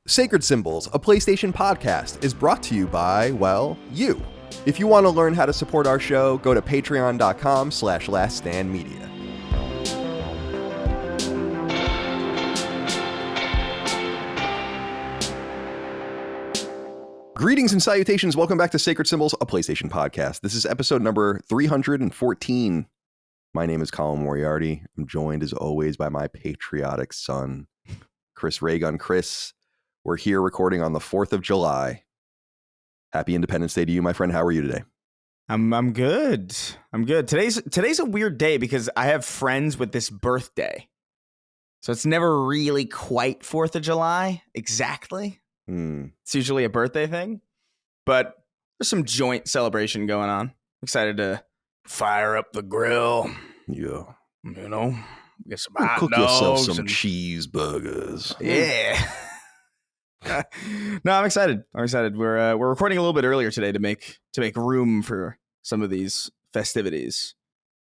Sacred Symbols, a PlayStation podcast, is brought to you by, well, you. If you want to learn how to support our show, go to patreon.com/laststandmedia. Greetings and salutations. Welcome back to Sacred Symbols, a PlayStation podcast. This is episode number 314. My name is Colin Moriarty. I'm joined, as always, by my patriotic son, Chris Raygun. Chris, we're here recording on the 4th of July. Happy Independence Day to you, my friend. How are you today? I'm good. I'm good. Today's a weird day because I have friends with this birthday. So it's never really quite 4th of July exactly. It's usually a birthday thing, but there's some joint celebration going on. Excited to fire up the grill. Yeah. You know, get some hot Cook dogs yourself some and cheeseburgers. Yeah. No, I'm excited. We're recording a little bit earlier today to make room for some of these festivities.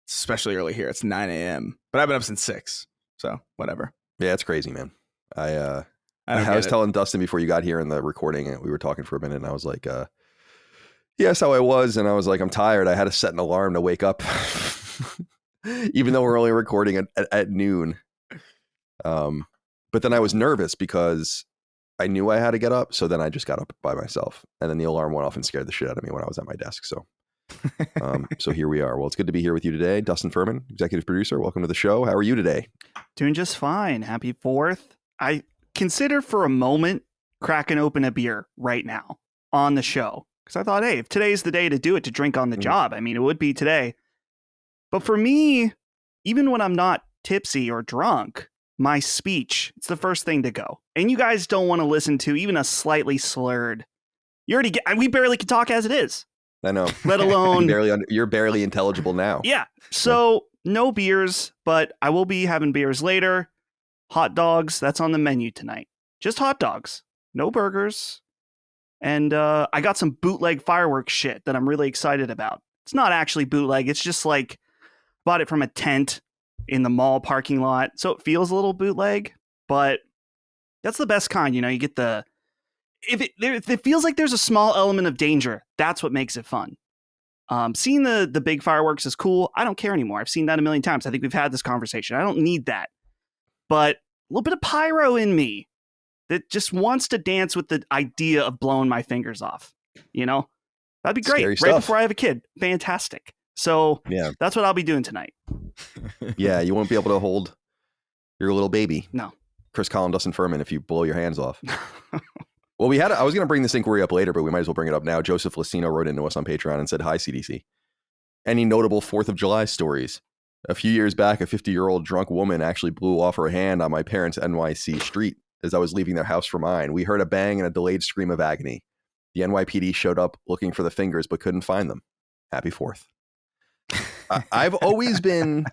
It's especially early here. It's 9 a.m. But I've been up since 6, so whatever. Yeah, it's crazy, man. I was telling Dustin before you got here in the recording, and we were talking for a minute, and I was like, yes, how I was, and I was like, I'm tired. I had to set an alarm to wake up, even though we're only recording at noon. But then I was nervous because I knew I had to get up, so then I just got up by myself, and then the alarm went off and scared the shit out of me when I was at my desk. So, so here we are. Well, it's good to be here with you today, Dustin Furman, executive producer. Welcome to the show. How are you today? Doing just fine. Happy 4th. I consider for a moment cracking open a beer right now on the show because I thought, hey, if today's the day to do it, to drink on the job, I mean, it would be today. But for me, even when I'm not tipsy or drunk, my speech, it's the first thing to go. And you guys don't want to listen to even a slightly slurred. We barely can talk as it is. I know. Let alone you're barely intelligible now. Yeah. So no beers, but I will be having beers later. Hot dogs, that's on the menu tonight. Just hot dogs, no burgers. And I got some bootleg fireworks shit that I'm really excited about. It's not actually bootleg. It's just like bought it from a tent in the mall parking lot. So it feels a little bootleg, but that's the best kind. You know, you get if it feels like there's a small element of danger, that's what makes it fun. Seeing the big fireworks is cool. I don't care anymore. I've seen that a million times. I think we've had this conversation. I don't need that. But a little bit of pyro in me that just wants to dance with the idea of blowing my fingers off. You know, that'd be great. Scary right stuff. before I have a kid. Fantastic. So yeah, that's what I'll be doing tonight. Yeah, you won't be able to hold your little baby. No. Chris, Colin, Dustin Furman, if you blow your hands off. Well, I was going to bring this inquiry up later, but we might as well bring it up now. Joseph Lucino wrote into us on Patreon and said, "Hi, CDC. Any notable 4th of July stories? A few years back, a 50-year-old drunk woman actually blew off her hand on my parents' NYC street as I was leaving their house for mine. We heard a bang and a delayed scream of agony. The NYPD showed up looking for the fingers, but couldn't find them. Happy 4th. I've always been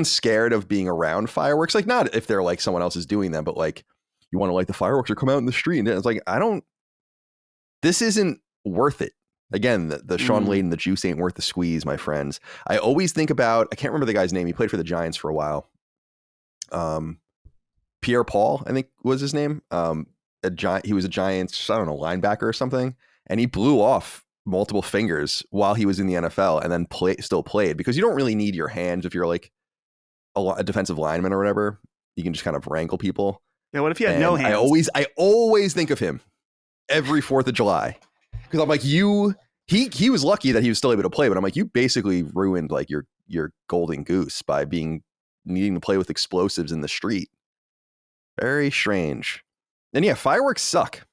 scared of being around fireworks. Like, not if they're like someone else is doing them, but like, you want to light the fireworks or come out in the street. And it's like, this isn't worth it. Again, the Sean Layden, the juice ain't worth the squeeze, my friends. I always think about, I can't remember the guy's name. He played for the Giants for a while. Pierre Paul, I think was his name. He was a Giants, I don't know, linebacker or something. And he blew off multiple fingers while he was in the NFL and then still played, because you don't really need your hands if you're like a defensive lineman or whatever. You can just kind of wrangle people. Yeah, what if you had no hands? I always think of him every 4th of July. Because I'm like, he was lucky that he was still able to play, but I'm like, you basically ruined like your golden goose by needing to play with explosives in the street. Very strange. And yeah, fireworks suck.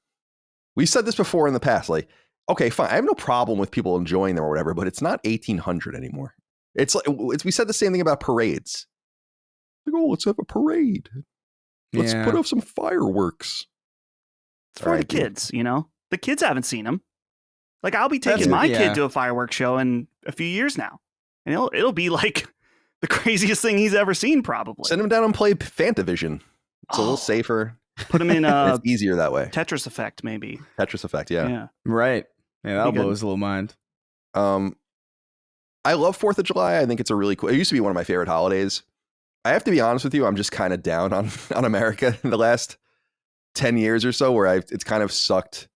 We've said this before in the past. Like, okay, fine, I have no problem with people enjoying them or whatever, but it's not 1800 anymore. It's like we said the same thing about parades. Like, oh, let's have a parade. Let's put off some fireworks. It's for the kids, you know. The kids haven't seen them. Like, I'll be taking my kid to a fireworks show in a few years now, and it'll be like the craziest thing he's ever seen, probably. Send him down and play Fantavision. It's a little safer. Put him in it's easier that way. Tetris Effect, maybe. Tetris Effect, yeah. Right. Yeah, that'll blow his little mind. I love 4th of July. I think it's a really cool. It used to be one of my favorite holidays. I have to be honest with you. I'm just kind of down on America in the last 10 years or so where it's kind of sucked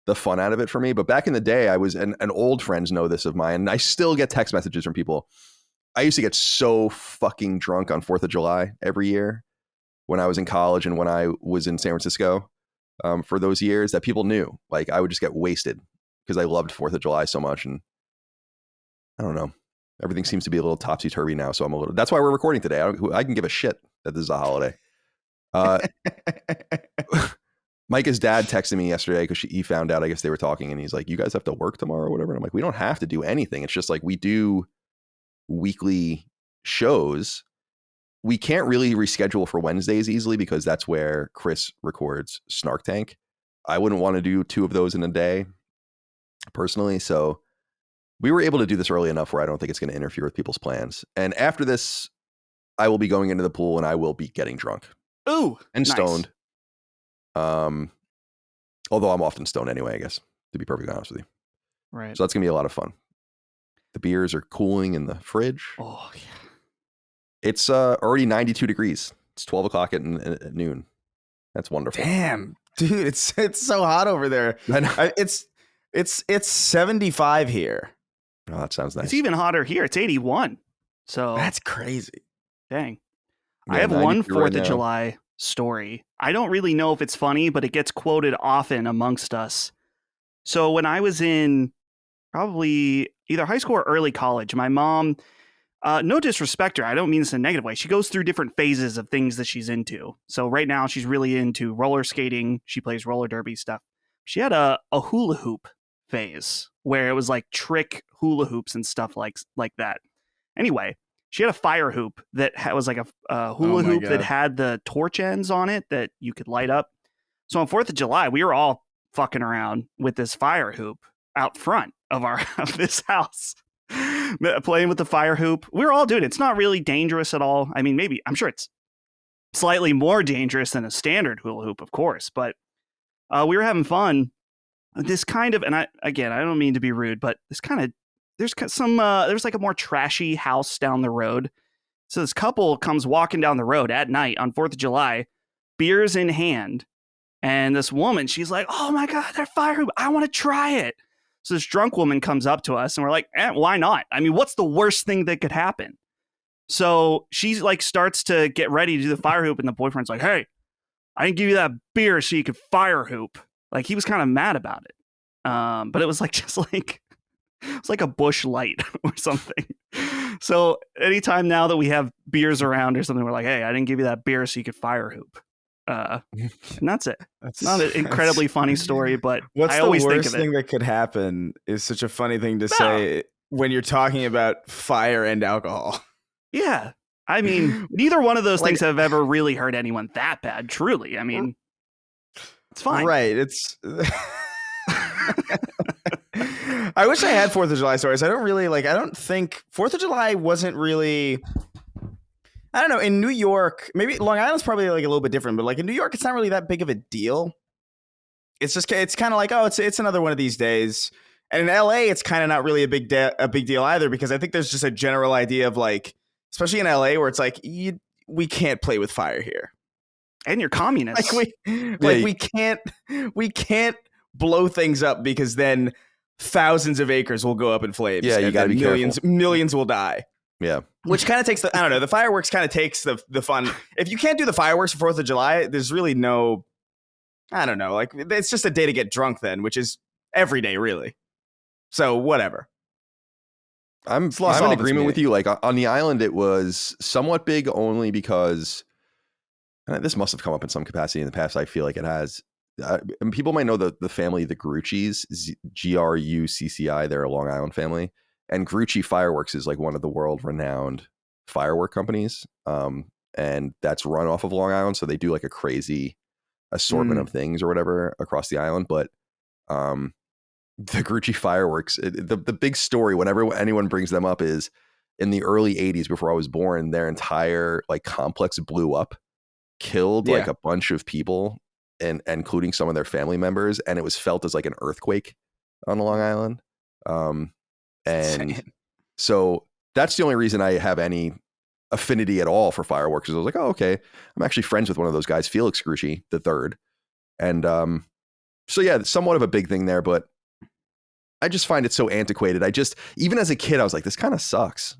the fun out of it for me. But back in the day, I was, and old friends know this of mine, and I still get text messages from people. I used to get so fucking drunk on 4th of July every year when I was in college and when I was in San Francisco for those years that people knew. Like, I would just get wasted because I loved 4th of July so much. And I don't know. Everything seems to be a little topsy-turvy now. So that's why we're recording today. I can give a shit that this is a holiday. Micah's dad texted me yesterday because he found out, I guess they were talking, and he's like, you guys have to work tomorrow or whatever. And I'm like, we don't have to do anything. It's just like we do weekly shows. We can't really reschedule for Wednesdays easily because that's where Chris records Snark Tank. I wouldn't want to do 2 of those in a day personally. So we were able to do this early enough where I don't think it's going to interfere with people's plans. And after this, I will be going into the pool and I will be getting drunk. Ooh, and nice. Stoned. Although I'm often stoned anyway, I guess, to be perfectly honest with you. Right. So that's going to be a lot of fun. The beers are cooling in the fridge. Oh, yeah. It's already 92 degrees. It's 12 o'clock at noon. That's wonderful. Damn, dude, it's so hot over there. I know. It's 75 here. Oh, that sounds nice. It's even hotter here. It's 81. So That's crazy. dang. Yeah, I have one 92 4th right of now. July story. I don't really know if it's funny, but it gets quoted often amongst us. So when I was in probably either high school or early college, my mom, no disrespect her, I don't mean this in a negative way. She goes through different phases of things that she's into. So right now she's really into roller skating. She plays roller derby stuff. She had a hula hoop phase where it was like trick hula hoops and stuff like that. Anyway, she had a fire hoop that was like a hula hoop that had the torch ends on it that you could light up. So on 4th of July, we were all fucking around with this fire hoop out front of this house, playing with the fire hoop. We were all doing it. It's not really dangerous at all. I mean, maybe, I'm sure it's slightly more dangerous than a standard hula hoop, of course, but we were having fun. This kind of, and I don't mean to be rude, but there's like a more trashy house down the road. So this couple comes walking down the road at night on 4th of July, beers in hand. And this woman, she's like, oh my God, that fire hoop, I want to try it. So this drunk woman comes up to us and we're like, why not? I mean, what's the worst thing that could happen? So she's like, starts to get ready to do the fire hoop. And the boyfriend's like, hey, I didn't give you that beer so you could fire hoop. Like, he was kind of mad about it. But it was like, it's like a Bush Light or something. So anytime now that we have beers around or something, we're like, hey, I didn't give you that beer so you could fire hoop. And that's it. It's not an incredibly funny story, but I always think of it. What's the worst thing that could happen is such a funny thing to say when you're talking about fire and alcohol. Yeah. I mean, neither one of those things have ever really hurt anyone that bad, truly. I mean, it's fine. Right. It's... I wish I had 4th of July stories. I don't think 4th of July wasn't really, I don't know, in New York, maybe Long Island's probably like a little bit different, but like in New York, it's not really that big of a deal. It's kind of like, oh, it's another one of these days. And in LA, it's kind of not really a big deal either, because I think there's just a general idea of like, especially in LA, where it's like, we can't play with fire here. And you're communists. We can't blow things up because then thousands of acres will go up in flames. Yeah, you got to be careful. Millions will die. Yeah. Which kind of takes the fireworks kind of takes the fun. If you can't do the fireworks for 4th of July, there's really no, I don't know, like it's just a day to get drunk then, which is every day really. So whatever. I'm in agreement with you. Like on the island, it was somewhat big only because, and this must have come up in some capacity in the past. I feel like it has. And people might know the family, the Grucci's, Grucci. They're a Long Island family. And Grucci Fireworks is like one of the world-renowned firework companies. And that's run off of Long Island. So they do like a crazy assortment of things or whatever across the island. But the Grucci Fireworks, the big story whenever anyone brings them up is in the early 80s, before I was born, their entire like complex blew up, killed like a bunch of people, and including some of their family members. And it was felt as like an earthquake on Long Island. And so that's the only reason I have any affinity at all for fireworks. Is I was like, oh, okay. I'm actually friends with one of those guys, Felix Grucci the third. And so yeah, somewhat of a big thing there, but I just find it so antiquated. Even as a kid, I was like, this kind of sucks.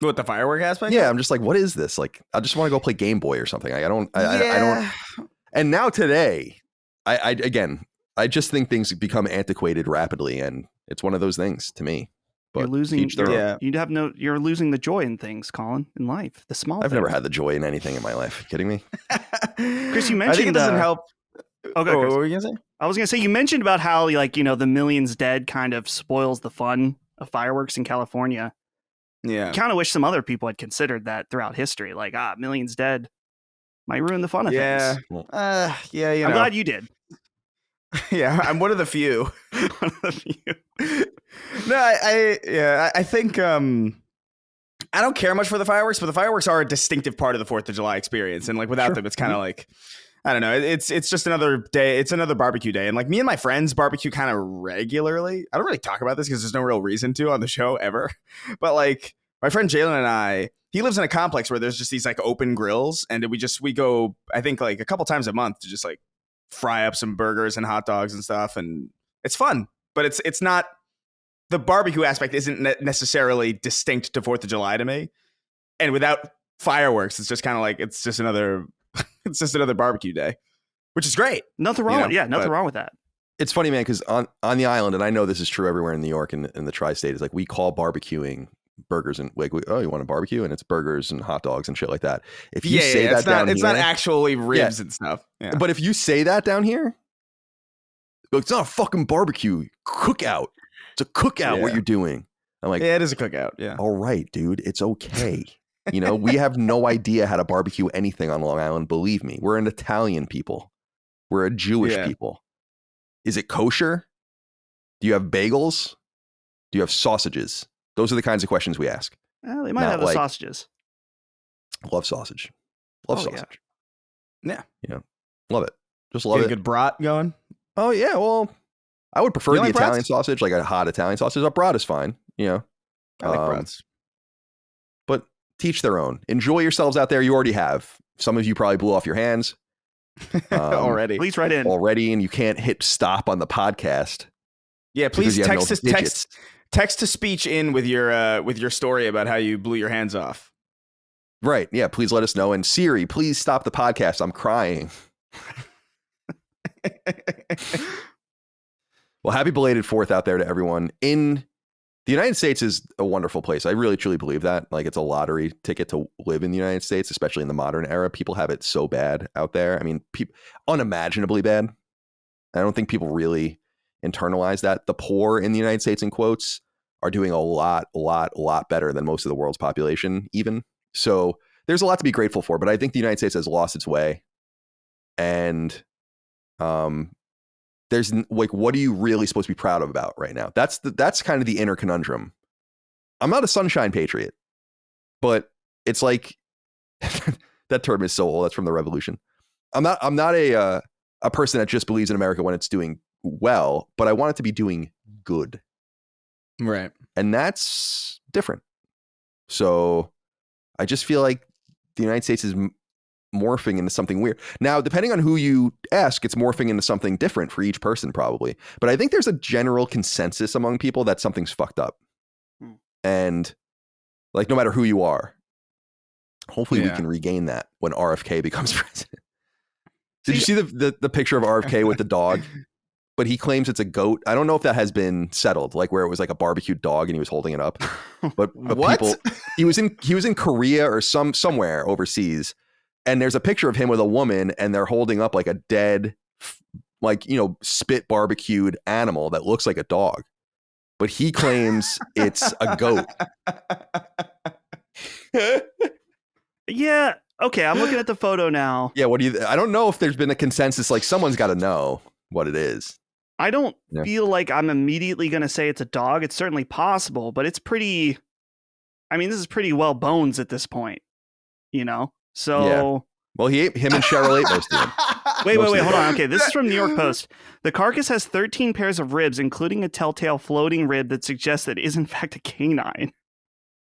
What, the firework aspect? Yeah, I'm just like, what is this? Like, I just want to go play Game Boy or something. I don't. And now today, I just think things become antiquated rapidly, and it's one of those things to me. But you're losing. You're losing the joy in things, Colin, in life. The small. I've never had the joy in anything in my life. Are you kidding me? Chris, you mentioned. I think it doesn't help. Okay, what were you gonna say? I was gonna say you mentioned about how the millions dead kind of spoils the fun of fireworks in California. Yeah, I kind of wish some other people had considered that throughout history. Like, millions dead might ruin the fun of things. Yeah. I'm glad you did. Yeah, I'm one of the few. One of the few. No, I think I don't care much for the fireworks, but the fireworks are a distinctive part of the 4th of July experience, and like without them, it's kind of like, I don't know. It's just another day. It's another barbecue day. And like me and my friends barbecue kind of regularly. I don't really talk about this because there's no real reason to on the show ever. But like my friend Jalen and he lives in a complex where there's just these like open grills. And we go, I think like a couple times a month to just like fry up some burgers and hot dogs and stuff. And it's fun, but it's not, the barbecue aspect isn't necessarily distinct to 4th of July to me. And without fireworks, it's just kind of like, it's just another barbecue day, which is great. Nothing wrong. Nothing wrong with that. It's funny, man, because on the island, and I know this is true everywhere in New York and in the tri-state, is like we call barbecuing burgers and like, oh, you want a barbecue? And it's burgers and hot dogs and shit like that. If you say that down here, it's not actually ribs and stuff. Yeah. But if you say that down here, it's not a fucking barbecue, cookout. It's a cookout. What you're doing? I'm like, yeah, it is a cookout. Yeah. All right, dude, it's okay. We have no idea how to barbecue anything on Long Island. Believe me, we're an Italian people. We're a Jewish people. Is it kosher? Do you have bagels? Do you have sausages? Those are the kinds of questions we ask. Well, they might have the sausages. Love sausage. Love sausage. Yeah. Love it. Just love it. A good brat going? Oh, yeah. Well, I would prefer the like Italian brats? sausage, like a hot Italian sausage. A brat is fine. I like brats. But teach their own. Enjoy yourselves out there. You already have. Some of you probably blew off your hands. Already. Please write in. Already, and you can't hit stop on the podcast. Yeah, please text to speech in with your story about how you blew your hands off. Right. Yeah, please let us know. And Siri, please stop the podcast. I'm crying. Well, happy belated 4th out there to everyone. In the United States is a wonderful place. I really, truly believe that. Like, it's a lottery ticket to live in the United States, especially in the modern era. People have it so bad out there. I mean, unimaginably bad. I don't think people really internalize that. The poor in the United States, in quotes, are doing a lot better than most of the world's population, even. So there's a lot to be grateful for. But I think the United States has lost its way. And there's like, what are you really supposed to be proud of about right now? That's kind of the inner conundrum. I'm not a sunshine patriot, but it's like that term is so old. That's from the revolution. I'm not a person that just believes in America when it's doing well, but I want it to be doing good. Right. And that's different. So I just feel like the United States is morphing into something weird. Now, depending on who you ask, it's morphing into something different for each person, probably. But I think there's a general consensus among people that something's fucked up. And like, no matter who you are, hopefully we can regain that when RFK becomes president. Did you see the picture of RFK with the dog? But he claims it's a goat. I don't know if that has been settled, like where it was like a barbecued dog and he was holding it up. But what? He was in Korea or somewhere overseas. And there's a picture of him with a woman and they're holding up like a dead, like, spit barbecued animal that looks like a dog. But he claims it's a goat. Yeah. Okay. I'm looking at the photo now. Yeah. I don't know if there's been a consensus. Like, someone's got to know what it is. I don't feel like I'm immediately going to say it's a dog. It's certainly possible, but it's pretty, this is pretty well bones at this point, So, yeah. Well, him and Cheryl ate most of them. Wait, hold on. Okay, this is from New York Post. The carcass has 13 pairs of ribs, including a telltale floating rib that suggests that it is in fact a canine.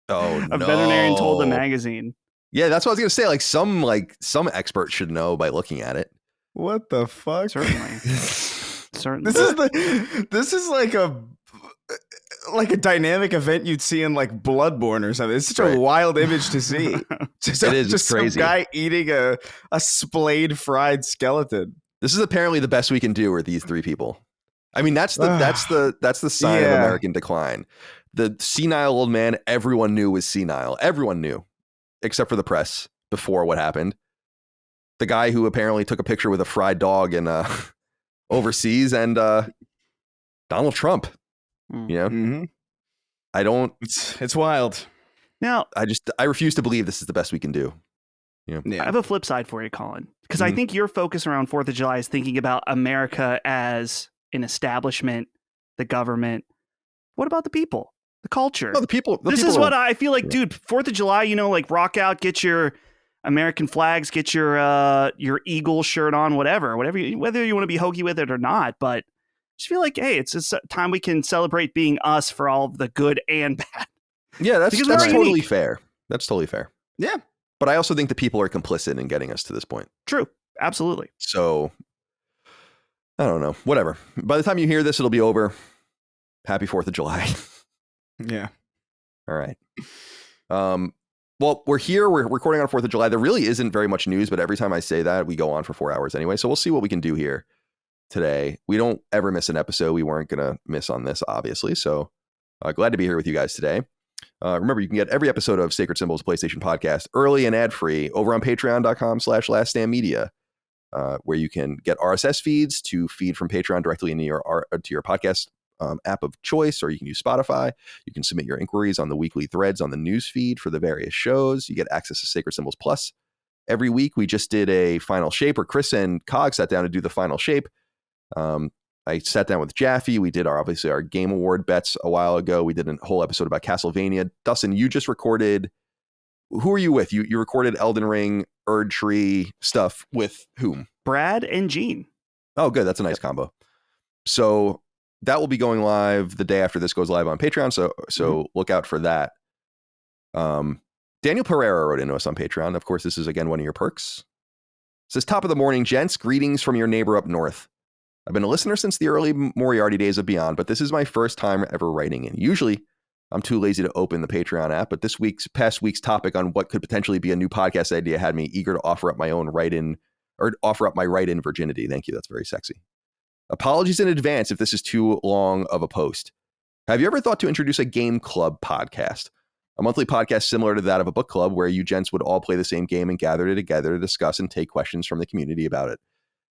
Oh, no. A veterinarian told the magazine. Yeah, that's what I was gonna say. Like some expert should know by looking at it. What the fuck? Certainly. Certainly. This is like a dynamic event you'd see in like Bloodborne or something. It's such a wild image to see. Just crazy. Some guy eating a splayed fried skeleton. This is apparently the best we can do. Are these three people? I mean, that's the sign of American decline. The senile old man everyone knew was senile. Everyone knew, except for the press before what happened. The guy who apparently took a picture with a fried dog in overseas, and Donald Trump. You know, I don't. It's wild. Now, I refuse to believe this is the best we can do. Yeah. I have a flip side for you, Colin, because I think your focus around 4th of July is thinking about America as an establishment, the government. What about the people, the culture? No, the people. This is what I feel like, dude. 4th of July, you know, like rock out, get your American flags, get your Eagle shirt on, whatever whether you want to be hokey with it or not, but. Just feel like, hey, it's a time we can celebrate being us for all of the good and bad. Yeah, that's totally fair. That's totally fair. Yeah. But I also think the people are complicit in getting us to this point. True. Absolutely. So, I don't know. Whatever. By the time you hear this, it'll be over. Happy 4th of July. Yeah. All right. Well, we're here. We're recording on 4th of July. There really isn't very much news, but every time I say that, we go on for 4 hours anyway. So we'll see what we can do here. Today, we don't ever miss an episode. We weren't going to miss on this, obviously. So glad to be here with you guys today. Remember, you can get every episode of Sacred Symbols PlayStation Podcast early and ad-free over on patreon.com/laststandmedia, where you can get RSS feeds to feed from Patreon directly into your podcast app of choice, or you can use Spotify. You can submit your inquiries on the weekly threads on the news feed for the various shows. You get access to Sacred Symbols Plus. Every week, we just did a final shape, or Chris and Cog sat down to do the final shape. I sat down with Jaffe. We did our Game Award bets a while ago. We did a whole episode about Castlevania. Dustin, you just recorded. Who are you with? You recorded Elden Ring, Erd Tree stuff with whom? Brad and Gene. Oh, good. That's a nice combo. So that will be going live the day after this goes live on Patreon. So look out for that. Daniel Pereira wrote into us on Patreon. Of course, this is again one of your perks. It says, top of the morning, gents. Greetings from your neighbor up north. I've been a listener since the early Moriarty days of Beyond, but this is my first time ever writing in. Usually, I'm too lazy to open the Patreon app, but this past week's topic on what could potentially be a new podcast idea had me eager to offer up my write-in virginity. Thank you. That's very sexy. Apologies in advance if this is too long of a post. Have you ever thought to introduce a game club podcast? A monthly podcast similar to that of a book club where you gents would all play the same game and gather together to discuss and take questions from the community about it.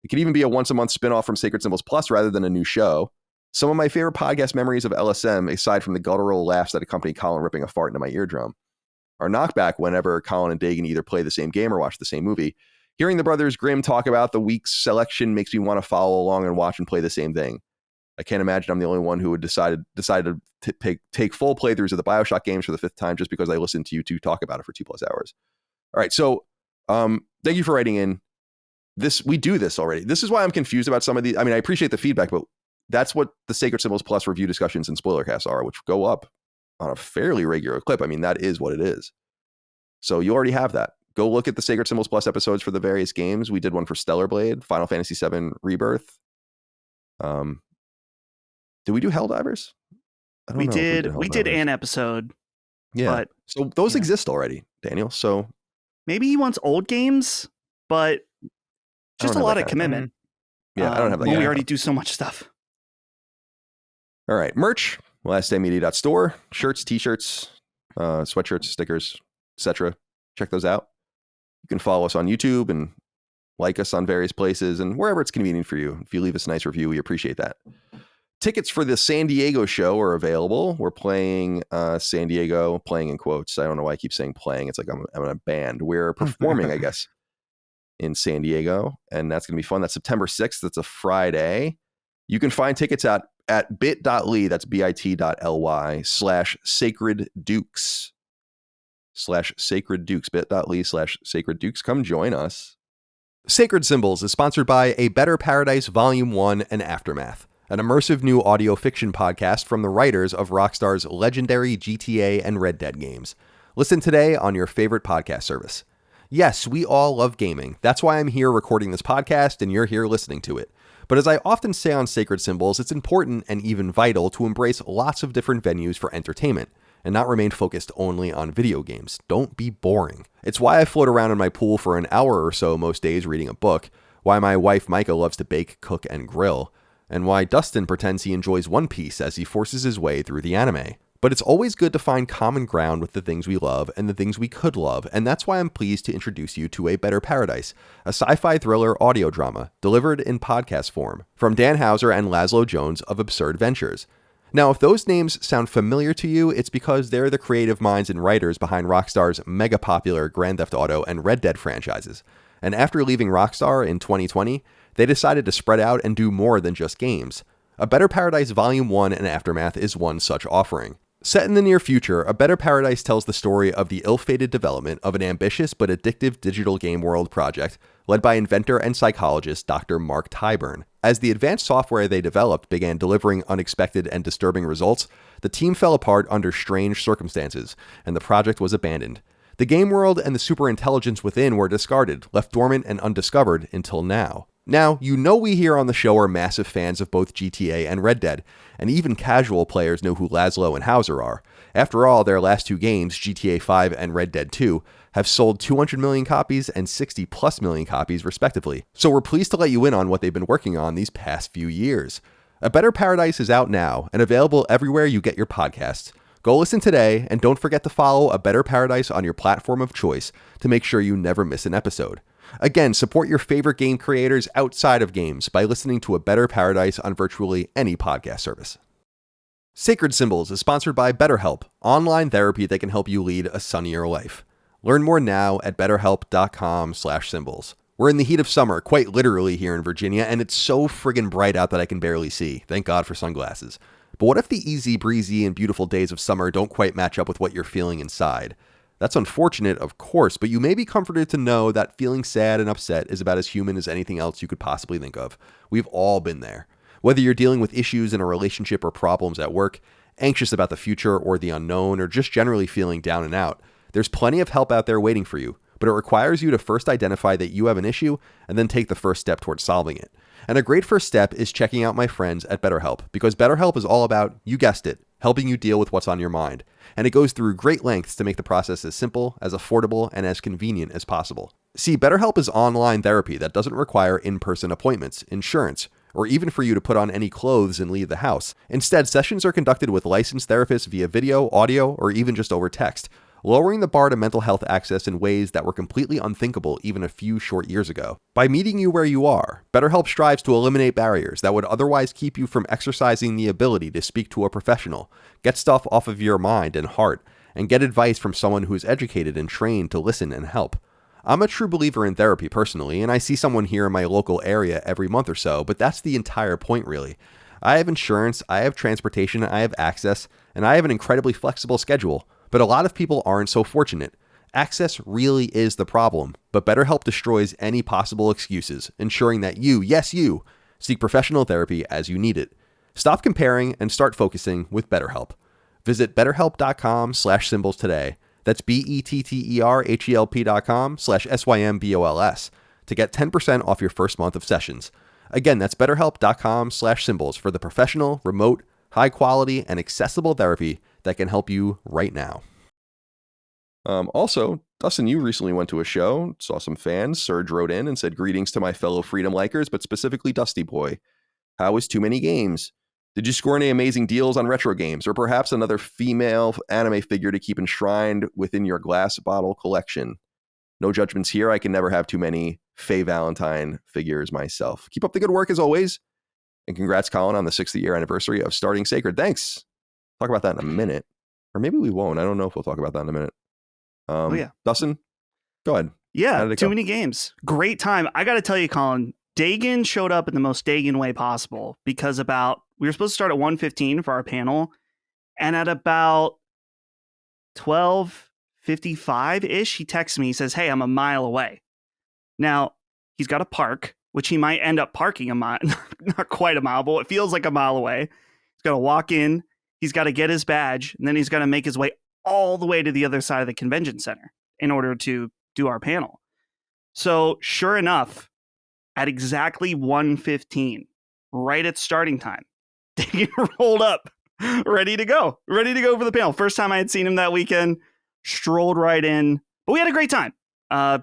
It could even be a once-a-month spinoff from Sacred Symbols Plus rather than a new show. Some of my favorite podcast memories of LSM, aside from the guttural laughs that accompany Colin ripping a fart into my eardrum, are knockback whenever Colin and Dagan either play the same game or watch the same movie. Hearing the brothers Grimm talk about the week's selection makes me want to follow along and watch and play the same thing. I can't imagine I'm the only one who would decided to take full playthroughs of the BioShock games for the 5th time just because I listened to you two talk about it for 2+ hours. All right, so thank you for writing in. We do this already. This is why I'm confused about some of the. I mean, I appreciate the feedback, but that's what the Sacred Symbols Plus review discussions and spoiler casts are, which go up on a fairly regular clip. I mean, that is what it is. So you already have that. Go look at the Sacred Symbols Plus episodes for the various games. We did one for Stellar Blade, Final Fantasy VII Rebirth. Did we do Helldivers? I don't know. We did an episode. Yeah. But, so those exist already, Daniel. So maybe he wants old games, but just a lot of commitment. Yeah, I don't have that. We already do so much stuff. All right. Merch, laststandmedia.store. Shirts, t-shirts, sweatshirts, stickers, etc. Check those out. You can follow us on YouTube and like us on various places and wherever it's convenient for you. If you leave us a nice review, we appreciate that. Tickets for the San Diego show are available. We're playing San Diego, playing in quotes. I don't know why I keep saying playing. It's like I'm in a band. We're performing, I guess, in San Diego, and that's going to be fun. That's September 6th. That's a Friday. You can find tickets at bit.ly, that's bit.ly/Sacred Dukes. /Sacred Dukes, bit.ly/Sacred Dukes. Come join us. Sacred Symbols is sponsored by A Better Paradise Volume 1 and Aftermath, an immersive new audio fiction podcast from the writers of Rockstar's legendary GTA and Red Dead games. Listen today on your favorite podcast service. Yes, we all love gaming. That's why I'm here recording this podcast and you're here listening to it. But as I often say on Sacred Symbols, it's important and even vital to embrace lots of different venues for entertainment and not remain focused only on video games. Don't be boring. It's why I float around in my pool for an hour or so most days reading a book, why my wife Micah loves to bake, cook, and grill, and why Dustin pretends he enjoys One Piece as he forces his way through the anime. But it's always good to find common ground with the things we love and the things we could love, and that's why I'm pleased to introduce you to A Better Paradise, a sci-fi thriller audio drama delivered in podcast form from Dan Houser and Laszlo Jones of Absurd Ventures. Now, if those names sound familiar to you, it's because they're the creative minds and writers behind Rockstar's mega popular Grand Theft Auto and Red Dead franchises. And after leaving Rockstar in 2020, they decided to spread out and do more than just games. A Better Paradise Volume 1 and Aftermath is one such offering. Set in the near future, A Better Paradise tells the story of the ill-fated development of an ambitious but addictive digital game world project led by inventor and psychologist Dr. Mark Tyburn. As the advanced software they developed began delivering unexpected and disturbing results, the team fell apart under strange circumstances, and the project was abandoned. The game world and the superintelligence within were discarded, left dormant and undiscovered until now. Now, you know we here on the show are massive fans of both GTA and Red Dead, and even casual players know who Laszlo and Houser are. After all, their last two games, GTA 5 and Red Dead 2, have sold 200 million copies and 60 plus million copies respectively. So we're pleased to let you in on what they've been working on these past few years. A Better Paradise is out now and available everywhere you get your podcasts. Go listen today, and don't forget to follow A Better Paradise on your platform of choice to make sure you never miss an episode. Again, support your favorite game creators outside of games by listening to A Better Paradise on virtually any podcast service. Sacred Symbols is sponsored by BetterHelp, online therapy that can help you lead a sunnier life. Learn more now at betterhelp.com/symbols. We're in the heat of summer, quite literally here in Virginia, and it's so friggin' bright out that I can barely see. Thank God for sunglasses. But what if the easy breezy and beautiful days of summer don't quite match up with what you're feeling inside? That's unfortunate, of course, but you may be comforted to know that feeling sad and upset is about as human as anything else you could possibly think of. We've all been there. Whether you're dealing with issues in a relationship or problems at work, anxious about the future or the unknown, or just generally feeling down and out, there's plenty of help out there waiting for you, but it requires you to first identify that you have an issue and then take the first step towards solving it. And a great first step is checking out my friends at BetterHelp, because BetterHelp is all about, you guessed it, helping you deal with what's on your mind. And it goes through great lengths to make the process as simple, as affordable, and as convenient as possible. See, BetterHelp is online therapy that doesn't require in-person appointments, insurance, or even for you to put on any clothes and leave the house. Instead, sessions are conducted with licensed therapists via video, audio, or even just over text, lowering the bar to mental health access in ways that were completely unthinkable even a few short years ago. By meeting you where you are, BetterHelp strives to eliminate barriers that would otherwise keep you from exercising the ability to speak to a professional, get stuff off of your mind and heart, and get advice from someone who is educated and trained to listen and help. I'm a true believer in therapy personally, and I see someone here in my local area every month or so, but that's the entire point really. I have insurance, I have transportation, I have access, and I have an incredibly flexible schedule. But a lot of people aren't so fortunate. Access really is the problem, but BetterHelp destroys any possible excuses, ensuring that you, yes you, seek professional therapy as you need it. Stop comparing and start focusing with BetterHelp. Visit betterhelp.com/symbols today. That's betterhelp.com/SYMBOLS to get 10% off your first month of sessions. Again, that's betterhelp.com/symbols for the professional, remote, high quality, and accessible therapy that can help you right now. Also, Dustin, you recently went to a show, saw some fans. Serge wrote in and said, greetings to my fellow Freedom Likers, but specifically Dusty Boy. How was Too Many Games? Did you score any amazing deals on retro games, or perhaps another female anime figure to keep enshrined within your glass bottle collection? No judgments here. I can never have too many Faye Valentine figures myself. Keep up the good work as always. And congrats, Colin, on the 60th year anniversary of starting Sacred. Thanks. Talk about that in a minute. Or maybe we won't. I don't know if we'll talk about that in a minute. Yeah. Dustin, go ahead. Yeah, Too Many Games. Great time. I got to tell you, Colin, Dagan showed up in the most Dagan way possible, because we were supposed to start at 1:15 for our panel, and at about 12:55-ish, he texts me. He says, hey, I'm a mile away. Now, he's got a park, which he might end up parking a mile, not quite a mile, but it feels like a mile away. He's got to walk in. He's got to get his badge, and then he's got to make his way all the way to the other side of the convention center in order to do our panel. So sure enough, at exactly 1:15, right at starting time, Dagan rolled up, ready to go for the panel. First time I had seen him that weekend, strolled right in, but we had a great time.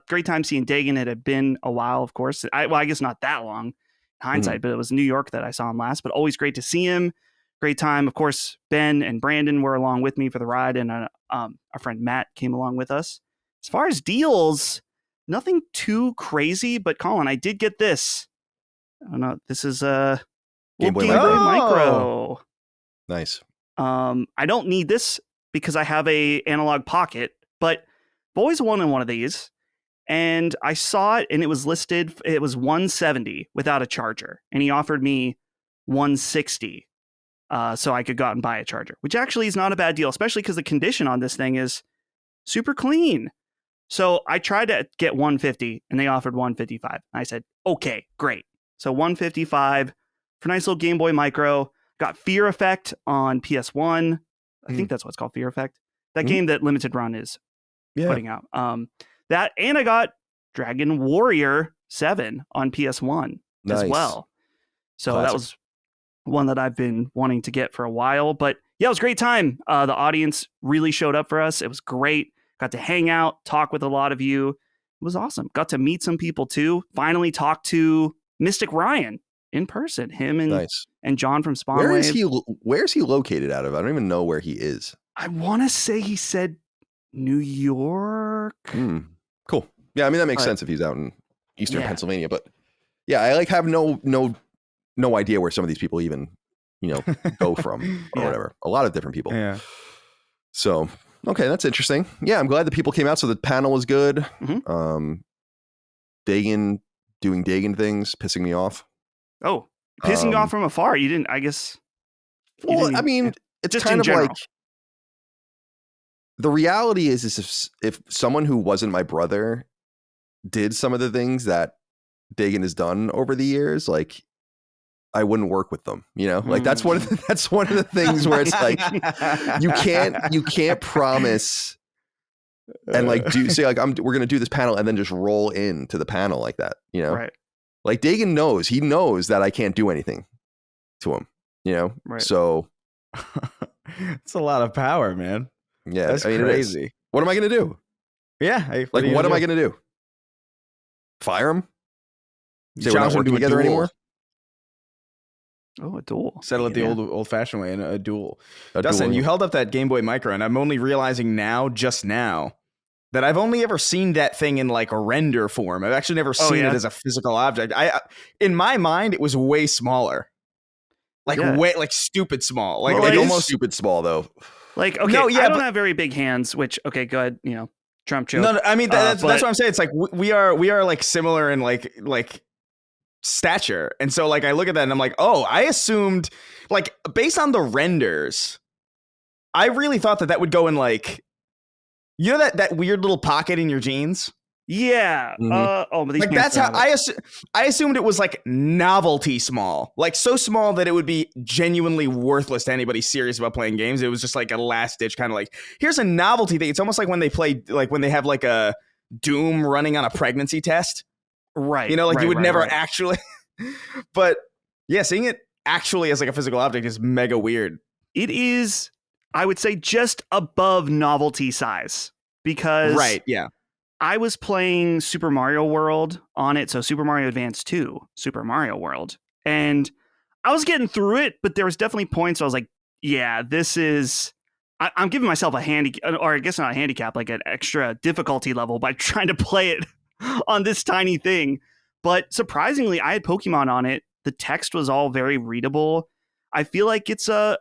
Great time seeing Dagan. It had been a while, of course. I guess not that long in hindsight, but it was New York that I saw him last, but always great to see him. Great time. Of course, Ben and Brandon were along with me for the ride, and our friend Matt came along with us. As far as deals, nothing too crazy, but Colin, I did get this. I don't know. This is a Game Boy Micro. Nice. I don't need this because I have a analog pocket, but I've always wanted one of these. And I saw it and it was listed. It was $170 without a charger. And he offered me $160 so I could go out and buy a charger, which actually is not a bad deal, especially because the condition on this thing is super clean. So I tried to get $150 and they offered $155. I said, okay, great. So $155 for a nice little Game Boy Micro. Got Fear Effect on PS1. I think that's what's called, Fear Effect. That game that Limited Run is putting out. That, and I got Dragon Warrior 7 on PS1 as well. So that was one that I've been wanting to get for a while. But yeah, it was a great time. The audience really showed up for us. It was great. Got to hang out, talk with a lot of you. It was awesome. Got to meet some people too. Finally talked to Mystic Ryan in person. Him and John from Spawn Wave. Where is he located out of? I don't even know where he is. I want to say he said New York. Cool. Yeah, I mean that makes sense if he's out in Eastern Pennsylvania. But yeah, I have no idea where some of these people even go from or whatever. A lot of different people. Yeah. So okay, that's interesting. Yeah, I'm glad the people came out. So the panel was good. Dagan doing Dagan things, pissing me off. Oh, pissing you off from afar. You didn't, I guess. Well, I mean, it's just kind of general. like the reality is if someone who wasn't my brother did some of the things that Dagan has done over the years, like I wouldn't work with them, like that's one of the things where it's like you can't promise and like say like we're going to do this panel and then just roll into the panel like that, Right. Like Dagan knows that I can't do anything to him, Right. So it's a lot of power, man. Yeah, that's crazy. What am I going to do? Yeah. What am I going to do? Fire him? Say we're not working together anymore? Oh, a duel. Settle it the old-fashioned way in a duel. A Dustin, duel. you held up that Game Boy Micro, and I'm only realizing just now, that I've only ever seen that thing in like a render form. I've actually never seen it as a physical object. In my mind, it was way smaller. Way stupid small. Like almost stupid small though. Like, okay, I don't have very big hands, which, okay, go ahead, Trump joke. No, I mean, that's what I'm saying. It's like, we are like similar in like stature. And so like, I look at that and I'm like, oh, I assumed like based on the renders, I really thought that would go in like, that weird little pocket in your jeans. Yeah. But these like that's how I assumed it was like novelty small, like so small that it would be genuinely worthless to anybody serious about playing games. It was just like a last ditch kind of like, here's a novelty thing. It's almost like when they play, like when they have like a Doom running on a pregnancy test, right? You would never actually. But yeah, seeing it actually as like a physical object is mega weird. It is, I would say, just above novelty size because I was playing Super Mario World on it. So Super Mario Advance 2, Super Mario World. And I was getting through it, but there was definitely points where I was like, yeah, this is, I'm giving myself a handicap, or I guess not a handicap, like an extra difficulty level by trying to play it on this tiny thing. But surprisingly, I had Pokemon on it. The text was all very readable. I feel like it's one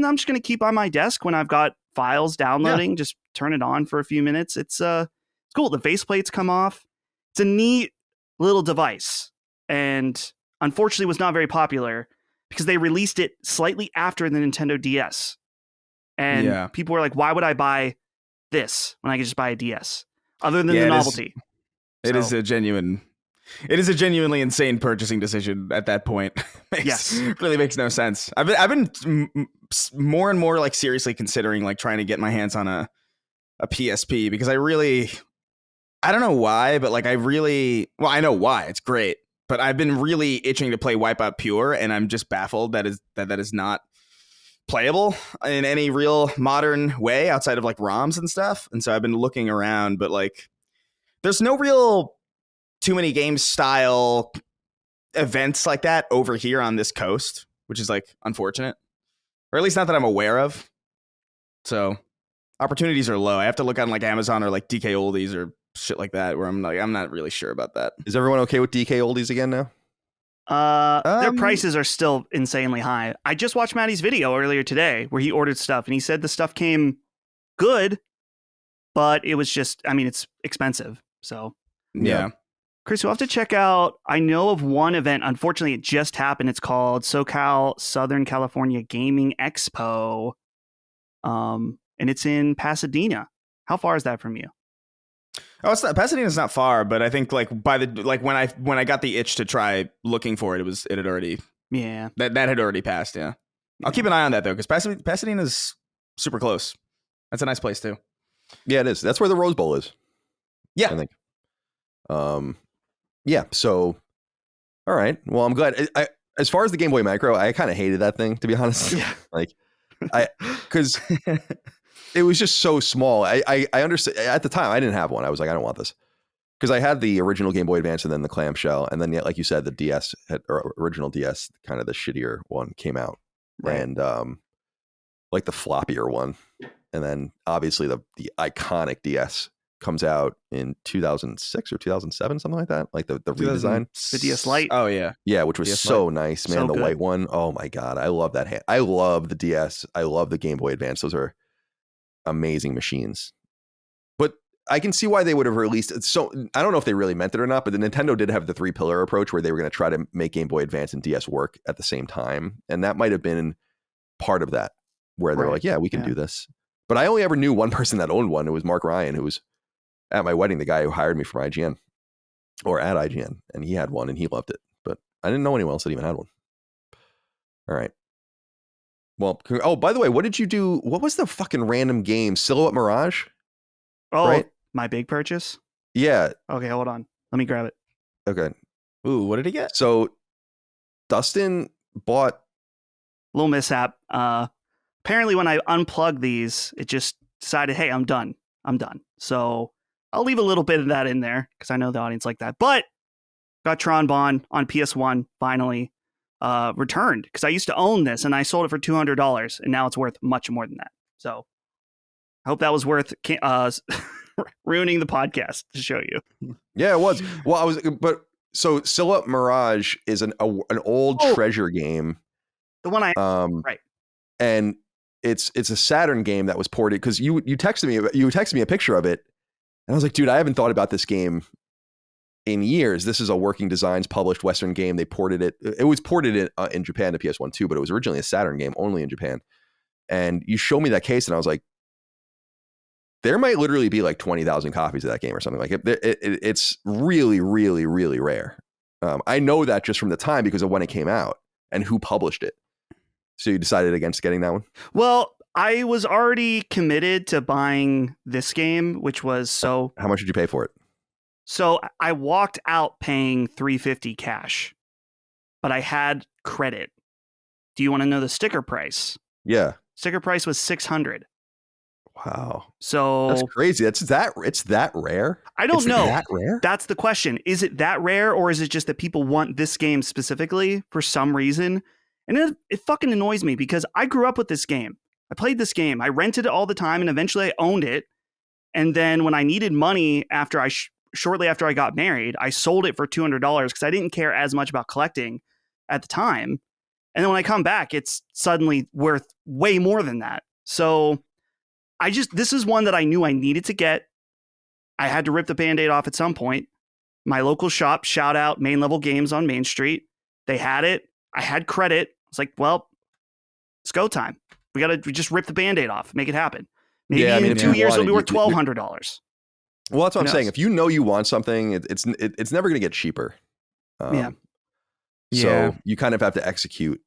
that I'm just going to keep on my desk when I've got files downloading. Just turn it on for a few minutes. It's cool. The faceplates come off. It's a neat little device, and unfortunately was not very popular because they released it slightly after the Nintendo DS. And people were like, why would I buy this when I could just buy a DS? Other than the novelty. It is a genuinely insane purchasing decision at that point. Really makes no sense. I've been more and more like seriously considering like trying to get my hands on a PSP because I really I don't know why, but like I know why. It's great, but I've been really itching to play Wipeout Pure, and I'm just baffled that is not playable in any real modern way outside of like ROMs and stuff. And so I've been looking around, but like there's no real too many games style events like that over here on this coast, which is like unfortunate, or at least not that I'm aware of. So opportunities are low. I have to look on like Amazon or like DK Oldies or shit like that, where I'm like, I'm not really sure about that. Is everyone okay with DK Oldies again now? Their prices are still insanely high. I just watched Maddie's video earlier today where he ordered stuff and he said the stuff came good, but it was just, I mean, it's expensive. So Yeah. Chris, you'll have to check out, I know of one event. Unfortunately, it just happened. It's called SoCal Southern California Gaming Expo. And it's in Pasadena. How far is that from you? Oh, it's not, Pasadena's not far, but I think like when I got the itch to try looking for it, it had already that had already passed. Yeah, I'll keep an eye on that though, because Pasadena's super close. That's a nice place too. Yeah, it is. That's where the Rose Bowl is. Yeah, I think. Yeah. So, all right. Well, I'm glad. As far as the Game Boy Micro, I kind of hated that thing, to be honest. Yeah. Like, because it was just so small. I understand at the time I didn't have one. I was like, I don't want this, because I had the original Game Boy Advance and then the clamshell, and then like you said, the DS or original DS, kind of the shittier one came out, Right. and like the floppier one, and then obviously the iconic DS comes out in 2006 or 2007, something like that, like the redesign, The DS Lite. Oh yeah, yeah, which was DS so Lite. nice, man. So the good. white one, oh my god, I love that. I love the DS. I love the Game Boy Advance. Those are amazing machines. But I can see why they would have released it. So I don't know if they really meant it or not, but the Nintendo did have the 3-pillar approach where they were going to try to make Game Boy Advance and DS work at the same time, and that might have been part of that, where they're Right. like, yeah, we can do this. But I only ever knew one person that owned one. It was Mark Ryan, who was at my wedding, the guy who hired me from IGN, or at IGN, and he had one and he loved it. But I didn't know anyone else that even had one. All right. Well, oh, by the way, what did you do? What was the fucking random game? Silhouette Mirage? Oh, right? My big purchase? Yeah. Okay, hold on. Let me grab it. Okay. Ooh, what did he get? So Dustin bought. Little mishap. Apparently when I unplugged these, it just decided, hey, I'm done. So I'll leave a little bit of that in there because I know the audience like that. But got Tron Bond on PS1 finally returned, because I used to own this and I sold it for $200 and now it's worth much more than that. So I hope that was worth ruining the podcast to show you. Yeah, it was. Well, so Silhouette Mirage is an old treasure game. The one I right. And it's a Saturn game that was ported, because you texted me a picture of it, and I was like, dude, I haven't thought about this game in years. This is a Working Designs published Western game. They ported it. It was ported in Japan to PS1 too, but it was originally a Saturn game only in Japan. And you showed me that case, and I was like, there might literally be like 20,000 copies of that game or something. Like it's really, really, really rare. I know that just from the time because of when it came out and who published it. So you decided against getting that one? Well, I was already committed to buying this game, which was so. How much did you pay for it? So I walked out paying $350 cash, but I had credit. Do you want to know the sticker price? Yeah. Sticker price was $600. Wow. So that's crazy. It's that rare? I don't know. That rare? That's the question. Is it that rare, or is it just that people want this game specifically for some reason? And it fucking annoys me, because I grew up with this game. I played this game. I rented it all the time, and eventually I owned it. And then when I needed money after shortly after I got married, I sold it for $200 because I didn't care as much about collecting at the time. And then when I come back, it's suddenly worth way more than that. So this is one that I knew I needed to get. I had to rip the Band-Aid off at some point. My local shop, shout out Main Level Games on Main Street. They had it. I had credit. I was like, well, it's go time. We just rip the Band-Aid off, make it happen. Maybe in 2 years it'll be worth $1,200. Well, that's what I'm saying. If you know you want something, it's never going to get cheaper. So you kind of have to execute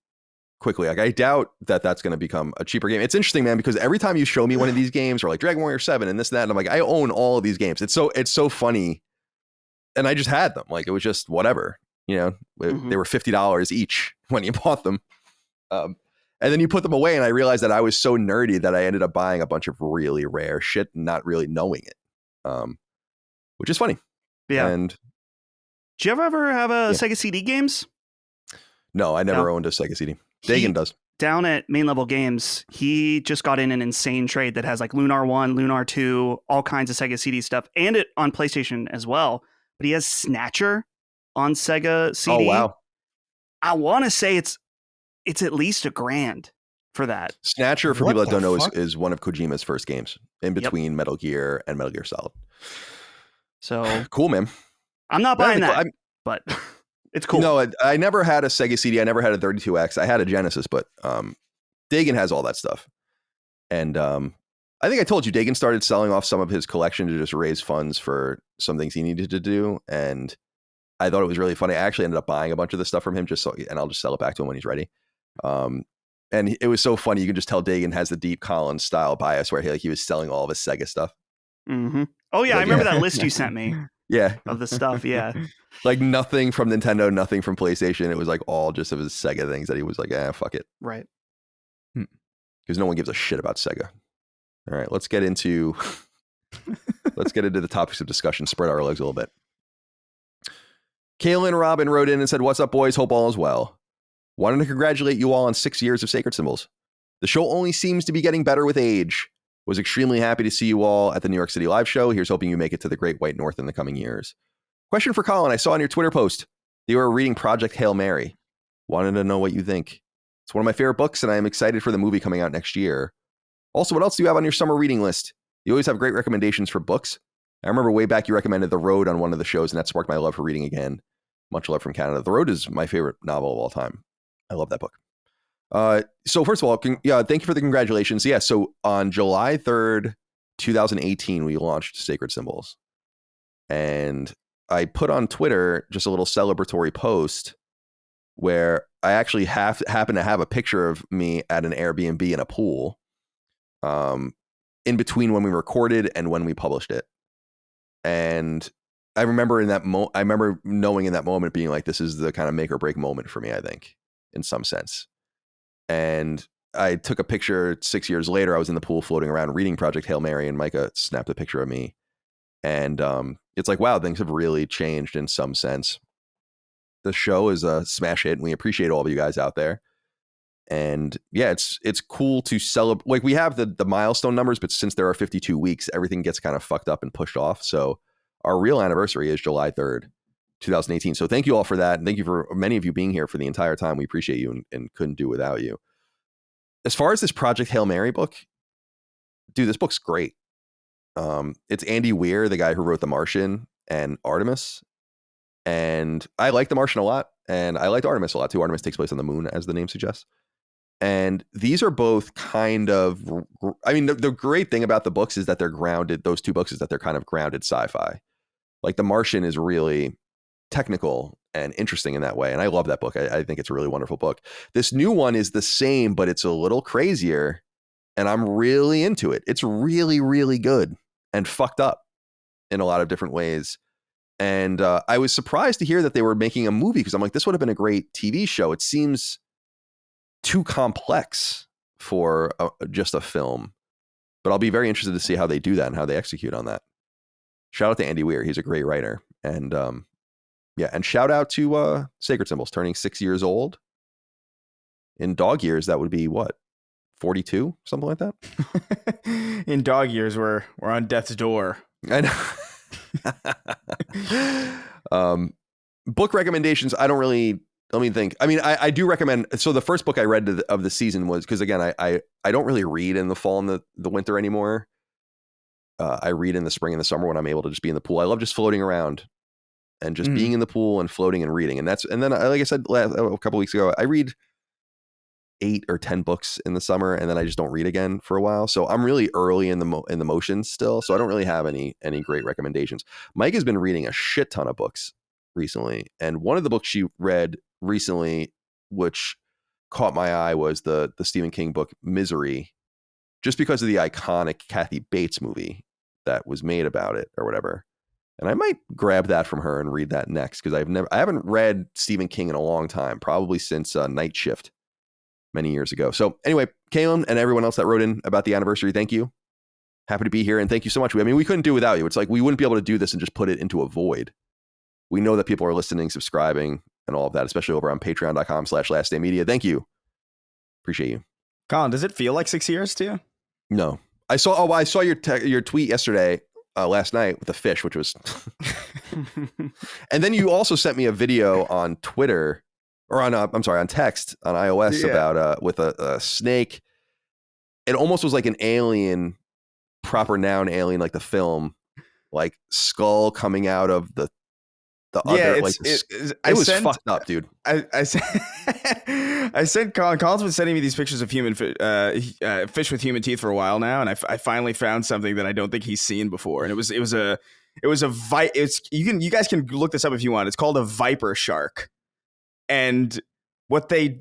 quickly. Like I doubt that that's going to become a cheaper game. It's interesting, man, because every time you show me one of these games or like Dragon Warrior 7 and this and that, and I'm like, I own all of these games. It's so funny. And I just had them. Like it was just whatever, you know, they were $50 each when you bought them. And then you put them away, and I realized that I was so nerdy that I ended up buying a bunch of really rare shit and not really knowing it, which is funny. Yeah. And did you ever have a Sega CD games? No, I never owned a Sega CD. Dagan does. Down at Main Level Games, he just got in an insane trade that has like Lunar 1, Lunar 2, all kinds of Sega CD stuff, and it on PlayStation as well. But he has Snatcher on Sega CD. Oh, wow. I want to say it's at least $1,000 for that. Snatcher, for people that don't know, is one of Kojima's first games in between Metal Gear and Metal Gear Solid. So cool, man. I'm not buying that, but it's cool. No, I never had a Sega CD. I never had a 32X. I had a Genesis, but Dagan has all that stuff. And I think I told you, Dagan started selling off some of his collection to just raise funds for some things he needed to do. And I thought it was really funny. I actually ended up buying a bunch of the stuff from him and I'll just sell it back to him when he's ready. And it was so funny. You can just tell Dagan has the deep Colin style bias where he was selling all of his Sega stuff. Mm-hmm. Oh yeah, I remember that list you sent me. Yeah, of the stuff. Yeah, like nothing from Nintendo, nothing from PlayStation. It was like all just of his Sega things that he was like, fuck it. Right. Because no one gives a shit about Sega. All right, let's get into the topics of discussion. Spread our legs a little bit. Kaylin Robin wrote in and said, "What's up, boys? Hope all is well. Wanted to congratulate you all on 6 years of Sacred Symbols. The show only seems to be getting better with age. Was extremely happy to see you all at the New York City live show. Here's hoping you make it to the Great White North in the coming years. Question for Colin. I saw on your Twitter post that you were reading Project Hail Mary. Wanted to know what you think. It's one of my favorite books, and I am excited for the movie coming out next year. Also, what else do you have on your summer reading list? You always have great recommendations for books. I remember way back you recommended The Road on one of the shows, and that sparked my love for reading again. Much love from Canada. The Road is my favorite novel of all time. I love that book. So first of all, thank you for the congratulations. Yeah, so on July 3rd, 2018, we launched Sacred Symbols. And I put on Twitter just a little celebratory post where I actually happen to have a picture of me at an Airbnb in a pool in between when we recorded and when we published it. And I remember I remember knowing in that moment being like, this is the kind of make or break moment for me, I think, in some sense. And I took a picture 6 years later. I was in the pool floating around reading Project Hail Mary, and Micah snapped a picture of me. And it's like, wow, things have really changed in some sense. The show is a smash hit, and we appreciate all of you guys out there. And yeah, it's cool to celebrate. Like, we have the milestone numbers, but since there are 52 weeks, everything gets kind of fucked up and pushed off. So our real anniversary is July 3rd, 2018. So thank you all for that. And thank you for many of you being here for the entire time. We appreciate you and couldn't do without you. As far as this Project Hail Mary book, dude, this book's great. It's Andy Weir, the guy who wrote The Martian and Artemis. And I like The Martian a lot. And I liked Artemis a lot too. Artemis takes place on the moon, as the name suggests. And these are both kind of, I mean, the great thing about the books is that they're grounded. Those two books is that they're kind of grounded sci-fi. Like The Martian is really technical and interesting in that way. And I love that book. I think it's a really wonderful book. This new one is the same, but it's a little crazier. And I'm really into it. It's really, really good and fucked up in a lot of different ways. And I was surprised to hear that they were making a movie, because I'm like, this would have been a great TV show. It seems too complex for just a film. But I'll be very interested to see how they do that and how they execute on that. Shout out to Andy Weir. He's a great writer. And and shout out to Sacred Symbols turning 6 years old. In dog years, that would be what? 42? Something like that? In dog years, we're on death's door. I know. Book recommendations, I don't really, let me think. I mean, I do recommend, so the first book I read of the season was, because again, I don't really read in the fall and the winter anymore. I read in the spring and the summer when I'm able to just be in the pool. I love just floating around and just being in the pool and floating and reading. And then, like I said a couple weeks ago, I read 8 or 10 books in the summer, and then I just don't read again for a while. So I'm really early in the motions still. So I don't really have any great recommendations. Mike has been reading a shit ton of books recently, and one of the books she read recently, which caught my eye was the Stephen King book Misery, just because of the iconic Kathy Bates movie that was made about it or whatever. And I might grab that from her and read that next, because I haven't read Stephen King in a long time, probably since Night Shift many years ago. So anyway, Caleb and everyone else that wrote in about the anniversary, thank you. Happy to be here, and thank you so much. I mean, we couldn't do it without you. It's like we wouldn't be able to do this and just put it into a void. We know that people are listening, subscribing, and all of that, especially over on patreon.com/lastdaymedia. Thank you. Appreciate you. Colin, does it feel like 6 years to you? No. I saw your tweet yesterday, last night with the fish, which was and then you also sent me a video on Twitter or on text on iOS about with a snake. It almost was like an alien, proper noun alien, like the film, like skull coming out of the other. Like it was fucked up, dude. I sent Colin. Colin's been sending me these pictures of human fish with human teeth for a while now, and I finally found something that I don't think he's seen before. And it was you guys can look this up if you want. It's called a viper shark, and what they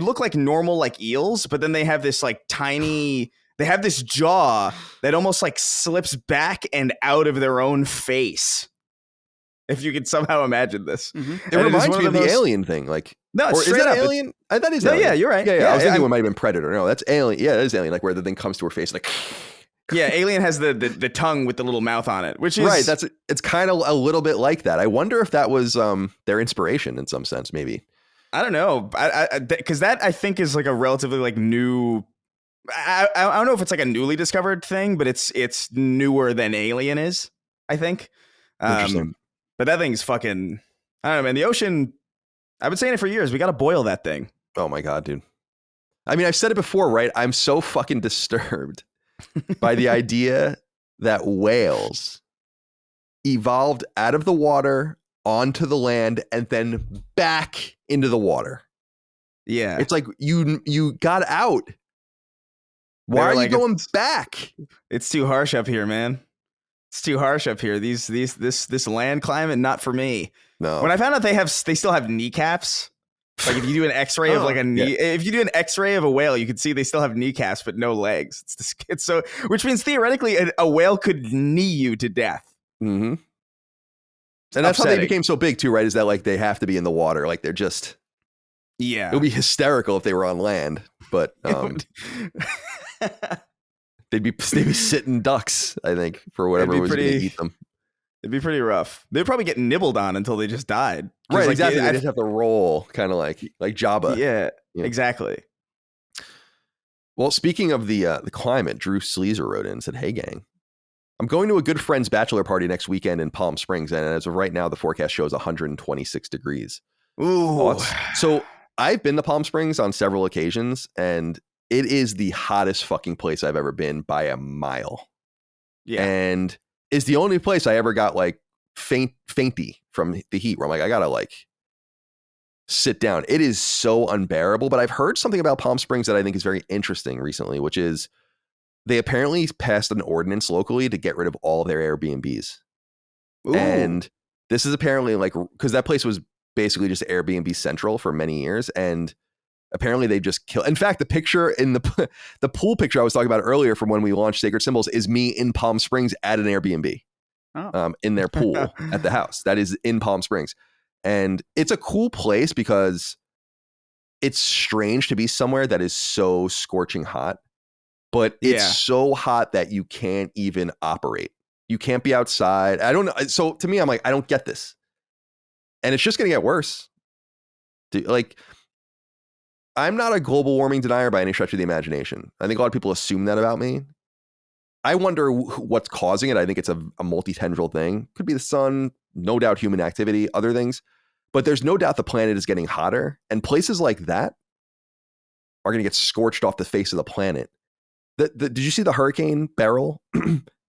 look like normal like eels, but then they have this like tiny. They have this jaw that almost like slips back and out of their own face. If you could somehow imagine this. Mm-hmm. It reminds me of the alien thing. Like, no, or is that Alien? That is Alien. Yeah, you're right. Yeah. I was thinking it might have been Predator. No, that's Alien. Yeah, that is Alien. Like where the thing comes to her face, like. Yeah, Alien has the tongue with the little mouth on it, which is right. It's kind of a little bit like that. I wonder if that was their inspiration in some sense, maybe. I don't know, because that I think is like a relatively like new. I don't know if it's like a newly discovered thing, but it's newer than Alien is, I think. Interesting. But that thing's fucking, I don't know, man. The ocean, I've been saying it for years. We got to boil that thing. Oh my God, dude. I mean, I've said it before, right? I'm so fucking disturbed by the idea that whales evolved out of the water onto the land and then back into the water. Yeah. It's like you got out. Why are you going back? It's too harsh up here, man. It's too harsh up here. This land climate, not for me. No. When I found out they still have kneecaps. Like if you do an X-ray of like a knee, if you do an X-ray of a whale, you can see they still have kneecaps but no legs. It's so, which means theoretically a whale could knee you to death. Mm-hmm. And that's how they became so big too, right? Is that like they have to be in the water? Like they're just. Yeah. It would be hysterical if they were on land, but. They'd be sitting ducks, I think, for whatever was going to eat them. It'd be pretty rough. They'd probably get nibbled on until they just died. Right, like, exactly. They just have to roll, kind of like Jabba. Yeah, exactly. Well, speaking of the climate, Drew Sleazer wrote in and said, "Hey, gang, I'm going to a good friend's bachelor party next weekend in Palm Springs, and as of right now, the forecast shows 126 degrees. Ooh. So I've been to Palm Springs on several occasions, and it is the hottest fucking place I've ever been by a mile. Yeah. And it's the only place I ever got like fainty from the heat where I'm like, I gotta like sit down. It is so unbearable. But I've heard something about Palm Springs that I think is very interesting recently, which is they apparently passed an ordinance locally to get rid of all of their Airbnbs. Ooh. And this is apparently like, because that place was basically just Airbnb Central for many years. And apparently they just kill. In fact, the picture in the pool picture I was talking about earlier from when we launched Sacred Symbols is me in Palm Springs at an Airbnb in their pool at the house. That is in Palm Springs. And it's a cool place because it's strange to be somewhere that is so scorching hot, but it's so hot that you can't even operate. You can't be outside. I don't know. So to me, I'm like, I don't get this. And it's just going to get worse. Like, I'm not a global warming denier by any stretch of the imagination. I think a lot of people assume that about me. I wonder what's causing it. I think it's a multi-tendril thing. Could be the sun, no doubt human activity, other things. But there's no doubt the planet is getting hotter. And places like that are going to get scorched off the face of the planet. Did you see the Hurricane Beryl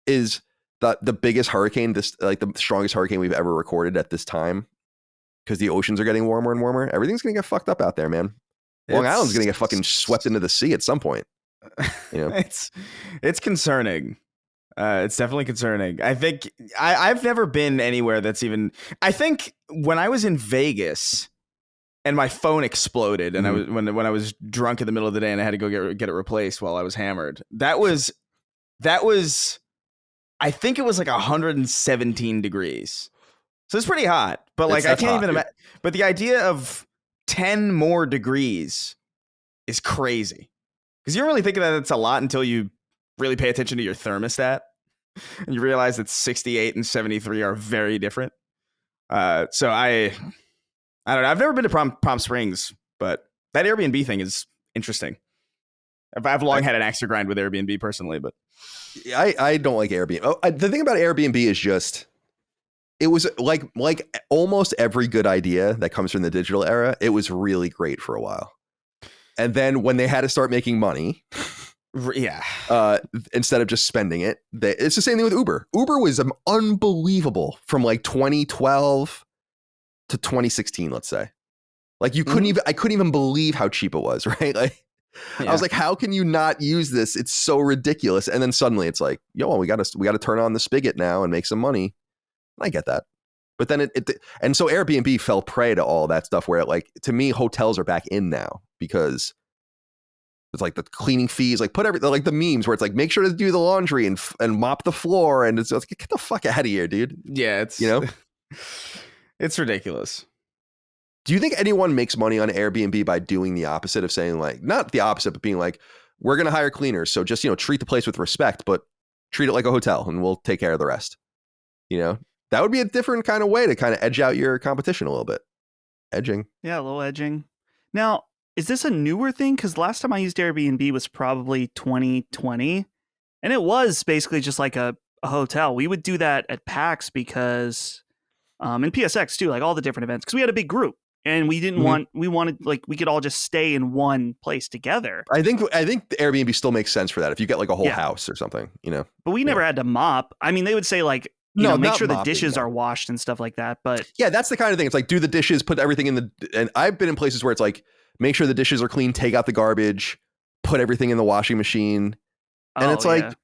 is the biggest hurricane, like the strongest hurricane we've ever recorded at this time? Because the oceans are getting warmer and warmer. Everything's going to get fucked up out there, man. Long Island's going to get fucking swept into the sea at some point. You know? It's concerning. It's definitely concerning. I think I've never been anywhere that's even. I think when I was in Vegas, and my phone exploded, and I was when I was drunk in the middle of the day, and I had to go get it replaced while I was hammered. That was, I think it was like 117 degrees. So it's pretty hot, but like I can't even imagine. But the idea of 10 more degrees is crazy, because you don't really think that it's a lot until you really pay attention to your thermostat, and you realize that 68 and 73 are very different. So I don't know. I've never been to Palm Springs, but that Airbnb thing is interesting. I've long had an axe to grind with Airbnb personally, but I don't like Airbnb. The thing about Airbnb is just, it was like almost every good idea that comes from the digital era, it was really great for a while. And then when they had to start making money, instead of just spending it, it's the same thing with Uber. Uber was unbelievable from like 2012 to 2016, let's say. Like you couldn't even, I couldn't even believe how cheap it was, right? Like I was like, how can you not use this? It's so ridiculous. And then suddenly it's like, yo, we got to turn on the spigot now and make some money. I get that. But then and so Airbnb fell prey to all that stuff where, like, to me, hotels are back in now because it's like the cleaning fees, like put everything, like the memes where it's like, make sure to do the laundry and mop the floor. And it's like, get the fuck out of here, dude. Yeah. It's, it's ridiculous. Do you think anyone makes money on Airbnb by doing the opposite of saying, like, not the opposite, but being like, we're going to hire cleaners. So just, treat the place with respect, but treat it like a hotel and we'll take care of the rest. That would be a different kind of way to kind of edge out your competition a little bit. Edging. Yeah, a little edging. Now, is this a newer thing? Because last time I used Airbnb was probably 2020. And it was basically just like a hotel. We would do that at PAX because, and PSX too, like all the different events, because we had a big group. And we didn't we wanted, like, we could all just stay in one place together. I think the Airbnb still makes sense for that if you get like a whole house or something, But we never had to mop. I mean, they would say, like, make sure the dishes are washed and stuff like that. But yeah, that's the kind of thing. It's like, do the dishes, put everything in and I've been in places where it's like, make sure the dishes are clean, take out the garbage, put everything in the washing machine. And it's like,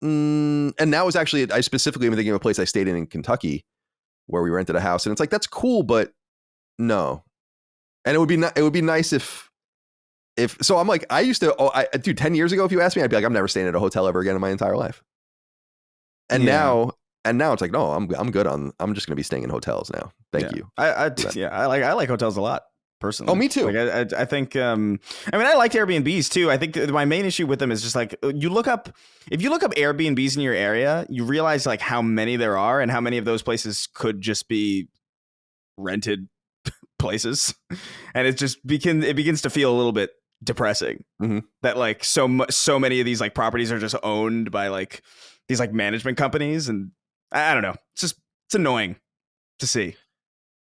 and that was actually, I specifically am thinking of a place I stayed in Kentucky where we rented a house. And it's like, that's cool, but no. And it would be nice if so I'm like, I used to, dude, 10 years ago, if you asked me, I'd be like, I'm never staying at a hotel ever again in my entire life. And now it's like, no, I'm good I'm just going to be staying in hotels now. Thank you. I like hotels a lot personally. Oh, me too. Like I think, I like Airbnbs too. I think my main issue with them is just like, if you look up Airbnbs in your area, you realize like how many there are and how many of those places could just be rented places. And it just begins to feel a little bit depressing that like so many of these like properties are just owned by like these like management companies, and I don't know, it's annoying to see.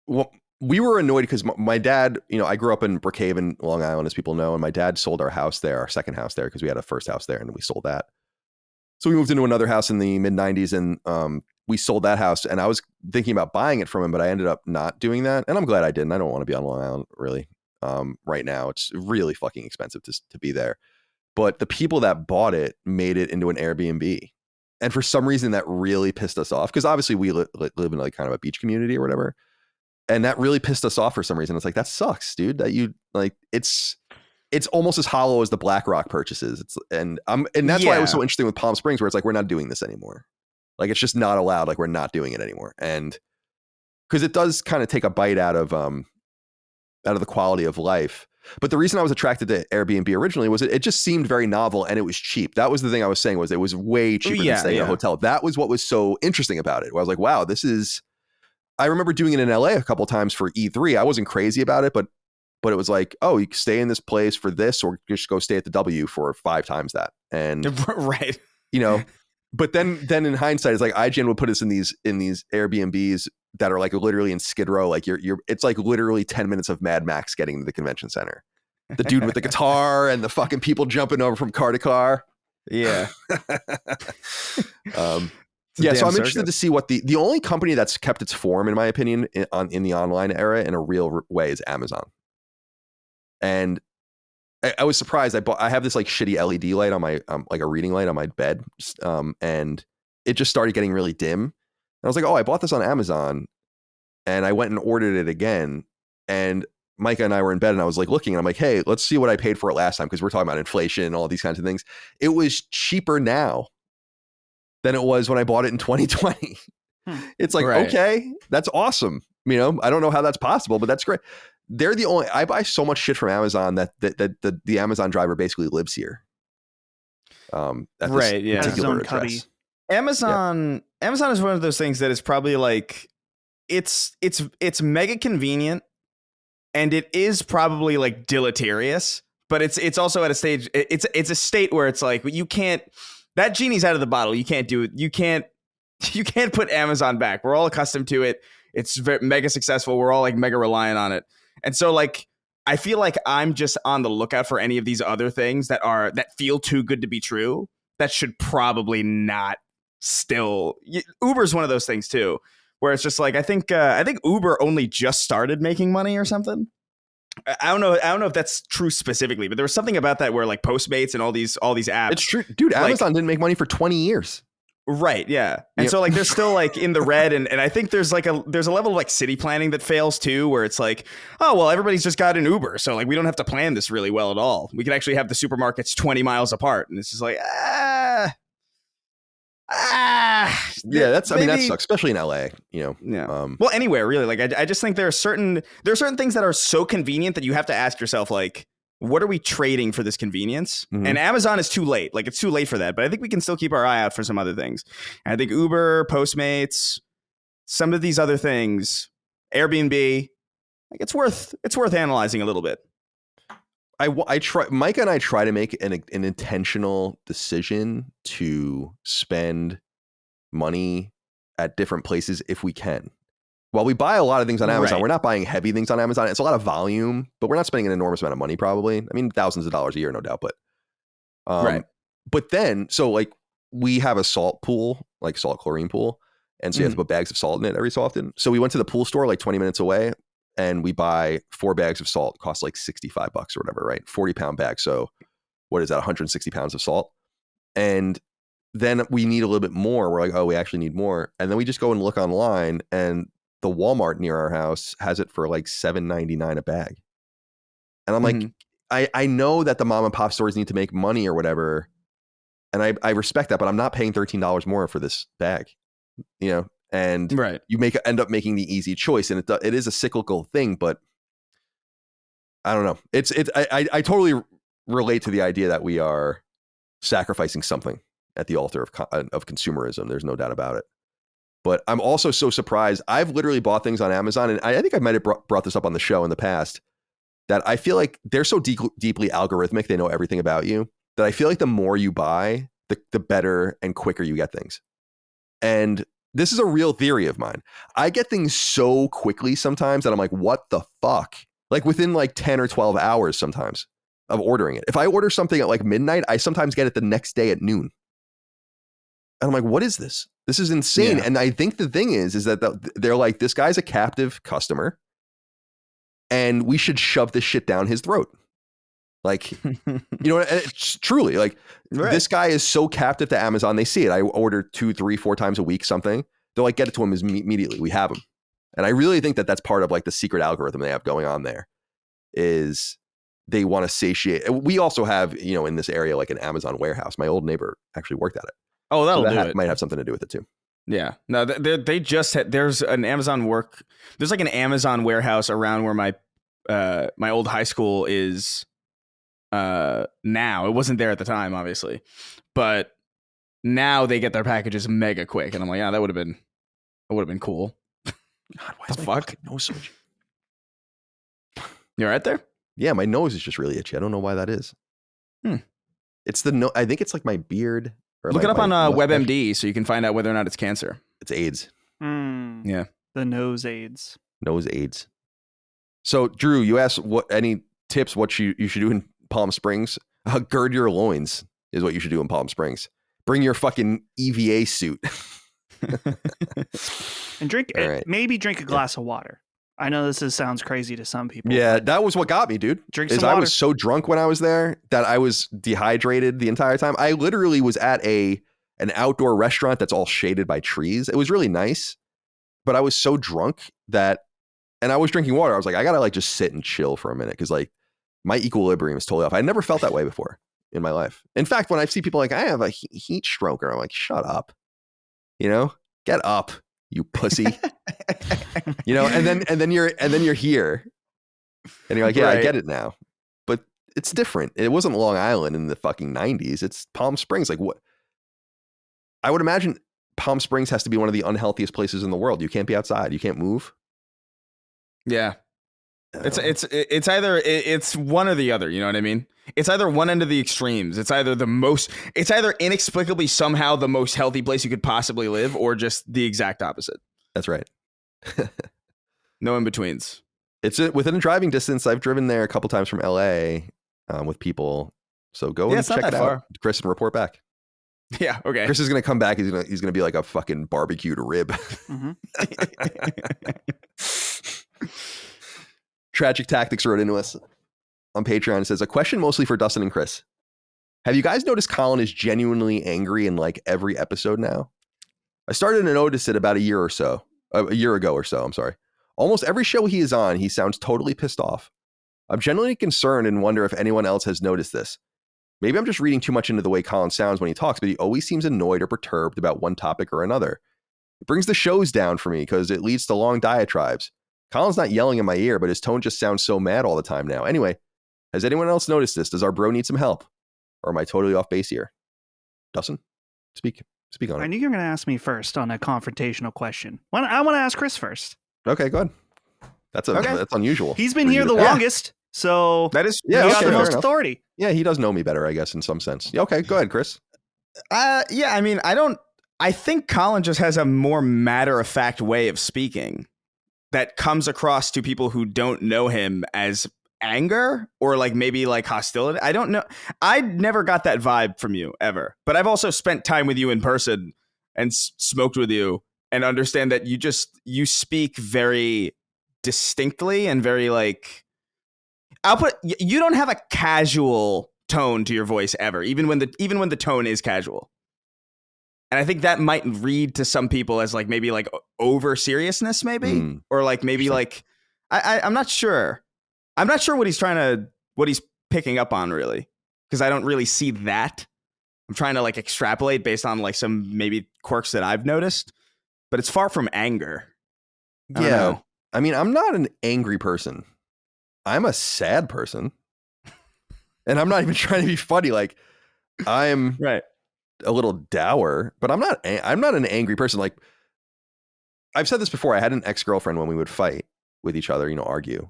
Well, we were annoyed because my dad, I grew up in Brookhaven, Long Island, as people know, and my dad sold our second house there because we had a first house there and we sold that. So we moved into another house in the mid 90s and we sold that house, and I was thinking about buying it from him, but I ended up not doing that. And I'm glad I didn't. I don't want to be on Long Island really. Right now it's really fucking expensive to be there. But the people that bought it made it into an Airbnb. And for some reason that really pissed us off, because obviously we live in like kind of a beach community or whatever. And that really pissed us off for some reason. It's like, that sucks, dude, that you like, it's almost as hollow as the BlackRock purchases. And that's why it was so interesting with Palm Springs, where it's like, we're not doing this anymore. Like, it's just not allowed. Like, we're not doing it anymore. And because it does kind of take a bite out of the quality of life. But the reason I was attracted to Airbnb originally was it just seemed very novel and it was cheap. That was the thing I was saying, was it was way cheaper than staying in a hotel. That was what was so interesting about it. Where I was like, wow, I remember doing it in LA a couple of times for E3. I wasn't crazy about it, but it was like, oh, you can stay in this place for this, or just go stay at the W for 5 times that. And right. But then in hindsight, it's like IGN would put us in these Airbnbs that are like literally in Skid Row. Like it's like literally 10 minutes of Mad Max getting to the convention center. The dude with the guitar and the fucking people jumping over from car to car. Yeah. So I'm interested to see what the only company that's kept its form, in my opinion, in the online era in a real way is Amazon. And I was surprised. I have this like shitty LED light on my like a reading light on my bed, and it just started getting really dim. And I was like, oh, I bought this on Amazon, and I went and ordered it again, and Micah and I were in bed and I was like looking and I'm like, hey, let's see what I paid for it last time. Cause we're talking about inflation and all these kinds of things. It was cheaper now than it was when I bought it in 2020. It's like, okay, that's awesome. You know, I don't know how that's possible, but that's great. They're the only, I buy so much shit from Amazon that the Amazon driver basically lives here. At right. Yeah. His own cubby. Amazon is one of those things that is probably like, it's mega convenient and it is probably like deleterious, but it's also at a stage, it's a state where it's like, you can't, that genie's out of the bottle. You can't do it. You can't put Amazon back. We're all accustomed to it. It's mega successful. We're all like mega reliant on it. And so like, I feel like I'm just on the lookout for any of these other things that feel too good to be true. That should probably not still. Uber's one of those things too, where it's just like, I think Uber only just started making money or something. I don't know if that's true specifically, but there was something about that where like Postmates and all these apps. It's true, dude. Amazon didn't make money for 20 years. Right. Yeah. And so like they're still like in the red. And I think there's a level of like city planning that fails too, where it's like, oh, well, everybody's just got an Uber. So like we don't have to plan this really well at all. We can actually have the supermarkets 20 miles apart. And it's just like, yeah, that sucks, especially in LA, you know. Yeah. Well, anywhere really. Like I just think there are certain things that are so convenient that you have to ask yourself, like, what are we trading for this convenience? Mm-hmm. And Amazon is too late. Like it's too late for that. But I think we can still keep our eye out for some other things. And I think Uber, Postmates, some of these other things, Airbnb, like it's worth analyzing a little bit. I try. Micah and I try to make an intentional decision to spend money at different places if we can. While we buy a lot of things on Amazon, we're not buying heavy things on Amazon. It's a lot of volume, but we're not spending an enormous amount of money probably. I mean, thousands of dollars a year, no doubt. But But then, so like we have a salt pool, like salt chlorine pool. And so you have to put bags of salt in it every so often. So we went to the pool store like 20 minutes away and we buy 4 bags of salt. It costs like $65 or whatever, right? 40-pound bag. So what is that? 160 pounds of salt. And then we need a little bit more. We're like, oh, we actually need more. And then we just go and look online and the Walmart near our house has it for like $7.99 a bag. And I'm like, I know that the mom and pop stores need to make money or whatever. And I respect that, but I'm not paying $13 more for this bag, you know? And you end up making the easy choice. And it is a cyclical thing, but I don't know. I totally relate to the idea that we are sacrificing something at the altar of consumerism. There's no doubt about it. But I'm also so surprised. I've literally bought things on Amazon, and I think I might have brought this up on the show in the past, that I feel like they're so deeply algorithmic. They know everything about you that I feel like the more you buy, the better and quicker you get things. And this is a real theory of mine. I get things so quickly sometimes that I'm like, what the fuck? Like within like 10 or 12 hours sometimes of ordering it. If I order something at like midnight, I sometimes get it the next day at noon. And I'm like, what is this? This is insane. Yeah. And I think the thing is that they're like, this guy's a captive customer and we should shove this shit down his throat. Like, you know, it's truly like this guy is so captive to Amazon. They see it. I order 2, 3, 4 times a week, something. They'll like get it to him immediately. We have him. And I really think that that's part of like the secret algorithm they have going on there is they want to satiate. We also have, you know, in this area, like an Amazon warehouse. My old neighbor actually worked at it. Oh, that'll do it. Might have something to do with it too. Yeah. No, they just had, there's like an Amazon warehouse around where my old high school is now. It wasn't there at the time, obviously, but now they get their packages mega quick. And I'm like, yeah, that would have been cool. God, why is the fuck nose so itchy? You're right there? Yeah, my nose is just really itchy. I don't know why that is. It's I think it's like my beard. Look it up on WebMD so you can find out whether or not it's cancer. It's AIDS. Yeah. The nose AIDS. Nose AIDS. So, Drew, you asked any tips what you should do in Palm Springs? Gird your loins is what you should do in Palm Springs. Bring your fucking EVA suit. And maybe drink a glass of water. I know this sounds crazy to some people. Yeah, that was what got me, dude. Drink some water. I was so drunk when I was there that I was dehydrated the entire time. I literally was at an outdoor restaurant that's all shaded by trees. It was really nice, but I was so drunk that and I was drinking water. I was like, I gotta like just sit and chill for a minute because like my equilibrium is totally off. I never felt that way before in my life. In fact, when I see people like I have a heat stroke, I'm like, shut up, get up, you pussy, and then you're here, and you're like, yeah, Right. I get it now, but it's different. It wasn't Long Island in the fucking 90s. It's Palm Springs. Like what? I would imagine Palm Springs has to be one of the unhealthiest places in the world. You can't be outside. You can't move. Yeah. It's either it's one or the other, you know what I mean? It's either one end of the extremes. It's either inexplicably somehow the most healthy place you could possibly live, or just the exact opposite. That's right. No in betweens. It's within a driving distance. I've driven there a couple times from LA with people. So go and check it out, Chris, and report back. Yeah. Okay. Chris is gonna come back. He's gonna be like a fucking barbecued rib. Mhm. Tragic Tactics wrote into us on Patreon and says, a question mostly for Dustin and Chris. Have you guys noticed Colin is genuinely angry in like every episode now? I started to notice it about a year ago or so. I'm sorry. Almost every show he is on, he sounds totally pissed off. I'm genuinely concerned and wonder if anyone else has noticed this. Maybe I'm just reading too much into the way Colin sounds when he talks, but he always seems annoyed or perturbed about one topic or another. It brings the shows down for me because it leads to long diatribes. Colin's not yelling in my ear, but his tone just sounds so mad all the time now. Anyway, has anyone else noticed this? Does our bro need some help? Or am I totally off base here? Dustin, speak on I it. knew you were going to ask me first on a confrontational question. I want to ask Chris first. Okay, go ahead. That's unusual. He's been for here you the to- longest, so That is Yeah, he okay, got the fair most enough. authority. Yeah, he does know me better, I guess, in some sense. Yeah, okay, go ahead, Chris. Yeah, I mean, I think Colin just has a more matter-of-fact way of speaking that comes across to people who don't know him as anger or like maybe like hostility. I don't know. I never got that vibe from you ever, but I've also spent time with you in person and smoked with you and understand that you speak very distinctly and very like, you don't have a casual tone to your voice ever, even when the tone is casual. And I think that might read to some people as like maybe like over seriousness, maybe, or like maybe like I'm not sure. I'm not sure what he's picking up on really, because I don't really see that. I'm trying to like extrapolate based on like some maybe quirks that I've noticed, but it's far from anger. I don't know. I mean, I'm not an angry person. I'm a sad person, and I'm not even trying to be funny. Like I'm Right. a little dour, but I'm not an angry person. Like I've said this before. I had an ex-girlfriend when we would fight with each other, argue.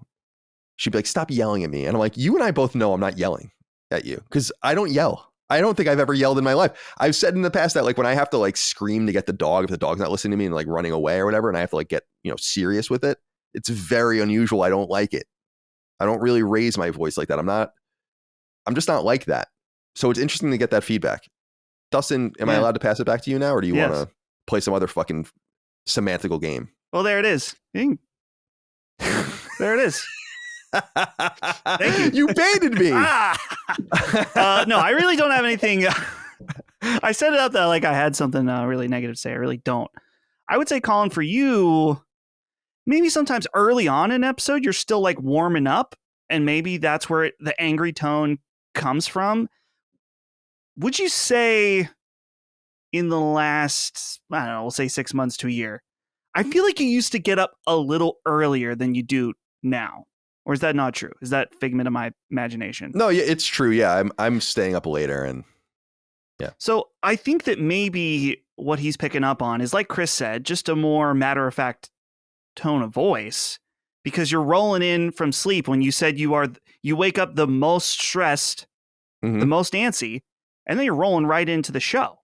She'd be like, stop yelling at me. And I'm like, you and I both know I'm not yelling at you because I don't yell. I don't think I've ever yelled in my life. I've said in the past that like when I have to like scream to get the dog, if the dog's not listening to me and like running away or whatever, and I have to like get, serious with it, it's very unusual. I don't like it. I don't really raise my voice like that. I'm just not like that. So it's interesting to get that feedback. Dustin, am I allowed to pass it back to you now, or do you want to play some other fucking semantical game? Well, there it is. There it is. Thank you. You baited me. No, I really don't have anything. I set it up that like I had something really negative to say. I really don't. I would say, Colin, for you, maybe sometimes early on in an episode, you're still like warming up, and maybe that's where the angry tone comes from. Would you say in the last, I don't know, we'll say 6 months to a year, I feel like you used to get up a little earlier than you do now? Or is that not true? Is that figment of my imagination? No, yeah, it's true. Yeah, I'm staying up later, and yeah. So I think that maybe what he's picking up on is, like Chris said, just a more matter-of-fact tone of voice, because you're rolling in from sleep when you said you wake up the most stressed, the most antsy, and then you're rolling right into the show.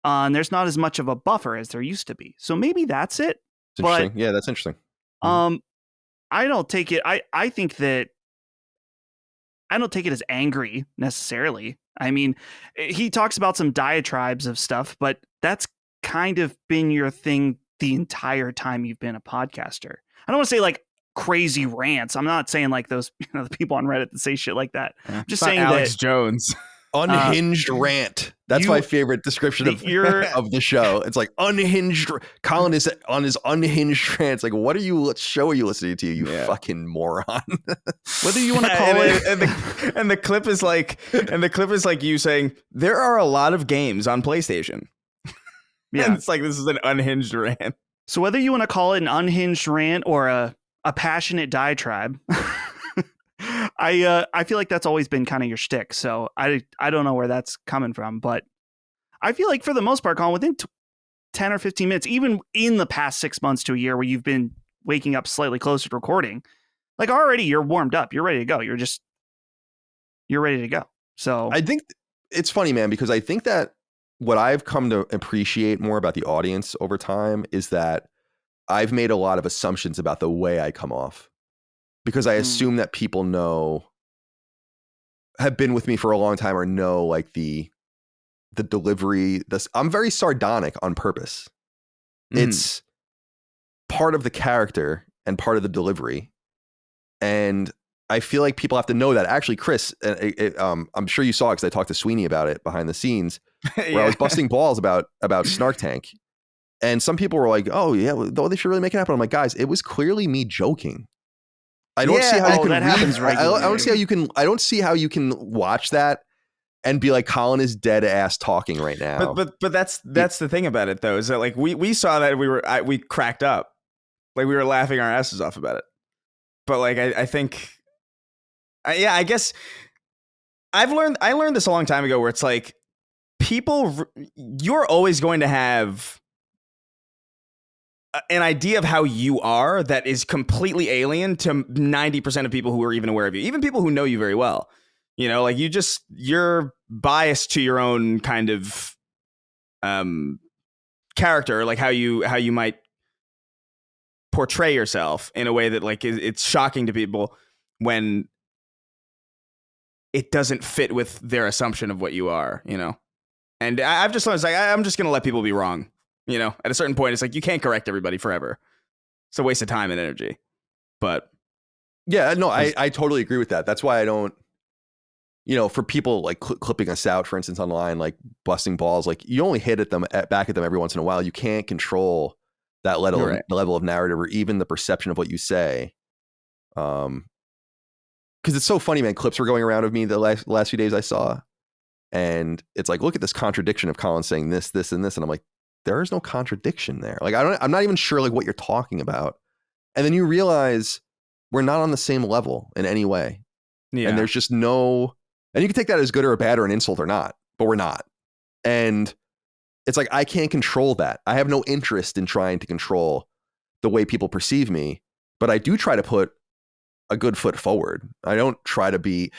And there's not as much of a buffer as there used to be. So maybe that's it. It's interesting. Yeah, that's interesting. I don't take it. I think that I don't take it as angry necessarily. I mean, he talks about some diatribes of stuff, but that's kind of been your thing the entire time you've been a podcaster. I don't want to say like crazy rants. I'm not saying like those the people on Reddit that say shit like that. Yeah. I'm just Not saying Alex that Jones. Unhinged rant. That's my favorite description of the show. It's like unhinged. Colin is on his unhinged rant. It's like, what show are you listening to? You fucking moron. Whether you want to call it, and the clip is like, you saying there are a lot of games on PlayStation. Yeah, and it's like this is an unhinged rant. So whether you want to call it an unhinged rant or a passionate diatribe. I feel like that's always been kind of your shtick, so I don't know where that's coming from, but I feel like for the most part, Colin, within 10 or 15 minutes, even in the past 6 months to a year where you've been waking up slightly closer to recording, like already you're warmed up, you're ready to go, you're ready to go. So I think it's funny, man, because I think that what I've come to appreciate more about the audience over time is that I've made a lot of assumptions about the way I come off. Because I assume that people have been with me for a long time or know like the delivery. I'm very sardonic on purpose. It's part of the character and part of the delivery. And I feel like people have to know that. Actually, Chris, I'm sure you saw it because I talked to Sweeney about it behind the scenes where I was busting balls about Snark Tank. And some people were like, oh, yeah, well, they should really make it happen. I'm like, guys, it was clearly me joking. I don't see how you can. That happens regularly. I don't see how you can. I don't see how you can watch that and be like, Colin is dead ass talking right now. But that's the thing about it though, is that like we saw that we cracked up, like we were laughing our asses off about it. But like I think, I guess I learned this a long time ago where it's like you're always going to have an idea of how you are that is completely alien to 90% of people who are even aware of you, even people who know you very well. You know, like you're biased to your own kind of character, like how you might portray yourself in a way that like it's shocking to people when it doesn't fit with their assumption of what you are, you know. And I've just learned, it's like I'm just gonna let people be wrong. You know, at a certain point, it's like you can't correct everybody forever. It's a waste of time and energy. But yeah, no, I totally agree with that. That's why I don't, you know, for people like clipping us out, for instance, online, like busting balls, like you only hit back at them every once in a while. You can't control that level of narrative or even the perception of what you say. Because it's so funny, man. Clips were going around of me the last few days I saw, and it's like, look at this contradiction of Colin saying this, this, and this, and I'm like, there is no contradiction there. Like I'm not even sure like what you're talking about. And then you realize we're not on the same level in any way. Yeah. And there's just no, and you can take that as good or bad or an insult or not, but we're not. And it's like, I can't control that. I have no interest in trying to control the way people perceive me, but I do try to put a good foot forward. I don't try to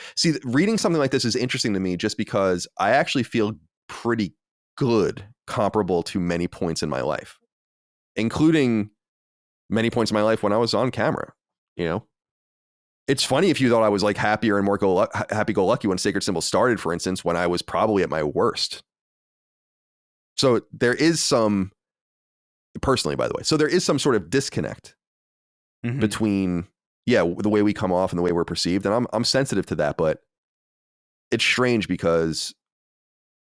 reading something like this is interesting to me just because I actually feel pretty good, comparable to many points in my life, including many points in my life when I was on camera. You know, it's funny if you thought I was like happier and more happy-go-lucky when Sacred Symbol started, for instance, when I was probably at my worst. So there is some, personally, by the way, so there is some sort of disconnect between, the way we come off and the way we're perceived. And I'm sensitive to that, but it's strange because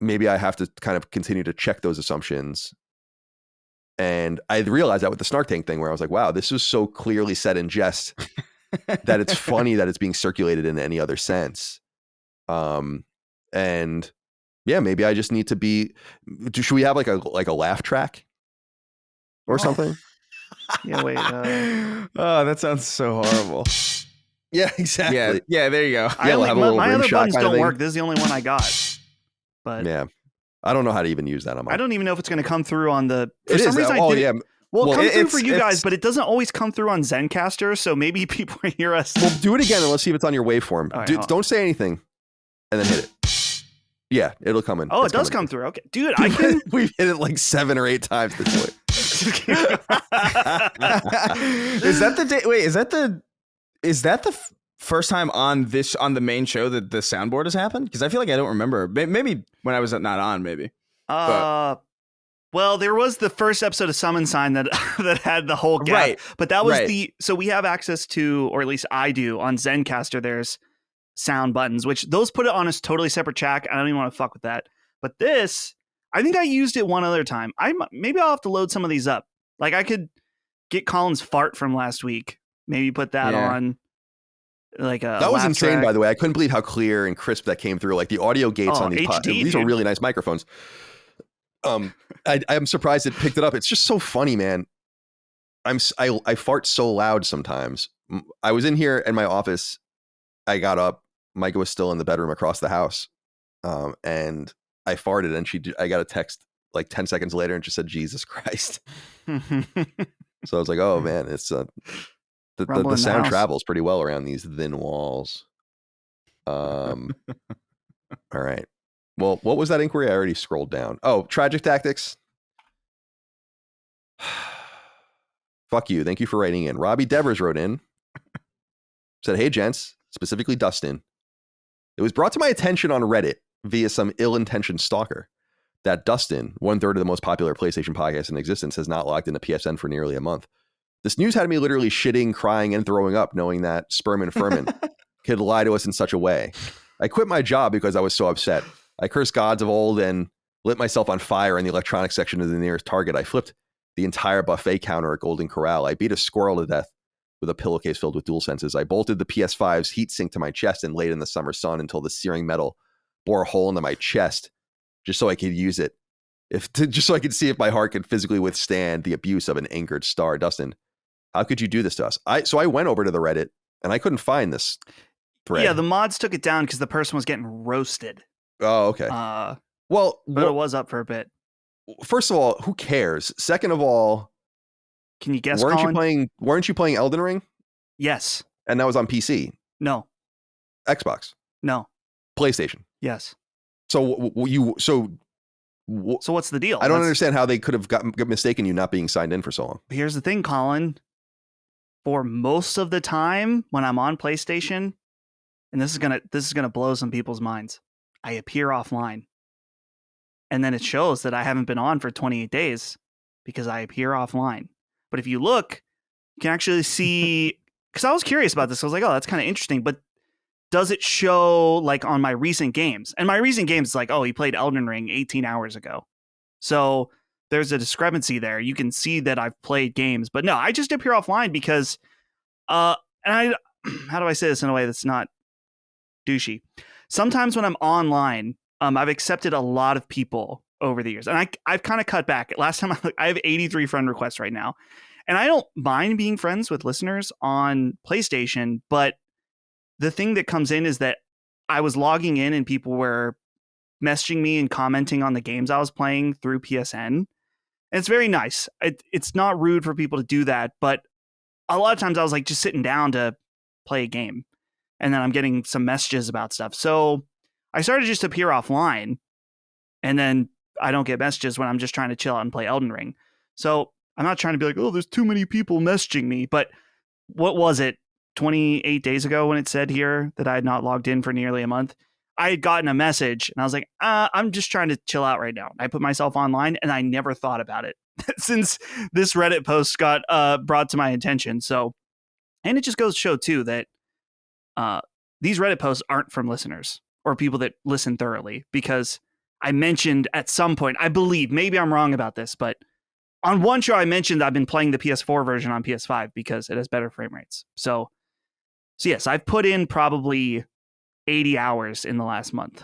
maybe I have to kind of continue to check those assumptions. And I realized that with the Snark Tank thing where I was like, wow, this was so clearly said in jest that it's funny that it's being circulated in any other sense. And yeah, maybe I just need to should we have like a laugh track or something? Yeah, wait. Oh, that sounds so horrible. Yeah, exactly. Yeah, there you go. My other buttons don't work. This is the only one I got. But yeah, I don't know how to use that on my. I don't even know if it's going to come through on the. For some reason, Well, it comes through for you guys, but it doesn't always come through on Zencastr. So maybe people hear us. Well, do it again and let's see if it's on your waveform. Right, don't say anything, and then hit it. Yeah, it'll come in. Oh, it does come through. Okay, dude, I can. We've hit it like 7 or 8 times this way. Is that the day? Wait, is that the first time on the main show that the soundboard has happened? Because I feel like I don't remember. Maybe when I was not on, maybe. Well, there was the first episode of Summon Sign that had the whole gap, but that was so we have access to, or at least I do, on Zencastr. There's sound buttons, which those put it on a totally separate track. I don't even want to fuck with that. But this, I think I used it one other time. Maybe I'll have to load some of these up. Like I could get Colin's fart from last week. Maybe put that on. Like that was insane, track. by the way. I couldn't believe how clear and crisp that came through. Like the audio gates on these HD, these are really nice microphones. I'm surprised it picked it up. It's just so funny, man. I fart so loud sometimes. I was in here in my office. I got up. Micah was still in the bedroom across the house, and I farted, and I got a text like 10 seconds later, and she said, "Jesus Christ." So I was like, "Oh man, it's the sound travels pretty well around these thin walls." All right. Well, what was that inquiry? I already scrolled down. Oh, Tragic Tactics. Fuck you. Thank you for writing in. Robbie Devers wrote in. Said, "Hey, gents, specifically Dustin. It was brought to my attention on Reddit via some ill-intentioned stalker that Dustin, 1/3 of the most popular PlayStation podcast in existence, has not logged into PSN for nearly a month. This news had me literally shitting, crying, and throwing up, knowing that Sperman Furman could lie to us in such a way. I quit my job because I was so upset. I cursed gods of old and lit myself on fire in the electronics section of the nearest Target. I flipped the entire buffet counter at Golden Corral. I beat a squirrel to death with a pillowcase filled with dual senses. I bolted the PS5's heatsink to my chest and laid in the summer sun until the searing metal bore a hole into my chest just so I could use it. Just so I could see if my heart could physically withstand the abuse of an angered star. Dustin, how could you do this to us?" So I went over to the Reddit and I couldn't find this thread. Yeah, the mods took it down because the person was getting roasted. Oh, okay. Well, but it was up for a bit. First of all, who cares? Second of all, can you guess? Weren't Colin? you playing Elden Ring? Yes. And that was on PC. No. Xbox. No. PlayStation. Yes. So so what's the deal? I don't understand how they could have got mistaken you not being signed in for so long. Here's the thing, Colin. For most of the time when I'm on PlayStation, and this is gonna blow some people's minds, I appear offline. And then it shows that I haven't been on for 28 days because I appear offline. But if you look, you can actually see, because I was curious about this. I was like, oh, that's kind of interesting. But does it show like on my recent games? And my recent games is like, oh, he played Elden Ring 18 hours ago. So there's a discrepancy there. You can see that I've played games. But no, I just appear offline because, and how do I say this in a way that's not douchey? Sometimes when I'm online, I've accepted a lot of people over the years, and I've kind of cut back. Last time I have 83 friend requests right now, and I don't mind being friends with listeners on PlayStation, but the thing that comes in is that I was logging in and people were messaging me and commenting on the games I was playing through PSN. And it's very nice. It's not rude for people to do that, but a lot of times I was like just sitting down to play a game, and then I'm getting some messages about stuff. So I started just to appear offline, and then I don't get messages when I'm just trying to chill out and play Elden Ring. So I'm not trying to be like, oh, there's too many people messaging me. But what was it, 28 days ago when it said here that I had not logged in for nearly a month? I had gotten a message, and I was like, I'm just trying to chill out right now. I put myself online, and I never thought about it since this Reddit post got brought to my attention. So, and it just goes to show, too, that these Reddit posts aren't from listeners or people that listen thoroughly, because I mentioned at some point, I believe, maybe I'm wrong about this, but on one show I mentioned I've been playing the PS4 version on PS5 because it has better frame rates. So yes, I've put in probably 80 hours in the last month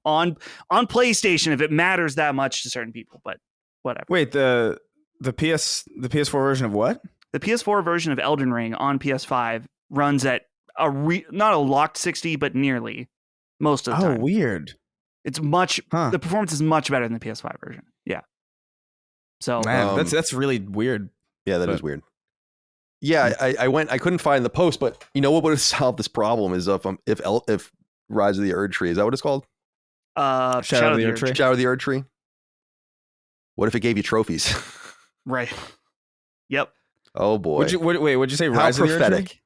on PlayStation, if it matters that much to certain people, but whatever. Wait, the PS4 version of what? The PS4 version of Elden Ring on PS5 runs at not a locked 60, but nearly most of the time. Oh, weird. It's the performance is much better than the PS5 version. Yeah. So man, that's really weird. Yeah, that is weird. Yeah, I couldn't find the post, but you know what would have solved this problem is if Rise of the Erd Tree, is that what it's called? Shadow of the Erd Tree. Shadow of the Erd Tree. What if it gave you trophies? Right. Yep. Oh boy. Would you say Rise of the Erd Tree?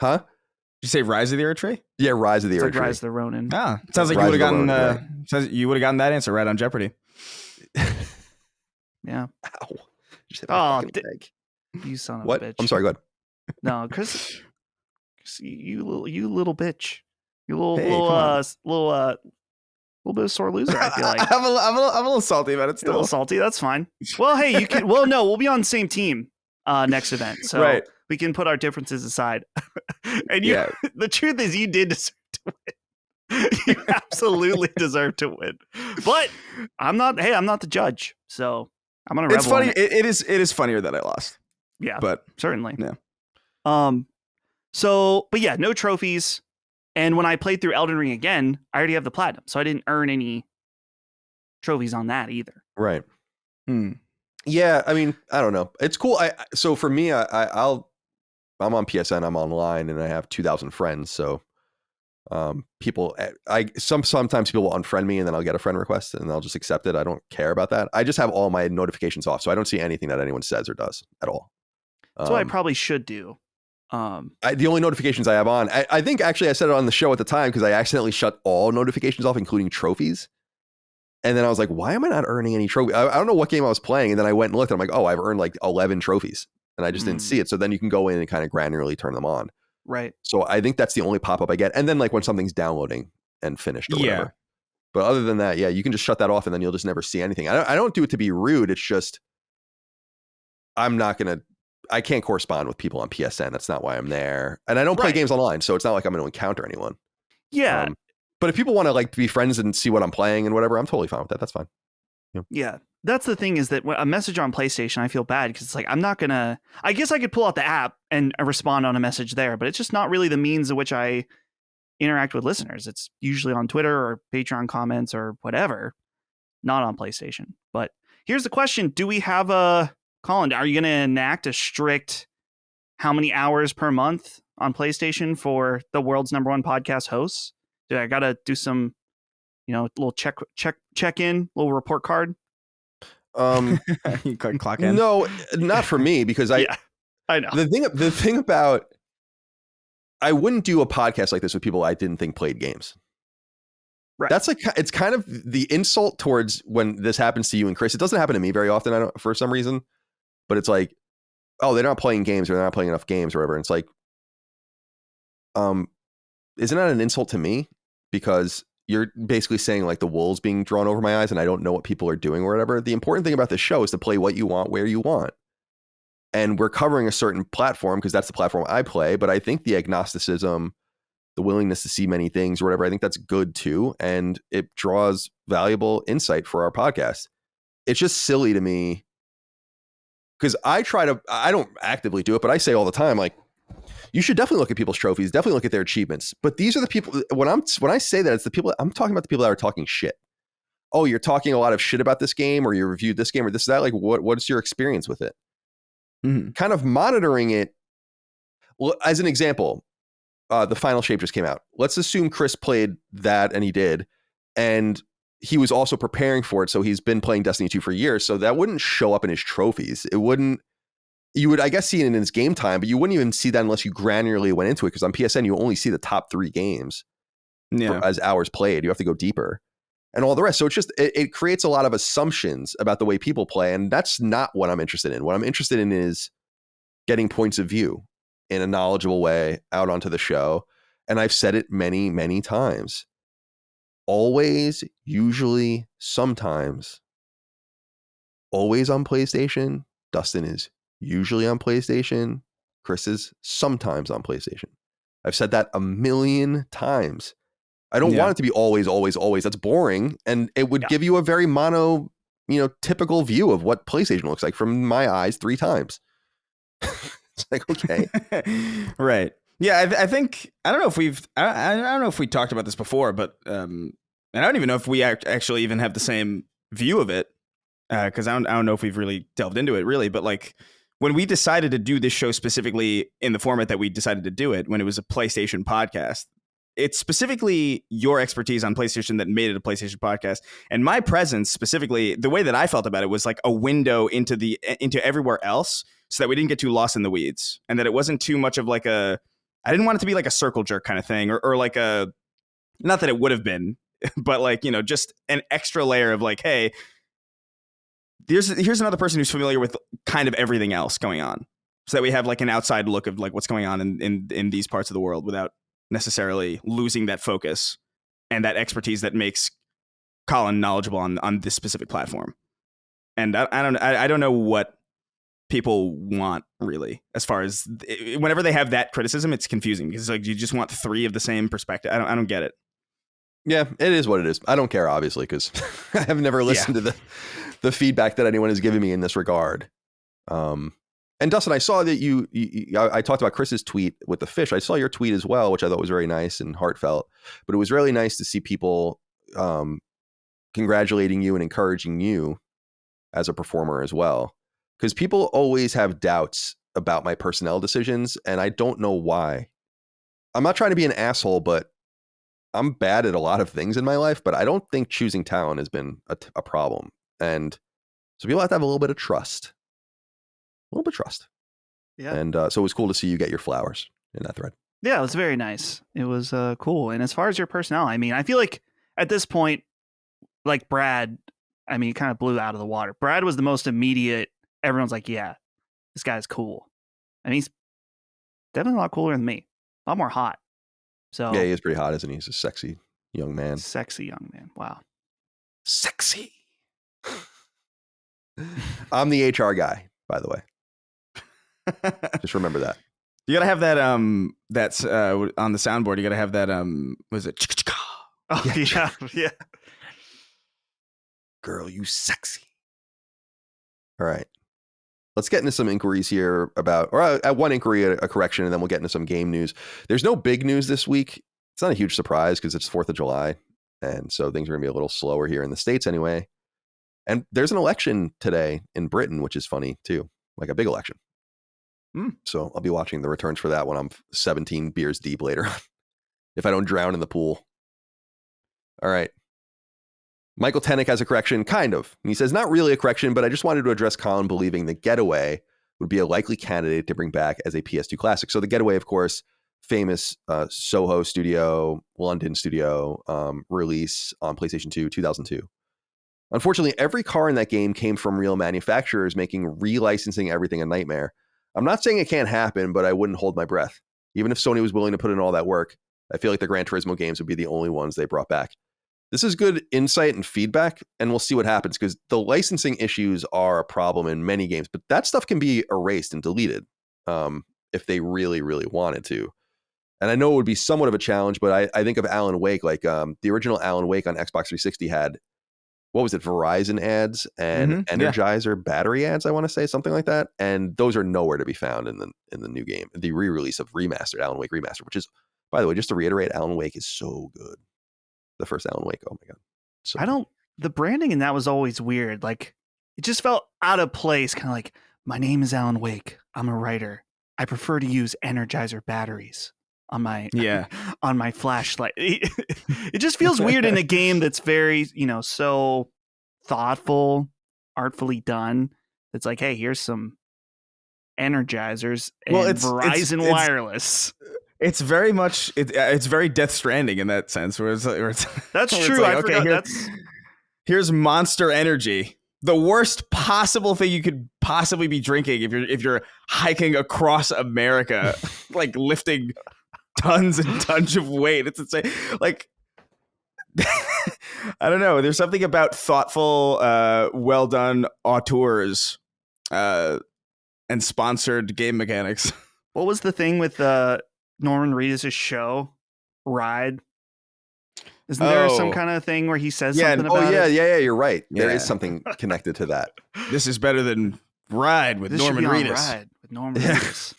Huh? Did you say Rise of the Erd Tree? Yeah, Rise of the Erd Tree. Rise of the Ronin. Ah, sounds like you would have gotten. Says you would have gotten that answer right on Jeopardy. Yeah. Ow. You son of what? a bitch. I'm sorry. Go ahead. No, Chris, you little bitch. You little Hey, come on. little bit of sore loser. I feel like I'm a little salty about it you're a little still. salty. That's fine. Well, hey, you can. Well, no, we'll be on the same team next event, so Right. we can put our differences aside. And you, Yeah. the truth is, you did deserve to win. You absolutely deserve to win. But I'm not. Hey, I'm not the judge, so I'm gonna. It's revel funny. in it. It is funnier that I lost. Yeah, But certainly. yeah. So, but yeah, no trophies. And when I played through Elden Ring again, I already have the platinum, so I didn't earn any trophies on that either. Right. Hmm. Yeah, I mean, I don't know. It's cool. So for me, I'm on PSN, I'm online, and I have 2,000 friends. So people, sometimes people will unfriend me, and then I'll get a friend request, and I'll just accept it. I don't care about that. I just have all my notifications off, so I don't see anything that anyone says or does at all. That's what I probably should do. The only notifications I have on, I think actually I said it on the show at the time because I accidentally shut all notifications off, including trophies. And then I was like, why am I not earning any trophies? I don't know what game I was playing. And then I went and looked and I'm like, oh, I've earned like 11 trophies and I just didn't see it. So then you can go in and kind of granularly turn them on. Right. So I think that's the only pop-up I get. And then like when something's downloading and finished or whatever. Yeah. But other than that, yeah, you can just shut that off and then you'll just never see anything. I don't do it to be rude. It's just, I can't correspond with people on PSN. That's not why I'm there. And I don't play games online. So it's not like I'm going to encounter anyone. Yeah. But if people want to like be friends and see what I'm playing and whatever, I'm totally fine with that. That's fine. Yeah. That's the thing is that a message on PlayStation, I feel bad because it's like, I'm not going to, I guess I could pull out the app and respond on a message there, but it's just not really the means of which I interact with listeners. It's usually on Twitter or Patreon comments or whatever, not on PlayStation. But here's the question. Do we have Colin, are you going to enact a strict how many hours per month on PlayStation for the world's #1 podcast hosts? Do I got to do some, little check in, little report card? You couldn't clock in. No, not for me because I know. The thing about I wouldn't do a podcast like this with people I didn't think played games. Right. That's like, it's kind of the insult towards when this happens to you and Chris. It doesn't happen to me very often. I don't, for some reason, but it's like, oh, they're not playing games or they're not playing enough games or whatever. And it's like, isn't that an insult to me? Because you're basically saying like the wool's being drawn over my eyes and I don't know what people are doing or whatever. The important thing about this show is to play what you want, where you want. And we're covering a certain platform because that's the platform I play. But I think the agnosticism, the willingness to see many things or whatever, I think that's good too. And it draws valuable insight for our podcast. It's just silly to me because I don't actively do it, but I say all the time, like, you should definitely look at people's trophies, definitely look at their achievements. But these are the people, when I say that, it's the people, I'm talking about the people that are talking shit. Oh, you're talking a lot of shit about this game, or you reviewed this game, or this, that. Like, what's your experience with it? Mm-hmm. Kind of monitoring it. Well, as an example, the Final Shape just came out. Let's assume Chris played that, and he did, and he was also preparing for it. So he's been playing Destiny 2 for years. So that wouldn't show up in his trophies. It wouldn't. You would, I guess, see it in his game time, but you wouldn't even see that unless you granularly went into it. Because on PSN, you only see the top 3 games as hours played. You have to go deeper and all the rest. So it's just, it creates a lot of assumptions about the way people play. And that's not what I'm interested in. What I'm interested in is getting points of view in a knowledgeable way out onto the show. And I've said it many, many times. Always, usually, sometimes, always on PlayStation. Dustin is usually on PlayStation. Chris is sometimes on PlayStation. I've said that a million times. I don't want it to be always, always, always. That's boring. And it would give you a very typical view of what PlayStation looks like from my eyes 3 times. It's like, okay. Right. Yeah, I think, I don't know if we talked about this before, but, and I don't even know if we actually even have the same view of it. Because I don't know if we've really delved into it really, but like when we decided to do this show specifically in the format that we decided to do it, when it was a PlayStation podcast, it's specifically your expertise on PlayStation that made it a PlayStation podcast. And my presence specifically, the way that I felt about it was like a window into everywhere else so that we didn't get too lost in the weeds and that it wasn't too much of like I didn't want it to be like a circle jerk kind of thing or like not that it would have been, but like, just an extra layer of like, hey, here's another person who's familiar with kind of everything else going on so that we have like an outside look of like what's going on in these parts of the world without necessarily losing that focus and that expertise that makes Colin knowledgeable on this specific platform. And I don't know what people want really, as far as whenever they have that criticism, it's confusing because like you just want 3 of the same perspective. I don't get it. Yeah, it is what it is. I don't care, obviously, because I have never listened to the feedback that anyone has given me in this regard. And Dustin, I saw that I talked about Chris's tweet with the fish. I saw your tweet as well, which I thought was very nice and heartfelt. But it was really nice to see people congratulating you and encouraging you as a performer as well. Because people always have doubts about my personnel decisions, and I don't know why. I'm not trying to be an asshole, but I'm bad at a lot of things in my life, but I don't think choosing talent has been a problem. And so people have to have a little bit of trust. A little bit of trust. Yeah. And so it was cool to see you get your flowers in that thread. Yeah, it was very nice. It was cool. And as far as your personnel, I mean, I feel like at this point, like Brad, I mean, he kind of blew out of the water. Brad was the most immediate. Everyone's like, yeah, this guy's cool. And he's definitely a lot cooler than me. A lot more hot. So Yeah, he is pretty hot, isn't he? He's a sexy young man. Sexy young man. Wow. Sexy. I'm the HR guy, by the way. Just remember that. You gotta have that that's on the soundboard. You gotta have that was it? Oh yeah. Girl, you sexy. All right. Let's get into some inquiries here about, or at one inquiry, a correction, and then we'll get into some game news. There's no big news this week. It's not a huge surprise because it's 4th of July. And so things are going to be a little slower here in the States anyway. And there's an election today in Britain, which is funny too, like a big election. So I'll be watching the returns for that when I'm 17 beers deep later, if I don't drown in the pool. All right. Michael Tennick has a correction, kind of. And he says, not really a correction, but I just wanted to address Colin believing that Getaway would be a likely candidate to bring back as a PS2 classic. So the Getaway, of course, famous Soho studio, London studio release on PlayStation 2, 2002. Unfortunately, every car in that game came from real manufacturers, making relicensing everything a nightmare. I'm not saying it can't happen, but I wouldn't hold my breath. Even if Sony was willing to put in all that work, I feel like the Gran Turismo games would be the only ones they brought back. This is good insight and feedback, and we'll see what happens, because the licensing issues are a problem in many games, but that stuff can be erased and deleted if they really, really wanted to. And I know it would be somewhat of a challenge, but I think of Alan Wake, like the original Alan Wake on Xbox 360 had, what was it, Verizon ads and Energizer battery ads, I want to say, something like that. And those are nowhere to be found in the new game, the re-release of Remastered, Alan Wake Remastered, which is, by the way, just to reiterate, Alan Wake is so good. The first Alan Wake, oh my God. So the branding in that was always weird. Like, it just felt out of place, kind of like, my name is Alan Wake. I'm a writer. I prefer to use Energizer batteries on my on my flashlight. It just feels weird in a game that's very, so thoughtful, artfully done. It's like, hey, here's some Energizers and Verizon Wireless. It's very much it's very Death Stranding in that sense, where it's that's where true. Like, okay, here's Monster Energy, the worst possible thing you could possibly be drinking if you're hiking across America, like lifting tons and tons of weight. It's insane. Like, I don't know. There's something about thoughtful, well done auteurs and sponsored game mechanics. What was the thing with Norman Reedus' show, Ride? Isn't there some kind of thing where he says something about it? Yeah, you're right. There is something connected to that. This is better than Ride with Norman Reedus. Ride with Norman Reedus.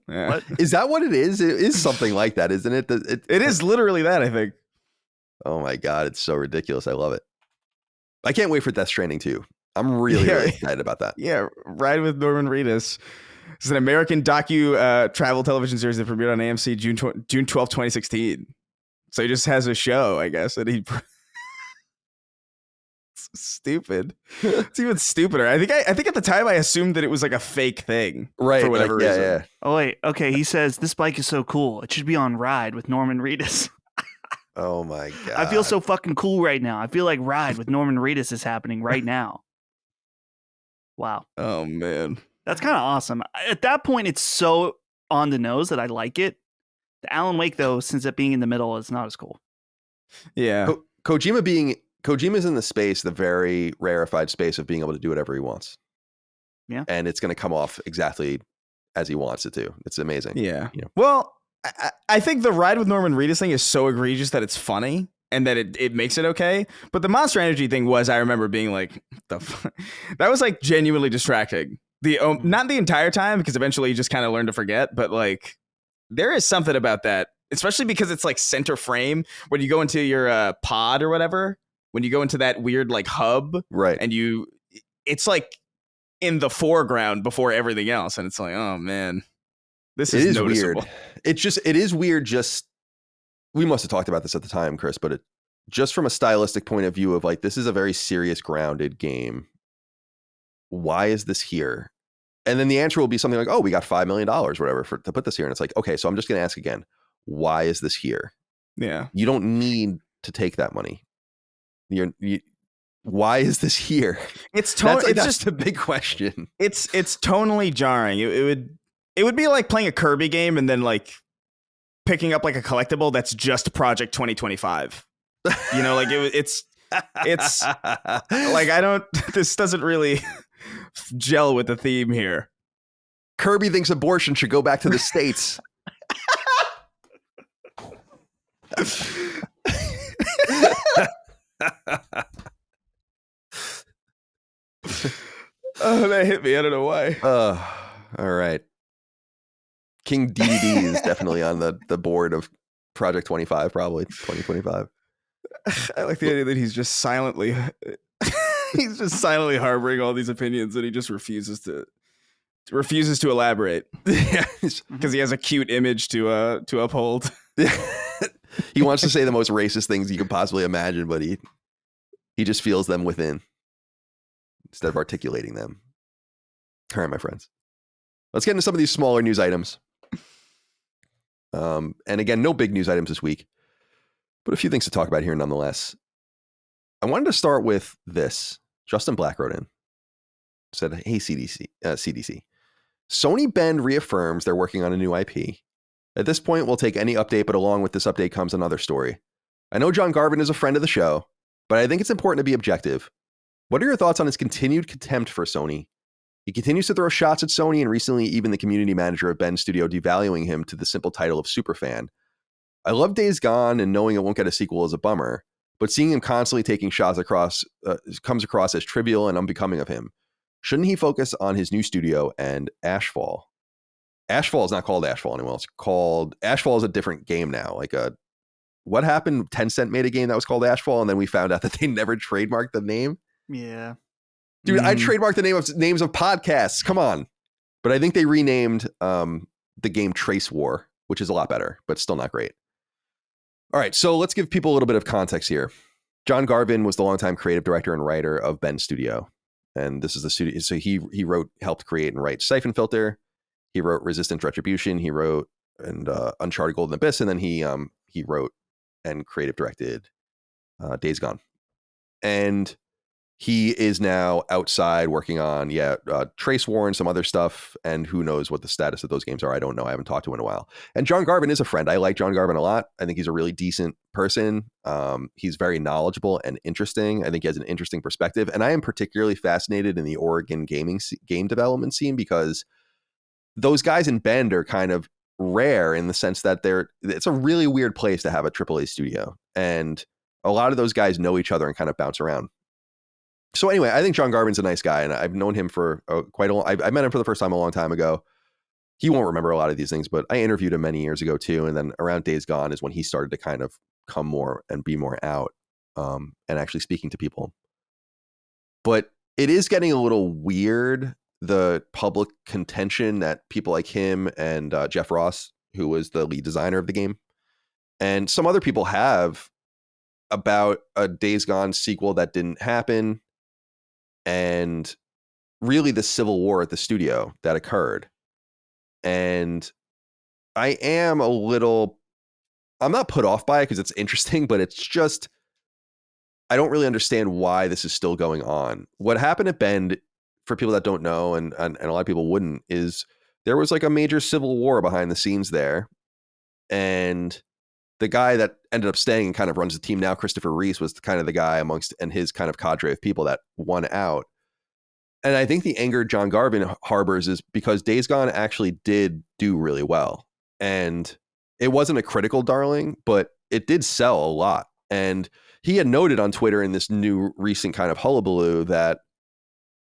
Yeah. What? Is that what it is? It is something like that, isn't it? It is literally that, I think. Oh my God, it's so ridiculous. I love it. I can't wait for Death Stranding 2. I'm really excited about that. Yeah, Ride with Norman Reedus. It's an American travel television series that premiered on AMC June 12, 2016. So he just has a show, I guess, that he... It's stupid. It's even stupider. I think at the time I assumed that it was like a fake thing. Right. For whatever reason. Yeah. Oh, wait. Okay, he says, this bike is so cool. It should be on Ride with Norman Reedus. Oh my God. I feel so fucking cool right now. I feel like Ride with Norman Reedus is happening right now. Wow. Oh, man. That's kind of awesome. At that point, it's so on the nose that I like it. The Alan Wake, though, since it being in the middle, is not as cool. Yeah. Kojima's in the space, the very rarefied space of being able to do whatever he wants. Yeah. And it's going to come off exactly as he wants it to. It's amazing. Yeah. You know? Well, I think the ride with Norman Reedus thing is so egregious that it's funny and that it makes it okay. But the Monster Energy thing was, I remember being like, that was like genuinely distracting. Not the entire time, because eventually you just kind of learn to forget. But like, there is something about that, especially because it's like center frame when you go into your pod or whatever, when you go into that weird like hub. Right. And it's like in the foreground before everything else. And it's like, oh man, this is noticeable. Weird. It is weird. Just, we must have talked about this at the time, Chris, but just from a stylistic point of view of like, this is a very serious, grounded game. Why is this here? And then the answer will be something like, oh, we got $5 million or whatever to put this here. And it's like, okay, so I'm just going to ask again, why is this here? Yeah. You don't need to take that money. Why is this here? That's just a big question. It's tonally jarring. It would be like playing a Kirby game and then like picking up like a collectible that's just Project 2025. You know, like it's like this doesn't really gel with the theme here. Kirby thinks abortion should go back to the States. Oh, that hit me. I don't know why. All right. King DDD is definitely on the board of Project 25, probably 2025. I like the idea that he's just silently harboring all these opinions and he just refuses to elaborate. Yeah, because he has a cute image to uphold. He wants to say the most racist things you could possibly imagine, but he just feels them within instead of articulating them. All right, my friends, let's get into some of these smaller news items. And again, no big news items this week, but a few things to talk about here nonetheless. I wanted to start with this. Justin Black wrote in, said, hey, CDC. Sony Bend reaffirms they're working on a new IP. At this point, we'll take any update, but along with this update comes another story. I know John Garvin is a friend of the show, but I think it's important to be objective. What are your thoughts on his continued contempt for Sony? He continues to throw shots at Sony, and recently even the community manager of Bend Studio devaluing him to the simple title of superfan. I love Days Gone, and knowing it won't get a sequel is a bummer, but seeing him constantly taking shots comes across as trivial and unbecoming of him. Shouldn't he focus on his new studio and Ashfall? Ashfall is not called Ashfall anymore. It's called Ashfall is a different game now. What happened? Tencent made a game that was called Ashfall, and then we found out that they never trademarked the name. Yeah. Dude, I trademarked the names of podcasts. Come on. But I think they renamed the game Trace War, which is a lot better, but still not great. All right, so let's give people a little bit of context here. John Garvin was the longtime creative director and writer of Bend Studio. And this is the studio. So he helped create and write Siphon Filter. He wrote Resistance Retribution. He wrote Uncharted Golden Abyss. And then he wrote and creative directed Days Gone. And he is now outside working on, Trace War and some other stuff. And who knows what the status of those games are. I don't know. I haven't talked to him in a while. And John Garvin is a friend. I like John Garvin a lot. I think he's a really decent person. He's very knowledgeable and interesting. I think he has an interesting perspective. And I am particularly fascinated in the Oregon game development scene because those guys in Bend are kind of rare in the sense that it's a really weird place to have a AAA studio. And a lot of those guys know each other and kind of bounce around. So anyway, I think John Garvin's a nice guy, and I've known him for quite a long. I met him for the first time a long time ago. He won't remember a lot of these things, but I interviewed him many years ago too. And then around Days Gone is when he started to kind of come more and be more out and actually speaking to people. But it is getting a little weird, the public contention that people like him and Jeff Ross, who was the lead designer of the game, and some other people have about a Days Gone sequel that didn't happen. And really the civil war at the studio that occurred. And I am I'm not put off by it because it's interesting, but it's just, I don't really understand why this is still going on. What happened at Bend, for people that don't know, and a lot of people wouldn't, is there was like a major civil war behind the scenes there. and the guy that ended up staying and kind of runs the team now, Christopher Reese, was kind of the guy amongst and his kind of cadre of people that won out. And I think the anger John Garvin harbors is because Days Gone actually did do really well. And it wasn't a critical darling, but it did sell a lot. And he had noted on Twitter in this new recent kind of hullabaloo that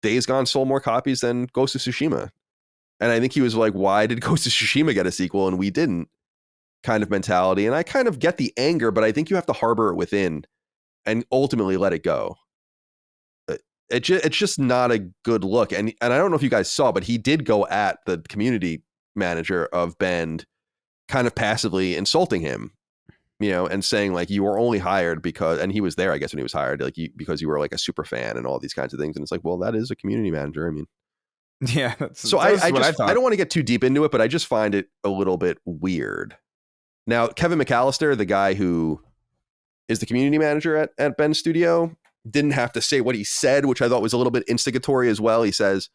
Days Gone sold more copies than Ghost of Tsushima. And I think he was like, why did Ghost of Tsushima get a sequel and we didn't? Kind of mentality. And I kind of get the anger, but I think you have to harbor it within and ultimately let it go. It's just not a good look. And I don't know if you guys saw, but he did go at the community manager of Bend, kind of passively insulting him, and saying like, you were only hired because, and he was there, I guess, when he was hired, like because you were like a super fan and all these kinds of things. And it's like, well, that is a community manager. I mean, yeah. So I don't want to get too deep into it, but I just find it a little bit weird. Now, Kevin McAllister, the guy who is the community manager at Ben's studio, didn't have to say what he said, which I thought was a little bit instigatory as well. He says,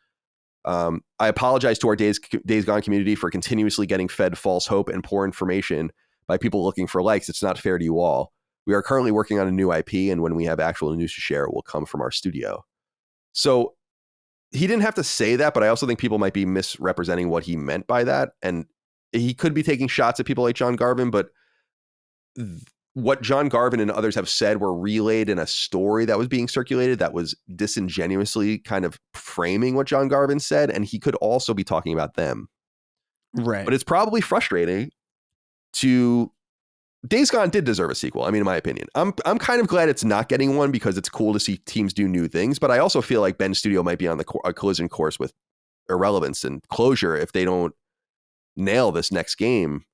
I apologize to our Days Gone community for continuously getting fed false hope and poor information by people looking for likes. It's not fair to you all. We are currently working on a new IP, and when we have actual news to share, it will come from our studio. So he didn't have to say that, but I also think people might be misrepresenting what he meant by that. And he could be taking shots at people like John Garvin, but what John Garvin and others have said were relayed in a story that was being circulated that was disingenuously kind of framing what John Garvin said. And he could also be talking about them. Right. But it's probably frustrating to Days Gone did deserve a sequel. I mean, in my opinion, I'm kind of glad it's not getting one because it's cool to see teams do new things. But I also feel like Ben's studio might be on a collision course with irrelevance and closure if they don't nail this next game,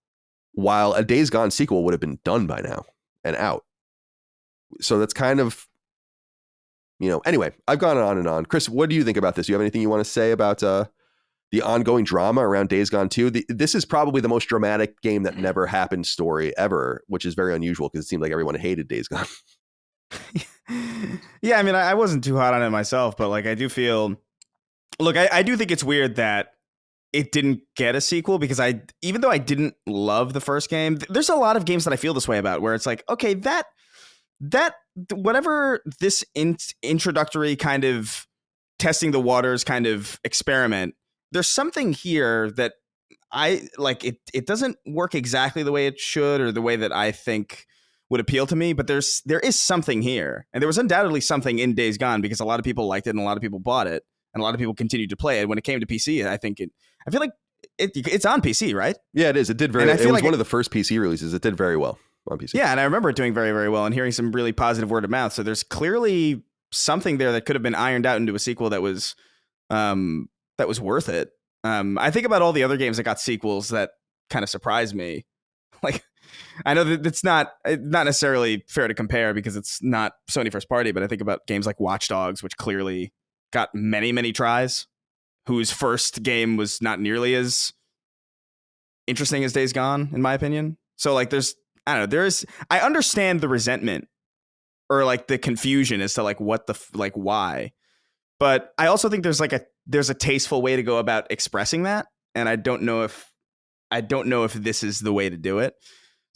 while a Days Gone sequel would have been done by now and out. So that's kind of, anyway, I've gone on and on. Chris, what do you think about this? Do you have anything you want to say about the ongoing drama around Days Gone 2? This is probably the most dramatic game that never happened story ever, which is very unusual because it seemed like everyone hated Days Gone. Yeah, I mean, I wasn't too hot on it myself, but like I do feel, look, I do think it's weird that it didn't get a sequel because even though I didn't love the first game, there's a lot of games that I feel this way about where it's like, okay, that whatever this introductory kind of testing the waters kind of experiment, there's something here that I like. It doesn't work exactly the way it should or the way that I think would appeal to me, but there is something here, and there was undoubtedly something in Days Gone because a lot of people liked it and a lot of people bought it and a lot of people continued to play it. When it came to PC, I feel like it's on PC, right? Yeah, it is. It did very. It was like one of the first PC releases. It did very well on PC. Yeah, and I remember it doing very, very well and hearing some really positive word of mouth. So there's clearly something there that could have been ironed out into a sequel that was worth it. I think about all the other games that got sequels that kind of surprised me. Like, I know that it's not necessarily fair to compare because it's not Sony first party, but I think about games like Watch Dogs, which clearly got many, many tries, whose first game was not nearly as interesting as Days Gone, in my opinion. So like I understand the resentment or like the confusion as to like why. But I also think there's a tasteful way to go about expressing that. And I don't know if this is the way to do it.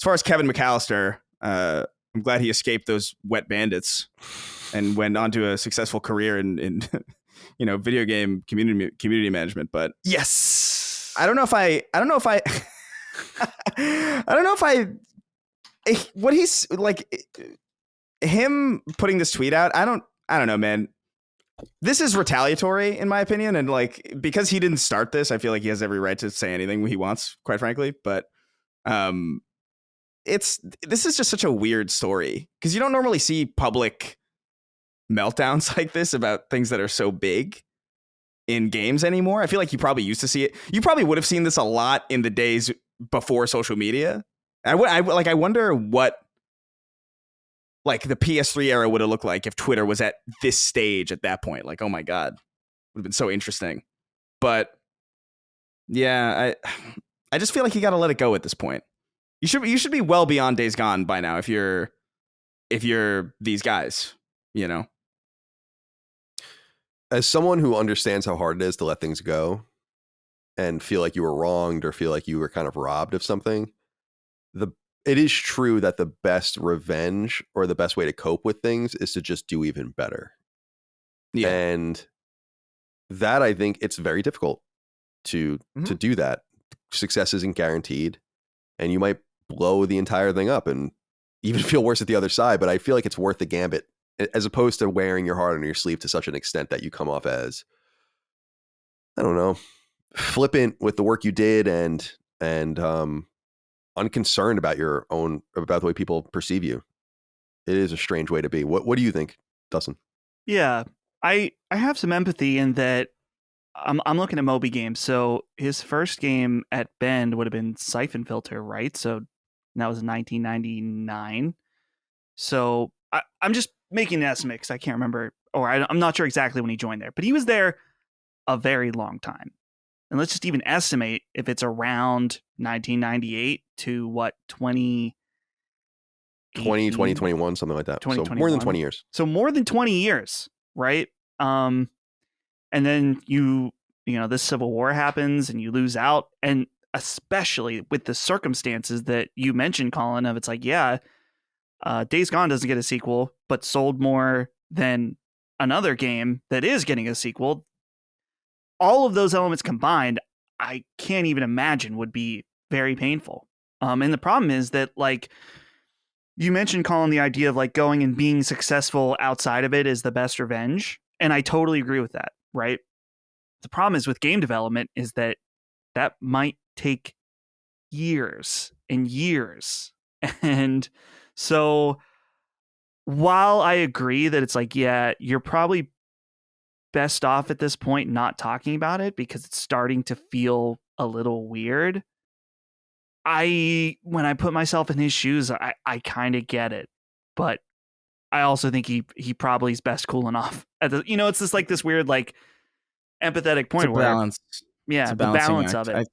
As far as Kevin McAllister, I'm glad he escaped those wet bandits and went on to a successful career in video game community management. But yes, I don't know if what he's like, him putting this tweet out. I don't know, man. This is retaliatory in my opinion. And like, because he didn't start this, I feel like he has every right to say anything he wants, quite frankly. But, this is just such a weird story because you don't normally see public meltdowns like this about things that are so big in games anymore. I feel like you probably used to see it. You probably would have seen this a lot in the days before social media. I wonder what like the PS3 era would have looked like if Twitter was at this stage at that point. Like, oh my God, would have been so interesting. But yeah, I just feel like you got to let it go at this point. You should be well beyond Days Gone by now if you're these guys, As someone who understands how hard it is to let things go and feel like you were wronged or feel like you were kind of robbed of something, it is true that the best revenge or the best way to cope with things is to just do even better. Yeah. And that, I think it's very difficult to do that. Success isn't guaranteed, and you might blow the entire thing up and even feel worse at the other side. But I feel like it's worth the gambit, as opposed to wearing your heart on your sleeve to such an extent that you come off as, I don't know, flippant with the work you did and unconcerned about about the way people perceive you. It is a strange way to be. What do you think, Dustin? Yeah, I have some empathy in that. I'm looking at Moby games. So his first game at Bend would have been Siphon Filter, right? So that was 1999. So I'm just making an estimate because I can't remember, or I'm not sure exactly when he joined there, but he was there a very long time. And let's just even estimate if it's around 1998 to what, 2021, something like that. So more than 20 years. So more than 20 years, right? And then this Civil War happens and you lose out. And especially with the circumstances that you mentioned, Colin, of it's like, Days Gone doesn't get a sequel, but sold more than another game that is getting a sequel. All of those elements combined, I can't even imagine would be very painful. And the problem is that, like, you mentioned, Colin, the idea of like going and being successful outside of it is the best revenge. And I totally agree with that, right? The problem is with game development is that might take years and years. And so while I agree that it's like, you're probably best off at this point not talking about it because it's starting to feel a little weird. When I put myself in his shoes, I kind of get it, but I also think he probably is best cooling off. It's just like this weird, like, empathetic point where balance. The balance of it.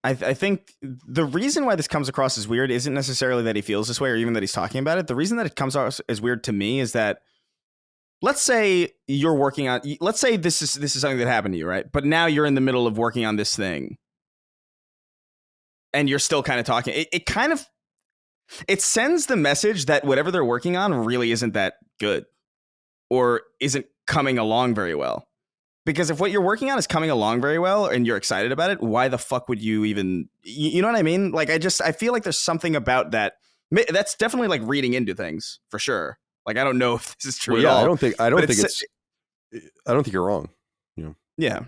I think the reason why this comes across as weird isn't necessarily that he feels this way or even that he's talking about it. The reason that it comes out as weird to me is that, let's say you're working on, let's say this is something that happened to you, right? But now you're in the middle of working on this thing and you're still kind of talking. It sends the message that whatever they're working on really isn't that good or isn't coming along very well. Because if what you're working on is coming along very well and you're excited about it, why the fuck would you even, you know what I mean? Like, I feel like there's something about that. That's definitely like reading into things for sure. Like, I don't know if this is true at all. I don't think you're wrong. Yeah.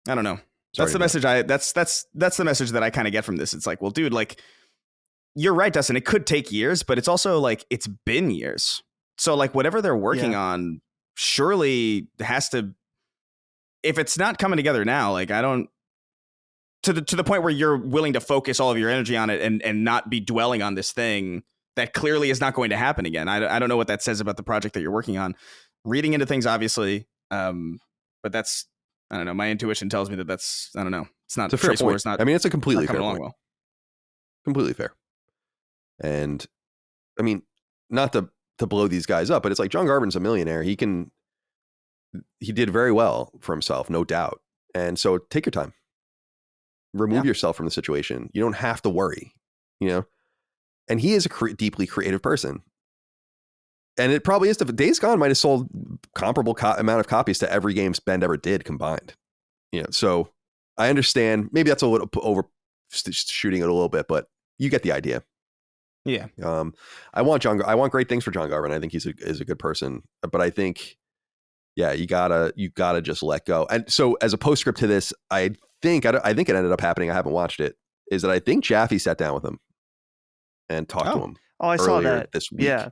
I don't know. That's the message that's the message that I kind of get from this. It's like, well, dude, like, you're right, Dustin. It could take years, but it's also like, it's been years. So like whatever they're working on surely has to, if it's not coming together now, like, I don't, to the point where you're willing to focus all of your energy on it and not be dwelling on this thing that clearly is not going to happen again. I don't know what that says about the project that you're working on. Reading into things, obviously, but that's, I don't know. My intuition tells me that's, I don't know. It's not. It's a fair point. It's not, it's a completely fair point. Well. Completely fair. And I mean, not to blow these guys up, but it's like John Garvin's a millionaire. He did very well for himself, no doubt. And so take your time. Remove yourself from the situation. You don't have to worry, And he is a deeply creative person. And it probably is. Days Gone might have sold comparable amount of copies to every game Bend ever did combined. So I understand. Maybe that's a little overshooting it a little bit, but you get the idea. Yeah. I want great things for John Garvin. I think he's a good person, but I think, you gotta just let go. And so as a postscript to this, I think it ended up happening. I haven't watched it. Is that I think Jaffe sat down with him and talked to him. Oh, I saw that this week. Yeah.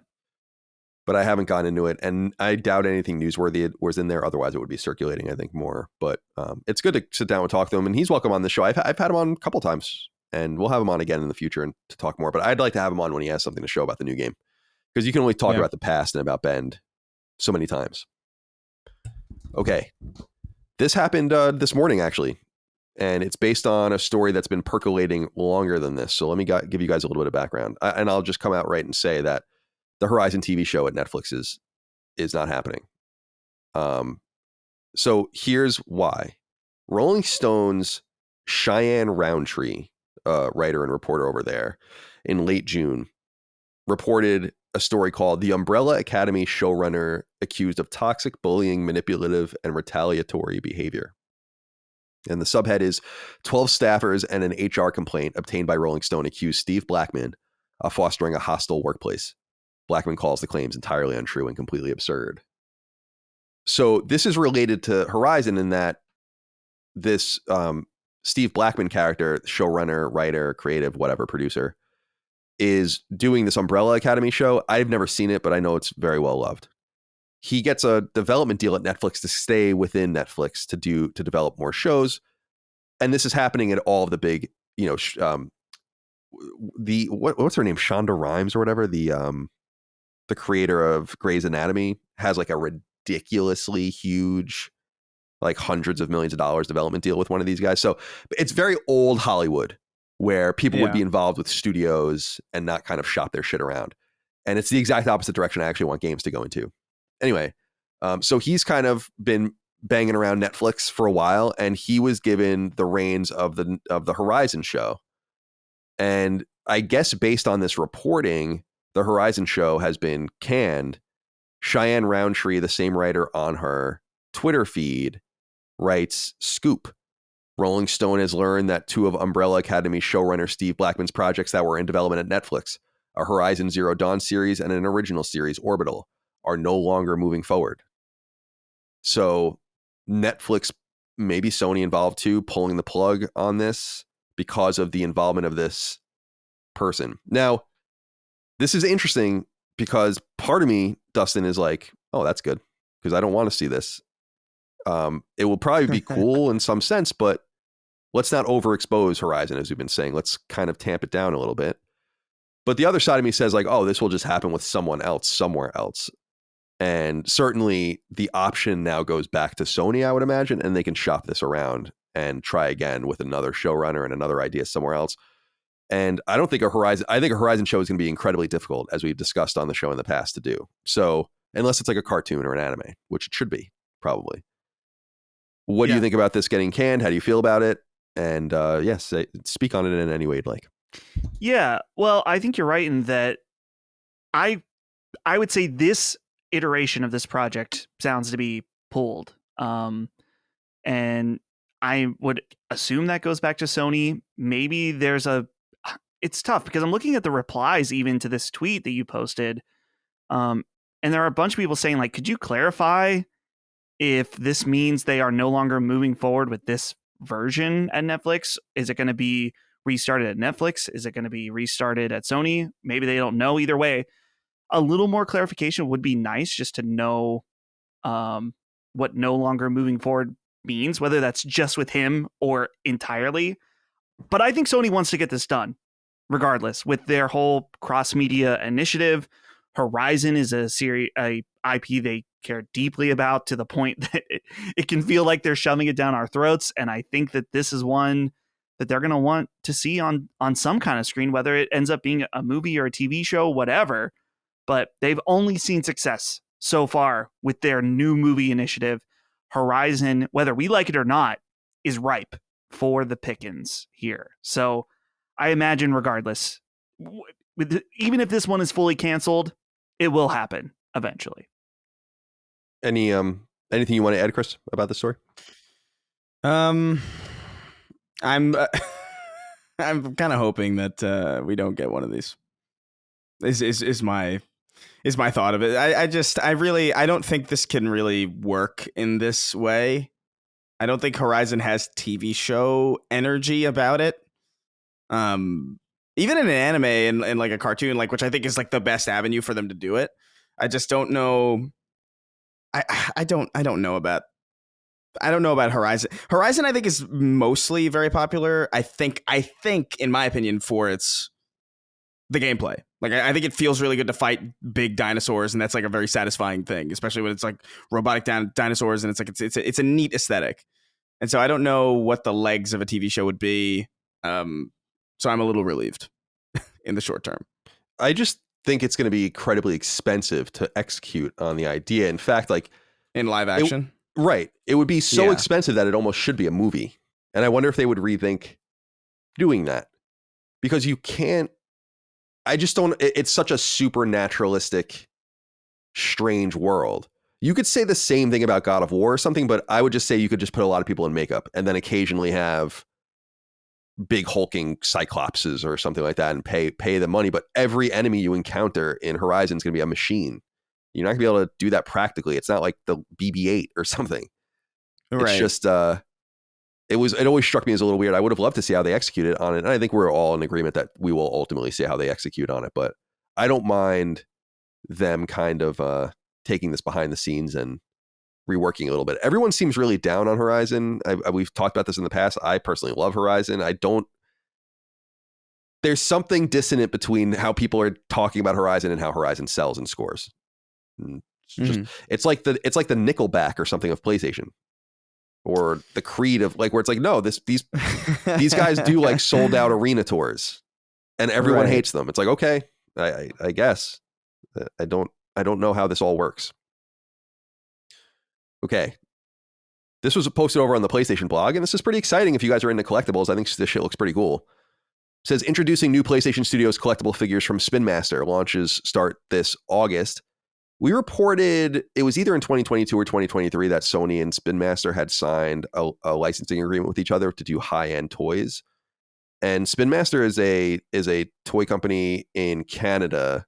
But I haven't gotten into it, and I doubt anything newsworthy was in there. Otherwise, it would be circulating, I think, more. But it's good to sit down and talk to him, and he's welcome on the show. I've had him on a couple times, and we'll have him on again in the future and to talk more. But I'd like to have him on when he has something to show about the new game, because you can only talk about the past and about Bend so many times. Okay, this happened this morning actually, and it's based on a story that's been percolating longer than this. So let me give you guys a little bit of background, and I'll just come out right and say that the Horizon TV show at Netflix is not happening. So here's why. Rolling Stone's Cheyenne Roundtree, writer and reporter over there, in late June, reported a story called "The Umbrella Academy Showrunner Accused of Toxic Bullying, Manipulative, and Retaliatory Behavior." And the subhead is 12 staffers and an HR complaint obtained by Rolling Stone accuse Steve Blackman of fostering a hostile workplace. Blackman calls the claims entirely untrue and completely absurd. So this is related to Horizon in that this Steve Blackman character, showrunner, writer, creative, whatever, producer, is doing this Umbrella Academy show. I've never seen it, but I know it's very well loved. He gets a development deal at Netflix to stay within Netflix to develop more shows. And this is happening at all of the big, what's her name? Shonda Rhimes or whatever. The creator of Grey's Anatomy has like a ridiculously huge, like hundreds of millions of dollars development deal with one of these guys. So it's very old Hollywood where people would be involved with studios and not kind of shop their shit around. And it's the exact opposite direction I actually want games to go into. Anyway, so he's kind of been banging around Netflix for a while, and he was given the reins of the Horizon show. And I guess based on this reporting, the Horizon show has been canned. Cheyenne Roundtree, the same writer on her Twitter feed, writes, "Scoop. Rolling Stone has learned that two of Umbrella Academy showrunner Steve Blackman's projects that were in development at Netflix, a Horizon Zero Dawn series and an original series, Orbital, are no longer moving forward." So Netflix, maybe Sony involved too, pulling the plug on this because of the involvement of this person. Now, this is interesting because part of me, Dustin, is like, oh, that's good, because I don't want to see this. It will probably be cool in some sense, but let's not overexpose Horizon, as we've been saying. Let's kind of tamp it down a little bit. But the other side of me says like, oh, this will just happen with someone else, somewhere else. And certainly the option now goes back to Sony, I would imagine, and they can shop this around and try again with another showrunner and another idea somewhere else. And I think a Horizon show is going to be incredibly difficult, as we've discussed on the show in the past, to do. So unless it's like a cartoon or an anime, which it should be, probably. What do you think about this getting canned? How do you feel about it? And yes, speak on it in any way you'd like. Yeah, well, I think you're right in that I would say this iteration of this project sounds to be pulled. And I would assume that goes back to Sony. Maybe it's tough because I'm looking at the replies even to this tweet that you posted. And there are a bunch of people saying like, could you clarify if this means they are no longer moving forward with this version at Netflix? Is it going to be restarted at Netflix? Is it going to be restarted at Sony? Maybe they don't know. Either way, a little more clarification would be nice, just to know what no longer moving forward means, whether that's just with him or entirely. But I think Sony wants to get this done regardless with their whole cross-media initiative. Horizon is a IP they care deeply about, to the point that it can feel like they're shoving it down our throats. And I think that this is one that they're going to want to see on some kind of screen, whether it ends up being a movie or a TV show, whatever. But they've only seen success so far with their new movie initiative. Horizon, whether we like it or not, is ripe for the pickings here. So I imagine regardless, even if this one is fully canceled, it will happen eventually. Anything you want to add, Chris, about this story? I'm kind of hoping that we don't get one of these. Is my thought of it. I don't think this can really work in this way. I don't think Horizon has TV show energy about it. Even in an anime and like a cartoon, like, which I think is like the best avenue for them to do it. I just don't know. I don't know about Horizon. Horizon, I think, is mostly very popular. I think, in my opinion, for the gameplay. Like, I think it feels really good to fight big dinosaurs, and that's like a very satisfying thing, especially when it's like robotic dinosaurs, and it's like it's a neat aesthetic. And so I don't know what the legs of a TV show would be. So I'm a little relieved in the short term. I just think it's going to be incredibly expensive to execute on the idea. In fact, like in live action, right? It would be so expensive that it almost should be a movie. And I wonder if they would rethink doing that. because you can't. I just don't. It's such a supernaturalistic, strange world. You could say the same thing about God of War or something, but I would just say you could just put a lot of people in makeup and then occasionally have big hulking cyclopses or something like that and pay the money. But every enemy you encounter in Horizon is going to be a machine. You're not going to be able to do that practically. It's not like the BB-8 or something. Right. It's just it always struck me as a little weird. I would have loved to see how they executed on it. And I think we're all in agreement that we will ultimately see how they execute on it. But I don't mind them kind of taking this behind the scenes and reworking a little bit. Everyone seems really down on Horizon. We've talked about this in the past. I personally love Horizon. There's something dissonant between how people are talking about Horizon and how Horizon sells and scores. It's like the Nickelback or something of PlayStation, or the Creed of like, where it's like, no, these guys do like sold out arena tours and everyone hates them. It's like, okay, I guess I don't know how this all works. Okay. This was posted over on the PlayStation blog, and this is pretty exciting if you guys are into collectibles. I think this shit looks pretty cool. It says, introducing new PlayStation Studios collectible figures from Spin Master. Launches start this August. We reported, it was either in 2022 or 2023, that Sony and Spin Master had signed a licensing agreement with each other to do high-end toys. And Spin Master is a toy company in Canada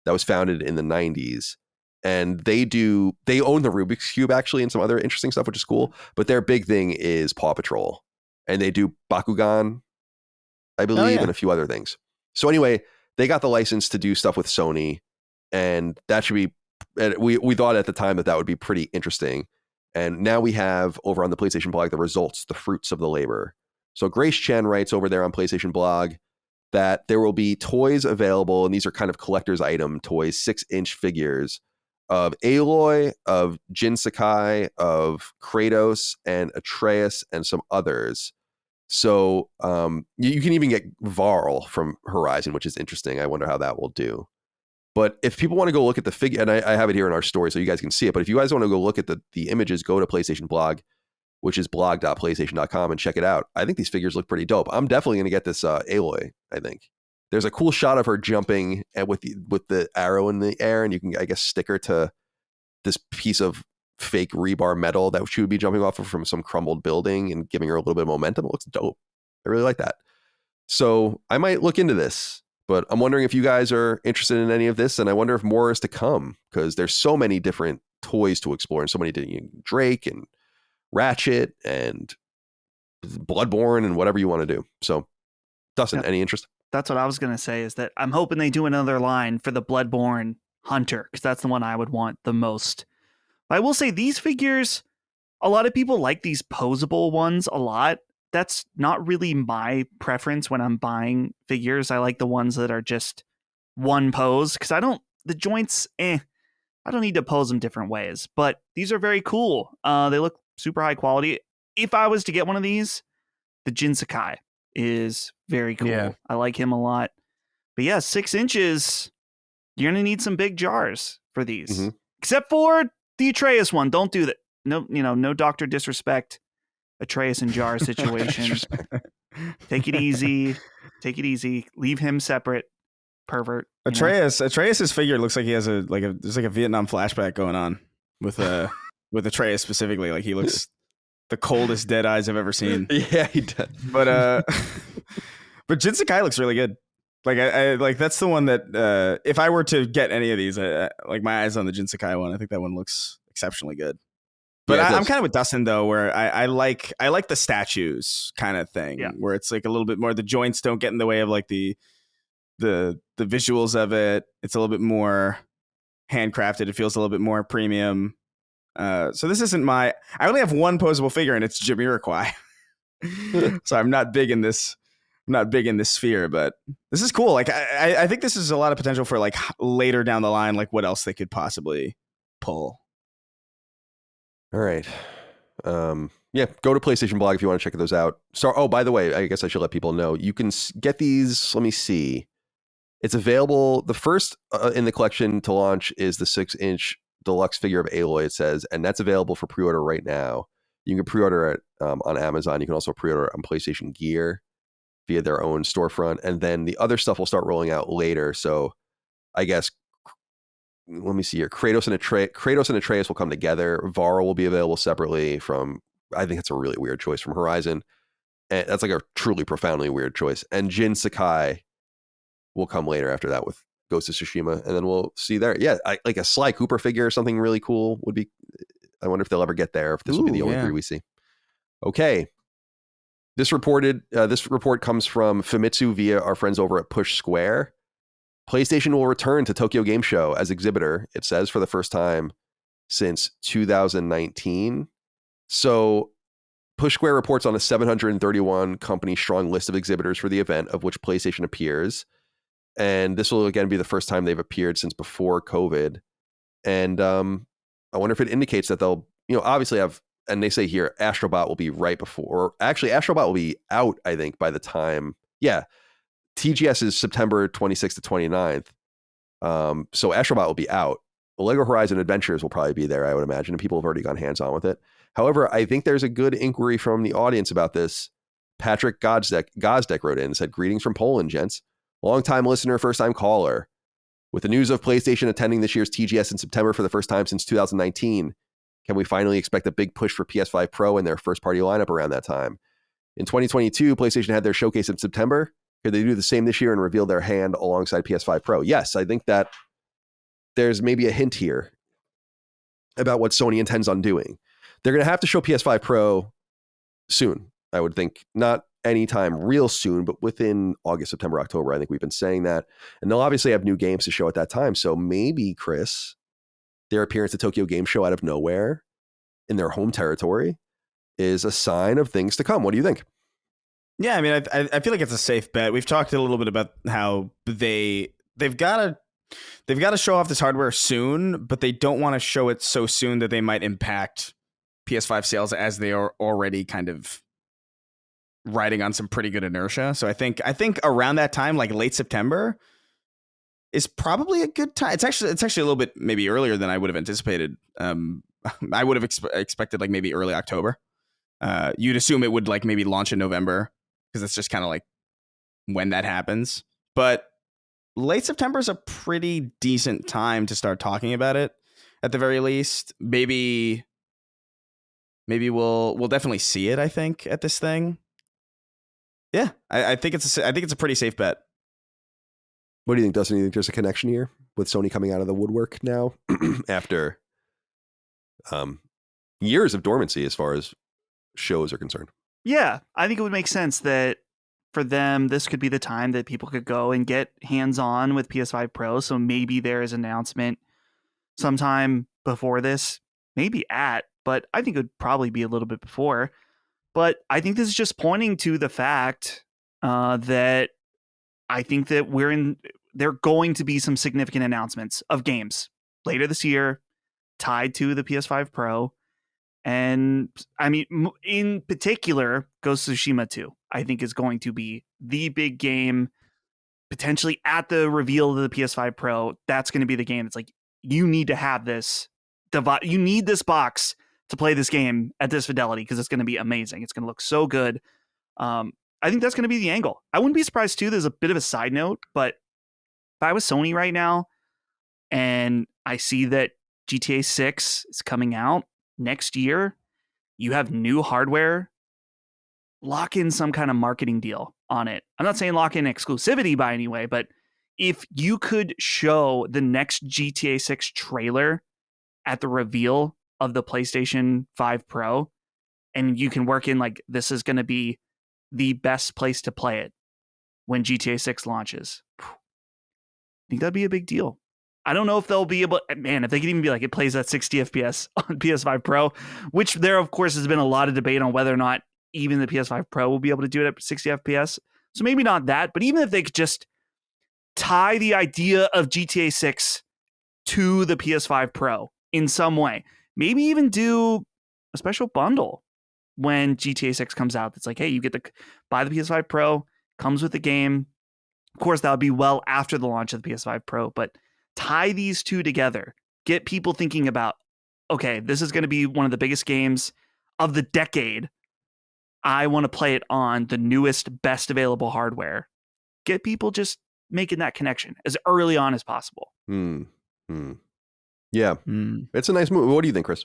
that was founded in the 90s. And they own the Rubik's Cube, actually, and some other interesting stuff, which is cool. But their big thing is Paw Patrol. And they do Bakugan, I believe, and a few other things. So anyway, they got the license to do stuff with Sony. And that should be, we thought at the time that would be pretty interesting. And now we have over on the PlayStation blog the results, the fruits of the labor. So Grace Chen writes over there on PlayStation blog that there will be toys available, and these are kind of collector's item toys, 6-inch figures of Aloy, of Jin Sakai, of Kratos, and Atreus, and some others. So you can even get Varl from Horizon, which is interesting. I wonder how that will do. But if people want to go look at the figure, and I have it here in our story so you guys can see it, but if you guys want to go look at the images, go to PlayStation blog, which is blog.playstation.com, and check it out. I think these figures look pretty dope. I'm definitely going to get this Aloy, I think. There's a cool shot of her jumping and with the arrow in the air, and you can, I guess, stick her to this piece of fake rebar metal that she would be jumping off of from some crumbled building and giving her a little bit of momentum. It looks dope. I really like that. So I might look into this, but I'm wondering if you guys are interested in any of this, and I wonder if more is to come, because there's so many different toys to explore and so many Drake and Ratchet and Bloodborne and whatever you want to do. So Dustin, any interest? That's what I was going to say, is that I'm hoping they do another line for the Bloodborne Hunter, because that's the one I would want the most. But I will say these figures, a lot of people like these posable ones a lot. That's not really my preference when I'm buying figures. I like the ones that are just one pose, because the joints, I don't need to pose them different ways. But these are very cool. They look super high quality. If I was to get one of these, the Jin Sakai is very cool. Yeah. I like him a lot. But yeah, 6 inches, you're going to need some big jars for these. Mm-hmm. Except for the Atreus one. Don't do that. No, no Dr. Disrespect Atreus and jar situation. Take it easy. Take it easy. Leave him separate. Pervert. Atreus's figure looks like he has there's like a Vietnam flashback going on with Atreus specifically. Like he looks the coldest dead eyes I've ever seen. Yeah, he does. But Jin Sakai looks really good. Like I like, that's the one that if I were to get any of these, like my eyes on the Jin Sakai one. I think that one looks exceptionally good. But yeah, I'm kind of with Dustin though, where I like the statues kind of thing, where it's like a little bit more, the joints don't get in the way of like the visuals of it. It's a little bit more handcrafted. It feels a little bit more premium. So this isn't I only have one posable figure, and it's Jamiroquai. So I'm not big in this sphere, but this is cool. Like I think this is a lot of potential for like later down the line, like what else they could possibly pull. All right. Yeah, go to PlayStation blog if you want to check those out. So, by the way, I guess I should let people know, you can get these. Let me see. It's available. The first in the collection to launch is the 6-inch deluxe figure of Aloy, it says, and that's available for pre-order right now. You can pre-order it on Amazon. You can also pre-order it on PlayStation Gear. via their own storefront. And then the other stuff will start rolling out later. So I guess, let me see here. Kratos and Atreus will come together. Varl will be available separately from, I think it's a really weird choice, from Horizon. And that's like a truly profoundly weird choice. And Jin Sakai will come later after that with Ghost of Tsushima. And then we'll see there. Yeah, like a Sly Cooper figure or something really cool would be, I wonder if they'll ever get there, if this will be the only 3 we see. Okay. This report comes from Famitsu via our friends over at Push Square. PlayStation will return to Tokyo Game Show as exhibitor, it says, for the first time since 2019. So Push Square reports on a 731 company strong list of exhibitors for the event, of which PlayStation appears. And this will again be the first time they've appeared since before COVID. And I wonder if it indicates that they'll, obviously have, and they say here, Astrobot will be right before, or actually Astrobot will be out, I think, by the time, TGS is September 26th to 29th. So Astrobot will be out. Lego Horizon Adventures will probably be there, I would imagine, and people have already gone hands-on with it. However, I think there's a good inquiry from the audience about this. Patrick Gosdek wrote in and said, "Greetings from Poland, gents. Long-time listener, first-time caller. With the news of PlayStation attending this year's TGS in September for the first time since 2019, can we finally expect a big push for PS5 Pro and their first-party lineup around that time? In 2022, PlayStation had their showcase in September. Could they do the same this year and reveal their hand alongside PS5 Pro?" Yes, I think that there's maybe a hint here about what Sony intends on doing. They're going to have to show PS5 Pro soon, I would think. Not anytime real soon, but within August, September, October. I think we've been saying that. And they'll obviously have new games to show at that time. So maybe, Chris, their appearance at Tokyo Game Show out of nowhere in their home territory is a sign of things to come. What do you think? Yeah, I mean, I feel like it's a safe bet. We've talked a little bit about how they've got to show off this hardware soon, but they don't want to show it so soon that they might impact PS5 sales, as they are already kind of riding on some pretty good inertia. So I think around that time, like late September, is probably a good time. It's actually a little bit maybe earlier than I would have anticipated. I would have expected like maybe early October. You'd assume it would like maybe launch in November, because that's just kind of like when that happens. But late September is a pretty decent time to start talking about it, at the very least. Maybe we'll definitely see it, I think, at this thing. Yeah, I think it's a pretty safe bet. What do you think, Dustin? Do you think there's a connection here with Sony coming out of the woodwork now after years of dormancy as far as shows are concerned? Yeah, I think it would make sense that for them, this could be the time that people could go and get hands-on with PS5 Pro. So maybe there is an announcement sometime before this, maybe but I think it would probably be a little bit before. But I think this is just pointing to the fact that I think that there are going to be some significant announcements of games later this year tied to the PS5 Pro. And I mean, in particular, Ghost of Tsushima 2, I think, is going to be the big game, potentially at the reveal of the PS5 Pro. That's going to be the game. It's like, you need to have this device. You need this box to play this game at this fidelity, because it's going to be amazing. It's going to look so good. I think that's going to be the angle. I wouldn't be surprised too. There's a bit of a side note, but if I was Sony right now and I see that GTA 6 is coming out next year, you have new hardware, lock in some kind of marketing deal on it. I'm not saying lock in exclusivity by any way, but if you could show the next GTA 6 trailer at the reveal of the PlayStation 5 Pro, and you can work in like, this is going to be the best place to play it when GTA 6 launches, I think that'd be a big deal. I don't know if they'll be able, man, if they can even be like, it plays at 60 FPS on PS5 Pro, which there, of course, has been a lot of debate on whether or not even the PS5 Pro will be able to do it at 60 FPS. So maybe not that, but even if they could just tie the idea of GTA 6 to the PS5 Pro in some way, maybe even do a special bundle when GTA 6 comes out. That's like, hey, you get to buy the PS5 Pro, comes with the game. Of course, that would be well after the launch of the PS5 Pro, but tie these two together. Get people thinking about, okay, this is going to be one of the biggest games of the decade. I want to play it on the newest, best available hardware. Get people just making that connection as early on as possible. Yeah. It's a nice move. What do you think, Chris?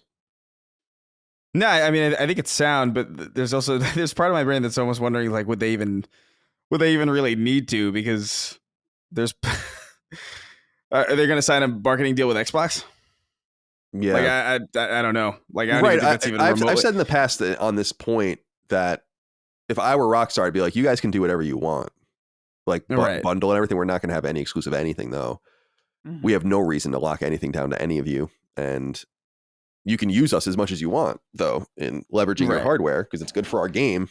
No, I mean, I think it's sound, but there's part of my brain that's almost wondering, like, would they even really need to? Because there's, are they going to sign a marketing deal with Xbox? Yeah, like I don't know. Like, I don't even think that's even remotely. I've said in the past that on this point that if I were Rockstar, I'd be like, you guys can do whatever you want, like bundle and everything. We're not going to have any exclusive anything though. Mm-hmm. We have no reason to lock anything down to any of you, and you can use us as much as you want though in leveraging your hardware because it's good for our game.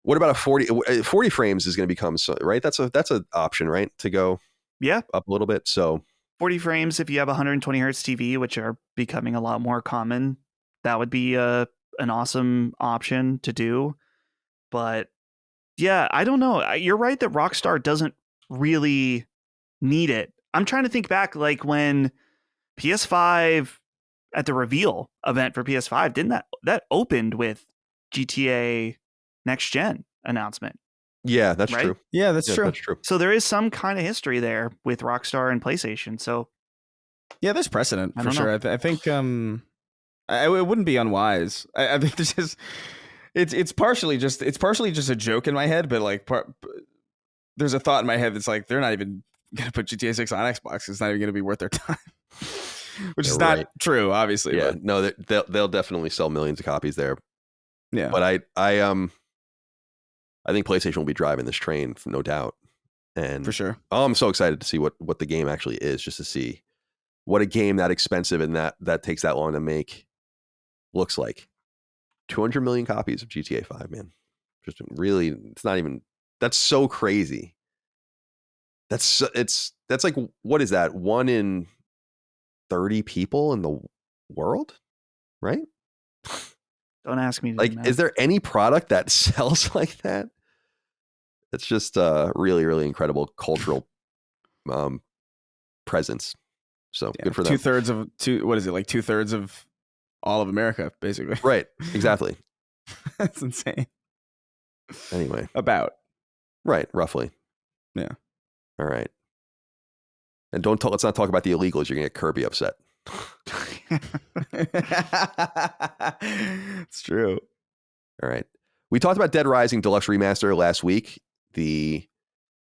What about a 40 frames is going to become right? That's an option, right? To go up a little bit. So 40 frames if you have 120 hertz TV, which are becoming a lot more common, that would be an awesome option to do. But yeah, I don't know. You're right that Rockstar doesn't really need it. I'm trying to think back, like when PS5 at the reveal event for PS5, didn't that opened with GTA Next Gen announcement? Yeah, that's true. Yeah, that's true. That's true. So there is some kind of history there with Rockstar and PlayStation. So yeah, there's precedent for sure. I think it wouldn't be unwise. I think this is it's partially just a joke in my head, but like there's a thought in my head that's like they're not even gonna put GTA 6 on Xbox. It's not even gonna be worth their time. Which is not true, obviously. Yeah, but. No, they'll definitely sell millions of copies there. Yeah, but I think PlayStation will be driving this train, no doubt. And for sure. I'm so excited to see what the game actually is, just to see what a game that expensive and that takes that long to make looks like. 200 million copies of GTA 5, man. Just really, it's not even, that's so crazy. That's like, what is that? 1 in 30 people in the world, right? Don't ask me. Like, is there any product that sells like that? It's just really, really incredible cultural presence. So good for them. 2/3 of all of America, basically. Right. Exactly. That's insane. Anyway. About. Right. Roughly. Yeah. All right. And let's not talk about the illegals. You're going to get Kirby upset. It's true. All right. We talked about Dead Rising Deluxe Remaster last week. The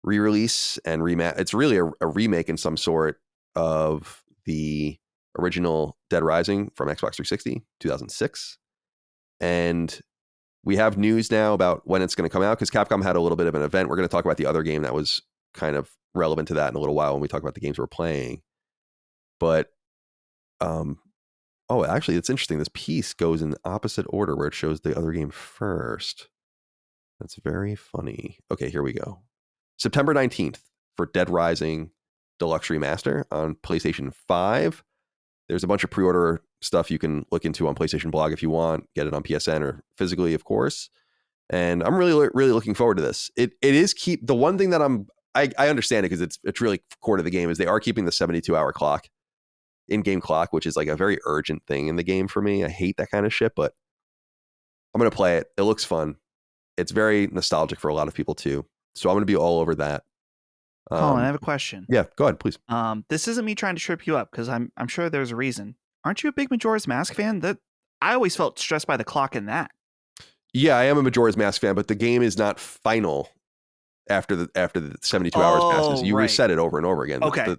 re-release and it's really a remake in some sort of the original Dead Rising from Xbox 360, 2006. And we have news now about when it's going to come out because Capcom had a little bit of an event. We're going to talk about the other game that was kind of relevant to that in a little while when we talk about the games we're playing. But actually, it's interesting. This piece goes in the opposite order where it shows the other game first. That's very funny. Okay, here we go. September 19th for Dead Rising Deluxe Remaster on PlayStation 5. There's a bunch of pre-order stuff you can look into on PlayStation Blog if you want. Get it on PSN or physically, of course. And I'm really, really looking forward to this. It is the one thing that I understand it because it's really core to the game is they are keeping the 72-hour clock, in-game clock, which is like a very urgent thing in the game for me. I hate that kind of shit, but I'm going to play it. It looks fun. It's very nostalgic for a lot of people too. So I'm going to be all over that. Colin, I have a question. Yeah, go ahead, please. This isn't me trying to trip you up because I'm sure there's a reason. Aren't you a big Majora's Mask fan? That I always felt stressed by the clock in that. Yeah, I am a Majora's Mask fan, but the game is not final after the 72 hours passes. You reset it over and over again. Okay.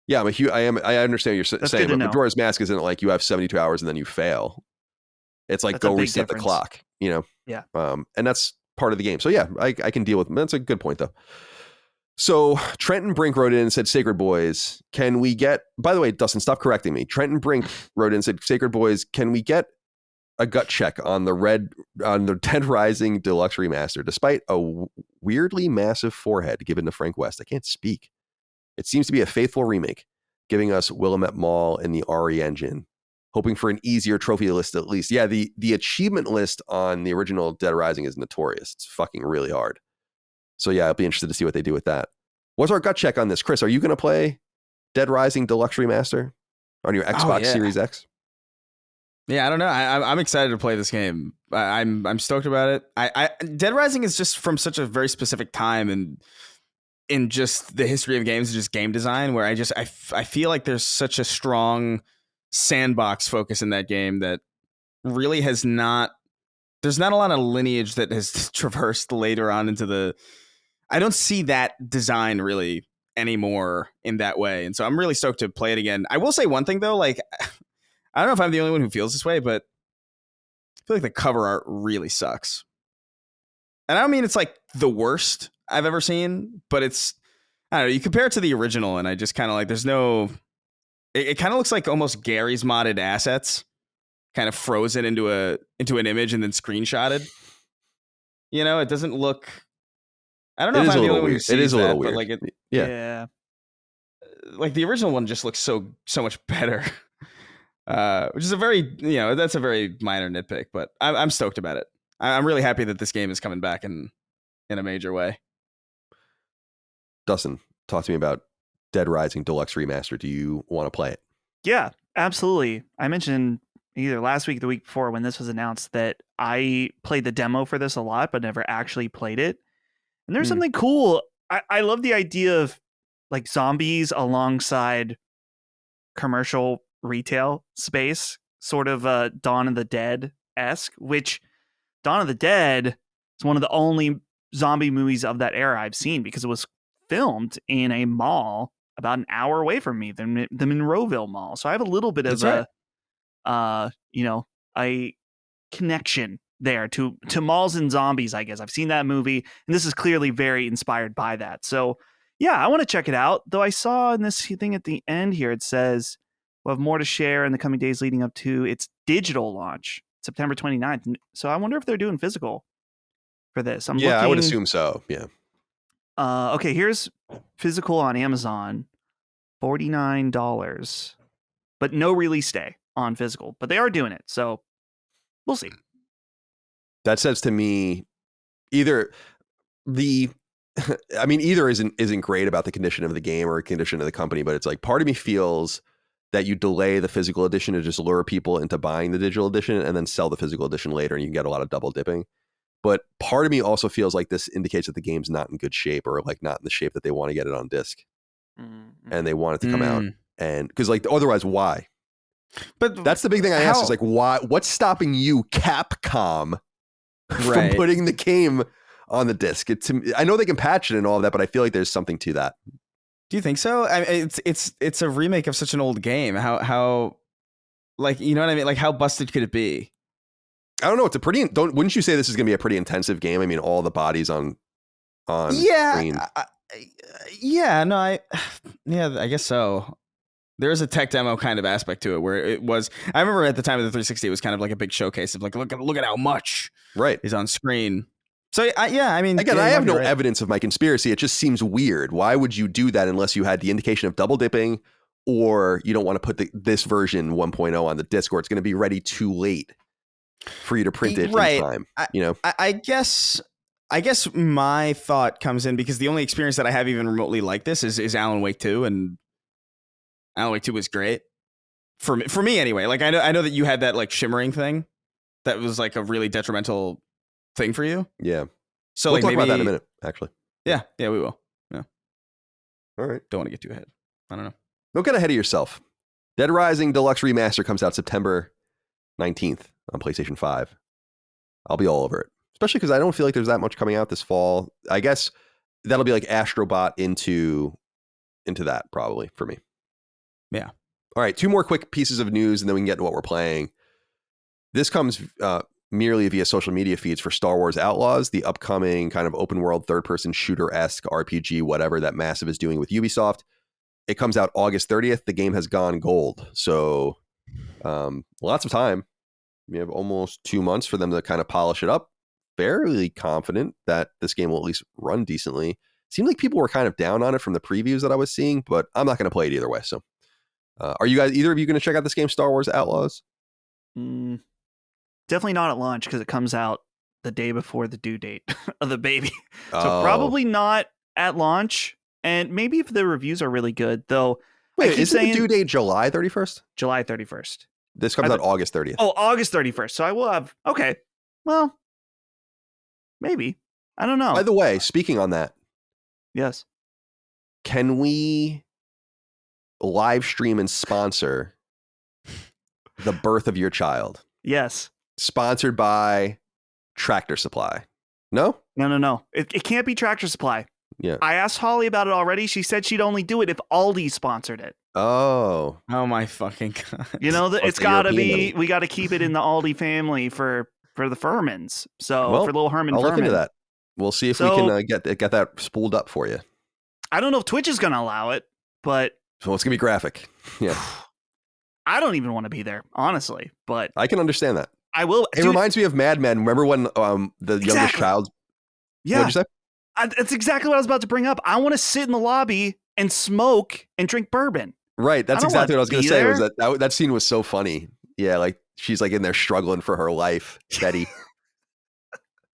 Yeah, I understand what you're saying, but Majora's Mask isn't like you have 72 hours and then you fail. It's like go reset the clock, you know? Yeah. And that's part of the game. So yeah, I can deal with it. That's a good point though. So Trenton Brink wrote in and said, Sacred Boys, can we get, by the way, Dustin, stop correcting me. Trenton Brink wrote in and said, Sacred Boys, can we get a gut check on the Dead Rising Deluxe Remaster, despite a weirdly massive forehead given to Frank West? I can't speak. It seems to be a faithful remake, giving us Willamette Mall and the RE engine, hoping for an easier trophy list at least. Yeah, the achievement list on the original Dead Rising is notorious. It's fucking really hard. So yeah, I'll be interested to see what they do with that. What's our gut check on this? Chris, are you going to play Dead Rising Deluxe Remaster on your Xbox Series X? Yeah, I don't know. I'm excited to play this game. I'm stoked about it. Dead Rising is just from such a very specific time and in just the history of games and just game design, where I feel like there's such a strong sandbox focus in that game that really has not. There's not a lot of lineage that has traversed later on into the. I don't see that design really anymore in that way, and so I'm really stoked to play it again. I will say one thing though, like. I don't know if I'm the only one who feels this way, but I feel like the cover art really sucks. And I don't mean it's like the worst I've ever seen, but it's, I don't know, you compare it to the original and I just kind of like, there's no, it kind of looks like almost Gary's modded assets kind of frozen into an image and then screenshotted. You know, it doesn't look, I don't know if I'm the only one who sees it is a little that, weird. but like Yeah. like the original one just looks so much better. Which is that's a very minor nitpick, but I'm stoked about it. I'm really happy that this game is coming back in a major way. Dustin, talk to me about Dead Rising Deluxe Remaster. Do you want to play it? Yeah, absolutely. I mentioned either last week or the week before when this was announced that I played the demo for this a lot, but never actually played it. And there's something cool. I love the idea of like zombies alongside commercial retail space, sort of Dawn of the Dead-esque, which Dawn of the Dead is one of the only zombie movies of that era I've seen because it was filmed in a mall about an hour away from me, the Monroeville Mall. So I have a little bit of a connection there to malls and zombies, I guess. I've seen that movie, and this is clearly very inspired by that. So yeah, I want to check it out. Though I saw in this thing at the end here, it says we'll have more to share in the coming days leading up to its digital launch, September 29th. So I wonder if they're doing physical for this. I would assume so. Yeah. Okay, here's physical on Amazon, $49, but no release day on physical. But they are doing it, so we'll see. That says to me, either isn't great about the condition of the game or condition of the company, but it's like part of me feels that you delay the physical edition to just lure people into buying the digital edition and then sell the physical edition later, and you can get a lot of double dipping. But part of me also feels like this indicates that the game's not in good shape, or like not in the shape that they want to get it on disc, and they want it to come out. And because like otherwise, why? But that's the big thing I asked is like, why? What's stopping you, Capcom, from putting the game on the disc? I know they can patch it and all of that, but I feel like there's something to that. Do you think so? I mean, it's a remake of such an old game. How like, you know what I mean? Like, how busted could it be? I don't know. It's wouldn't you say this is going to be a pretty intensive game? I mean, all the bodies on screen. I guess so. There's a tech demo kind of aspect to it where it was. I remember at the time of the 360, it was kind of like a big showcase of like, look at how much is on screen. So I mean, again, I have no evidence of my conspiracy. It just seems weird. Why would you do that unless you had the indication of double dipping, or you don't want to put this version 1.0 on the disc, or it's going to be ready too late for you to print it in time? I guess my thought comes in because the only experience that I have even remotely like this is Alan Wake 2, and Alan Wake 2 was great for me anyway. Like I know that you had that like shimmering thing that was like a really detrimental thing for you. Yeah. So we'll like talk about that in a minute, actually. Yeah, we will. Yeah. All right. Don't want to get too ahead. I don't know. Don't get ahead of yourself. Dead Rising Deluxe Remaster comes out September 19th on PlayStation 5. I'll be all over it, especially because I don't feel like there's that much coming out this fall. I guess that'll be like Astrobot into that probably for me. Yeah. All right. 2 more quick pieces of news and then we can get into what we're playing. This comes merely via social media feeds for Star Wars Outlaws, the upcoming kind of open world third-person shooter-esque RPG, whatever that Massive is doing with Ubisoft. It comes out August 30th. The game has gone gold. So lots of time. We have almost 2 months for them to kind of polish it up. Fairly confident that this game will at least run decently. Seemed like people were kind of down on it from the previews that I was seeing, but I'm not going to play it either way. So are you guys, either of you going to check out this game, Star Wars Outlaws? Definitely not at launch because it comes out the day before the due date of the baby. So probably not at launch. And maybe if the reviews are really good, though. Wait, isn't the due date July 31st? July 31st. This comes out August 30th. Oh, August 31st. So I will have. Okay. Well, maybe. I don't know. By the way, speaking on that, Yes. can we live stream and sponsor the birth of your child? Yes. Sponsored by Tractor Supply. No? No. It can't be Tractor Supply. Yeah. I asked Holly about it already. She said she'd only do it if Aldi sponsored it. Oh. Oh my fucking god! You know, Plus it's the got to European be. money. We got to keep it in the Aldi family for the Furmans. So Well, for little Herman I'll look Furman. into that. We'll see if we So- can get that spooled up for you. I don't know if Twitch is going to allow it, but So it's going to be graphic. Yeah. I don't even want to be there, honestly. But I can understand that. I will. It reminds me of Mad Men. Remember when the youngest Exactly. child... Yeah, What'd you say? that's exactly what I was about to bring up. I want to sit in the lobby and smoke and drink bourbon. Right. That's I don't exactly what I was wanna going to be say. Was there. that scene was so funny. Yeah, like she's like in there struggling for her life, Betty.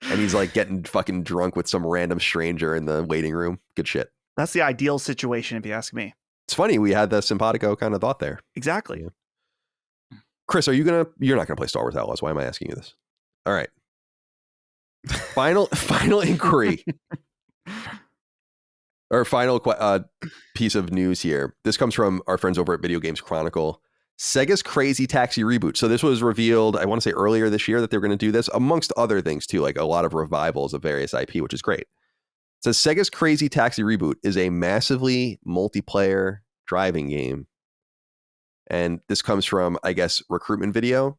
And he's like getting fucking drunk with some random stranger in the waiting room. Good shit. That's the ideal situation, if you ask me. It's funny. We had the simpatico kind of thought there. Exactly. Yeah. Chris, you're not gonna play Star Wars Outlaws. Why am I asking you this? All right. Final inquiry. Our final piece of news here. This comes from our friends over at Video Games Chronicle. Sega's Crazi Taxi reboot. So this was revealed, I want to say earlier this year, that they're going to do this, amongst other things too, like a lot of revivals of various IP, which is great. It says Sega's Crazi Taxi reboot is a massively multiplayer driving game. And this comes from, I guess, Recruitment Video.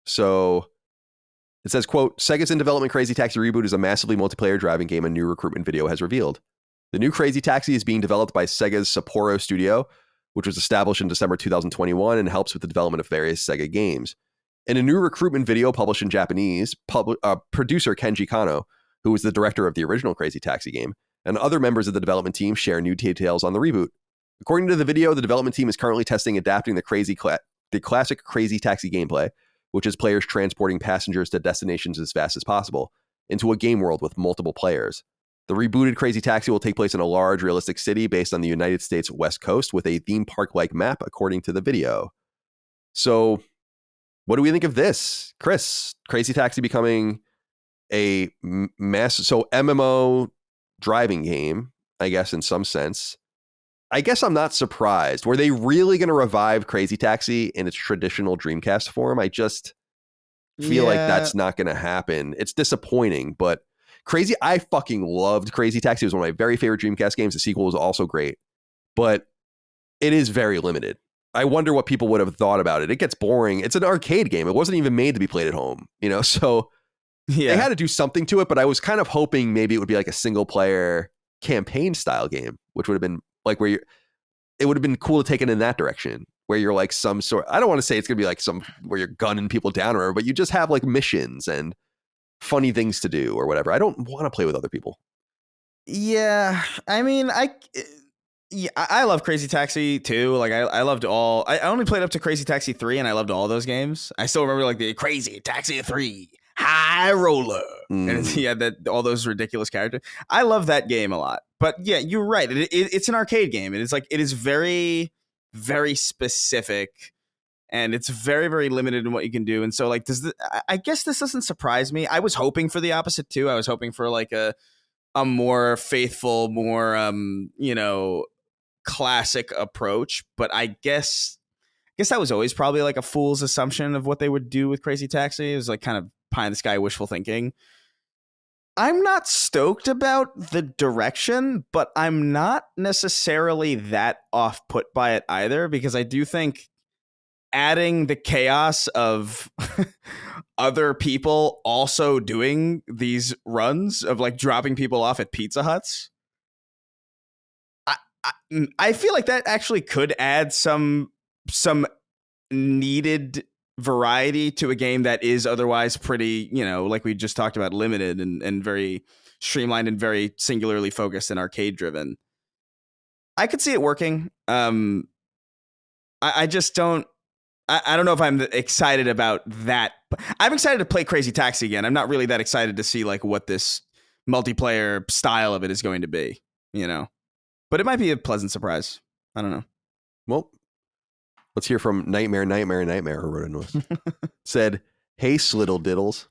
So it says, quote, Sega's in development Crazi Taxi reboot is a massively multiplayer driving game, a new Recruitment Video has revealed. The new Crazi Taxi is being developed by Sega's Sapporo studio, which was established in December 2021 and helps with the development of various Sega games. In a new Recruitment Video published in Japanese, producer Kenji Kano, who was the director of the original Crazi Taxi game, and other members of the development team share new details on the reboot. According to the video, the development team is currently testing adapting the classic Crazi Taxi gameplay, which is players transporting passengers to destinations as fast as possible, into a game world with multiple players. The rebooted Crazi Taxi will take place in a large, realistic city based on the United States West Coast with a theme park-like map, according to the video. So, what do we think of this? Chris, Crazi Taxi becoming a MMO driving game, I guess, in some sense. I guess I'm not surprised. Were they really going to revive Crazi Taxi in its traditional Dreamcast form? I just feel like that's not going to happen. It's disappointing, but I fucking loved Crazi Taxi. It was one of my very favorite Dreamcast games. The sequel was also great, but it is very limited. I wonder what people would have thought about it. It gets boring. It's an arcade game. It wasn't even made to be played at home, so they had to do something to it, but I was kind of hoping maybe it would be like a single player campaign style game, which would have been like it would have been cool to take it in that direction where you're like some sort, I don't want to say it's going to be like where you're gunning people down or whatever, but you just have like missions and funny things to do or whatever. I don't want to play with other people. Yeah, I mean, I love Crazi Taxi too. Like I loved all. I only played up to Crazi Taxi 3, and I loved all those games. I still remember like the Crazi Taxi 3 High Roller, and he had all those ridiculous characters. I love that game a lot. But yeah, you're right. It's an arcade game, and it is very, very specific. And it's very, very limited in what you can do. And so, like, I guess this doesn't surprise me. I was hoping for the opposite too. I was hoping for like a more faithful, more classic approach. But I guess that was always probably like a fool's assumption of what they would do with Crazi Taxi. It was like kind of pie in the sky wishful thinking. I'm not stoked about the direction, but I'm not necessarily that off put by it either, because I do think adding the chaos of other people also doing these runs of like dropping people off at Pizza Huts, I feel like that actually could add some needed variety to a game that is otherwise pretty, like we just talked about, limited and very streamlined and very singularly focused and arcade driven. I could see it working. I just don't. I don't know if I'm excited about that. I'm excited to play Crazi Taxi again. I'm not really that excited to see like what this multiplayer style of it is going to be, but it might be a pleasant surprise. I don't know. Well, Let's hear from Nightmare, who wrote into us. Said, "Hey, Slittle Diddles.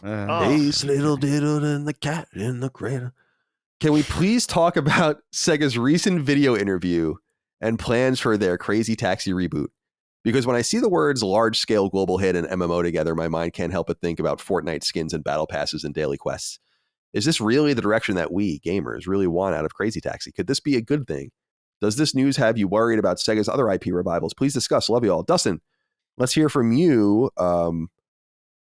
Hey, Slittle Diddle and the cat in the cradle. Can we please talk about Sega's recent video interview and plans for their Crazy Taxi reboot? Because when I see the words large-scale global hit and MMO together, my mind can't help but think about Fortnite skins and battle passes and daily quests. Is this really the direction that we, gamers, really want out of Crazy Taxi? Could this be a good thing? Does this news have you worried about Sega's other IP revivals? Please discuss. Love you all." Dustin, let's hear from you.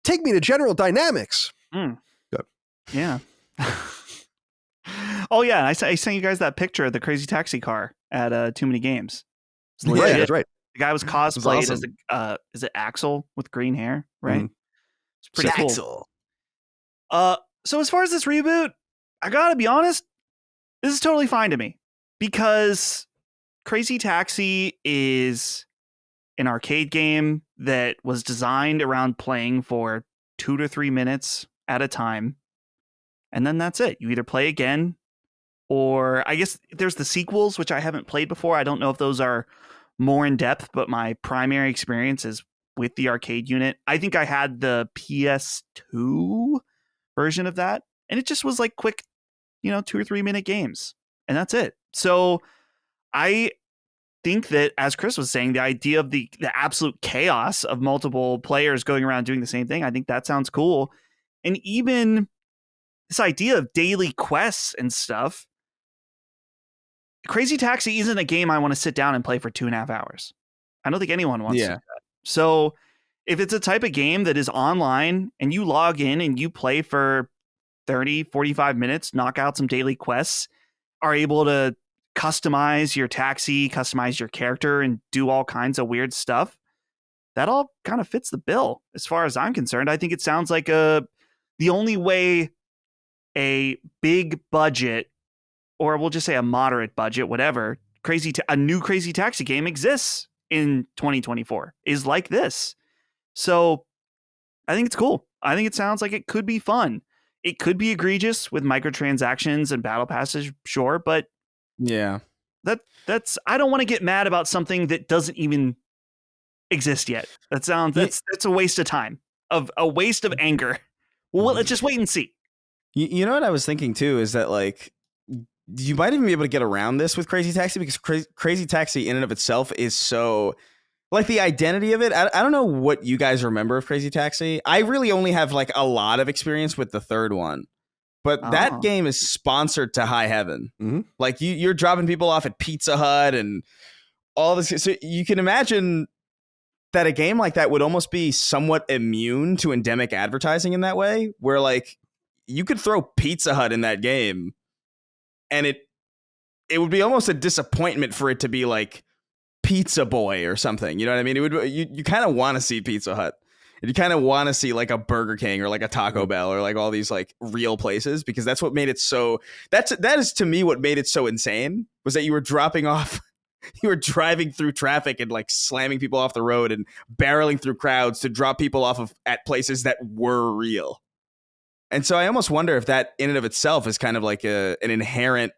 Take me to General Dynamics. Good. Good. Yeah. Oh, yeah. I sent you guys that picture of the Crazy Taxi car at Too Many Games. Yeah, that's right. The guy was cosplayed awesome. as is it Axel with green hair, right? Mhm. It's pretty cool. Axel. So as far as this reboot, I gotta be honest, this is totally fine to me because Crazy Taxi is an arcade game that was designed around playing for 2 to 3 minutes at a time. And then that's it. You either play again, or I guess there's the sequels, which I haven't played before. I don't know if those are more in depth, but my primary experience is with the arcade unit. I think I had the PS2 version of that, and it just was like quick, 2 or 3 minute games, and that's it. So I think that, as Chris was saying, the idea of the absolute chaos of multiple players going around doing the same thing, I think that sounds cool. And even this idea of daily quests and stuff, Crazy Taxi isn't a game I want to sit down and play for 2.5 hours. I don't think anyone wants to do that. So if it's a type of game that is online and you log in and you play for 30, 45 minutes, knock out some daily quests, are able to customize your taxi, customize your character, and do all kinds of weird stuff, that all kind of fits the bill as far as I'm concerned. I think it sounds like the only way a big budget, or we'll just say a moderate budget, whatever, a new Crazy Taxi game exists in 2024 is like this. So I think it's cool. I think it sounds like it could be fun. It could be egregious with microtransactions and battle passes, sure, but yeah, that's I don't want to get mad about something that doesn't even exist yet. That's a waste of time, of a waste of anger. Well, let's just wait and see. You know what I was thinking too is that, like, you might even be able to get around this with Crazy Taxi, because Crazy Taxi in and of itself is so, like, the identity of it. I don't know what you guys remember of Crazy Taxi. I really only have like a lot of experience with the third one, but that game is sponsored to high heaven. Mm-hmm. Like you're dropping people off at Pizza Hut and all this. So you can imagine that a game like that would almost be somewhat immune to endemic advertising in that way, where like you could throw Pizza Hut in that game and it would be almost a disappointment for it to be like Pizza Boy or something. You know what I mean? It would, you kind of want to see Pizza Hut. And you kind of want to see like a Burger King or like a Taco Bell or like all these like real places, because that's what made it so, that is to me what made it so insane, was that you were dropping off, you were driving through traffic and like slamming people off the road and barreling through crowds to drop people off of at places that were real. And so I almost wonder if that in and of itself is kind of like an inherent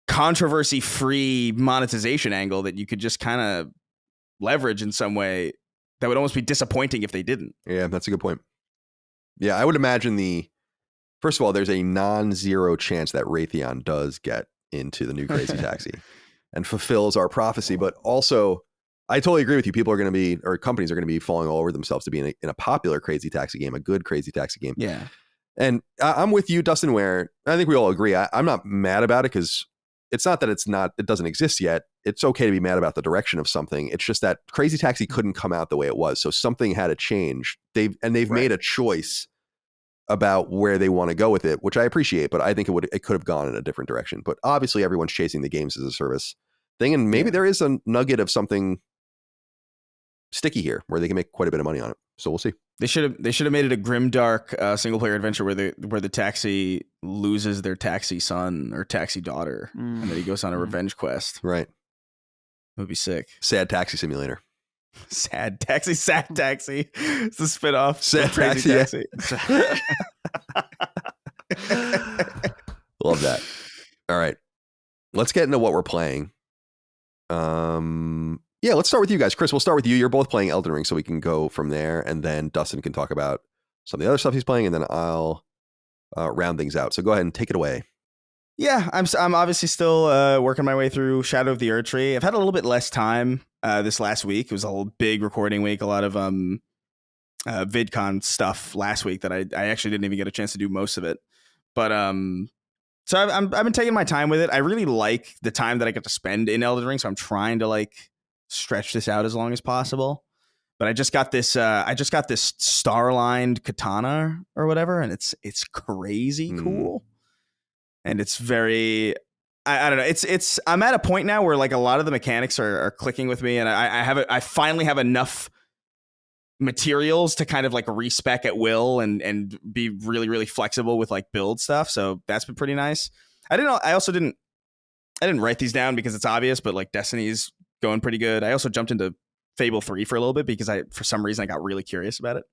controversy-free monetization angle that you could just kind of leverage in some way that would almost be disappointing if they didn't. Yeah, that's a good point. Yeah, I would imagine first of all, there's a non-zero chance that Raytheon does get into the new Crazy Taxi and fulfills our prophecy. But also, I totally agree with you. People are going to be, or companies are going to be falling all over themselves to be in a popular Crazy Taxi game, a good Crazy Taxi game. Yeah. And I'm with you, Dustin, where I think we all agree. I'm not mad about it, because it's not that it doesn't exist yet. It's okay to be mad about the direction of something. It's just that Crazy Taxi couldn't come out the way it was. So something had to change. They've made a choice about where they want to go with it, which I appreciate, but I think it could have gone in a different direction. But obviously everyone's chasing the games as a service thing. And maybe there is a nugget of something sticky here where they can make quite a bit of money on it. So we'll see. They should have made it a grimdark single player adventure where the taxi loses their taxi son or taxi daughter, and then he goes on a revenge quest. Right. It would be sick. Sad Taxi Simulator. Sad Taxi. It's the spinoff. Sad Crazy Taxi. Love that. All right. Let's get into what we're playing. Yeah, let's start with you guys. Chris, we'll start with you. You're both playing Elden Ring, so we can go from there, and then Dustin can talk about some of the other stuff he's playing, and then I'll round things out. So go ahead and take it away. Yeah, I'm obviously still working my way through Shadow of the Erdtree. I've had a little bit less time this last week. It was a whole big recording week, a lot of VidCon stuff last week that I actually didn't even get a chance to do most of it. But so I've been taking my time with it. I really like the time that I get to spend in Elden Ring, so I'm trying to like stretch this out as long as possible. But I just got this star-lined katana or whatever, and it's crazy cool. And it's very, I don't know. It's I'm at a point now where like a lot of the mechanics are clicking with me, and I finally have enough materials to kind of like respec at will and be really, really flexible with like build stuff. So that's been pretty nice. I didn't write these down because it's obvious, but like Destiny's going pretty good. I also jumped into Fable 3 for a little bit because for some reason I got really curious about it.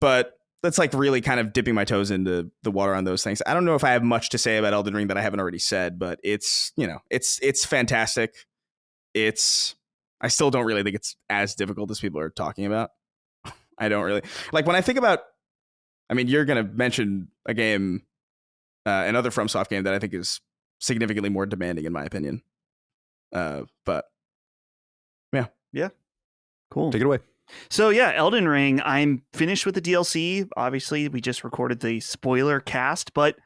But that's like really kind of dipping my toes into the water on those things. I don't know if I have much to say about Elden Ring that I haven't already said, but it's fantastic. I still don't really think it's as difficult as people are talking about. I don't really like when I think about, I mean, you're going to mention a game, another FromSoft game that I think is significantly more demanding in my opinion. But yeah. Cool. Take it away. So yeah, Elden Ring, I'm finished with the DLC. Obviously, we just recorded the spoiler cast, but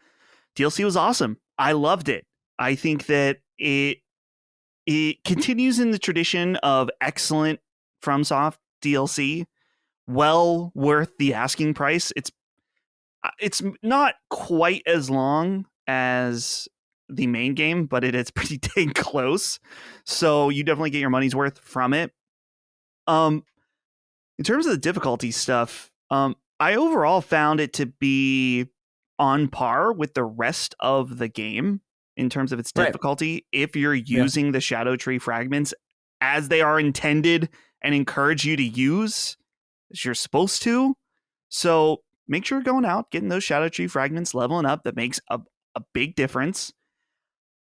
DLC was awesome. I loved it. I think that it continues in the tradition of excellent FromSoft DLC. Well worth the asking price. It's not quite as long as the main game, but it is pretty dang close. So you definitely get your money's worth from it. In terms of the difficulty stuff, I overall found it to be on par with the rest of the game in terms of its difficulty. Right. If you're using the Shadow Tree fragments as they are intended and encourage you to use, as you're supposed to. So make sure you're going out, getting those Shadow Tree fragments, leveling up. That makes a big difference.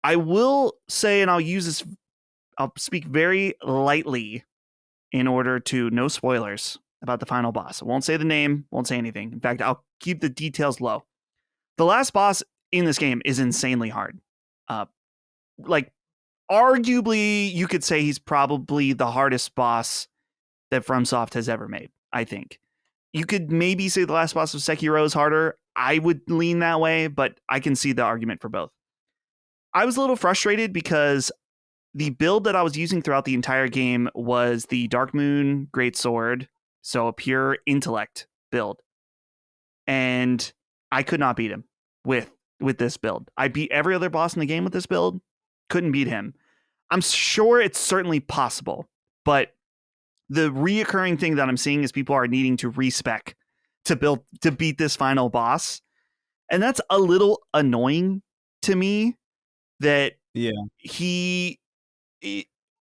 I will say, and I'll speak very lightly in order to no spoilers about the final boss. I won't say the name, won't say anything. In fact, I'll keep the details low. The last boss in this game is insanely hard. Like, arguably, you could say he's probably the hardest boss that FromSoft has ever made, I think. You could maybe say the last boss of Sekiro is harder. I would lean that way, but I can see the argument for both. I was a little frustrated because the build that I was using throughout the entire game was the Dark Moon Greatsword, so a pure intellect build. And I could not beat him with this build. I beat every other boss in the game with this build, couldn't beat him. I'm sure it's certainly possible, but the reoccurring thing that I'm seeing is people are needing to respec to beat this final boss. And that's a little annoying to me that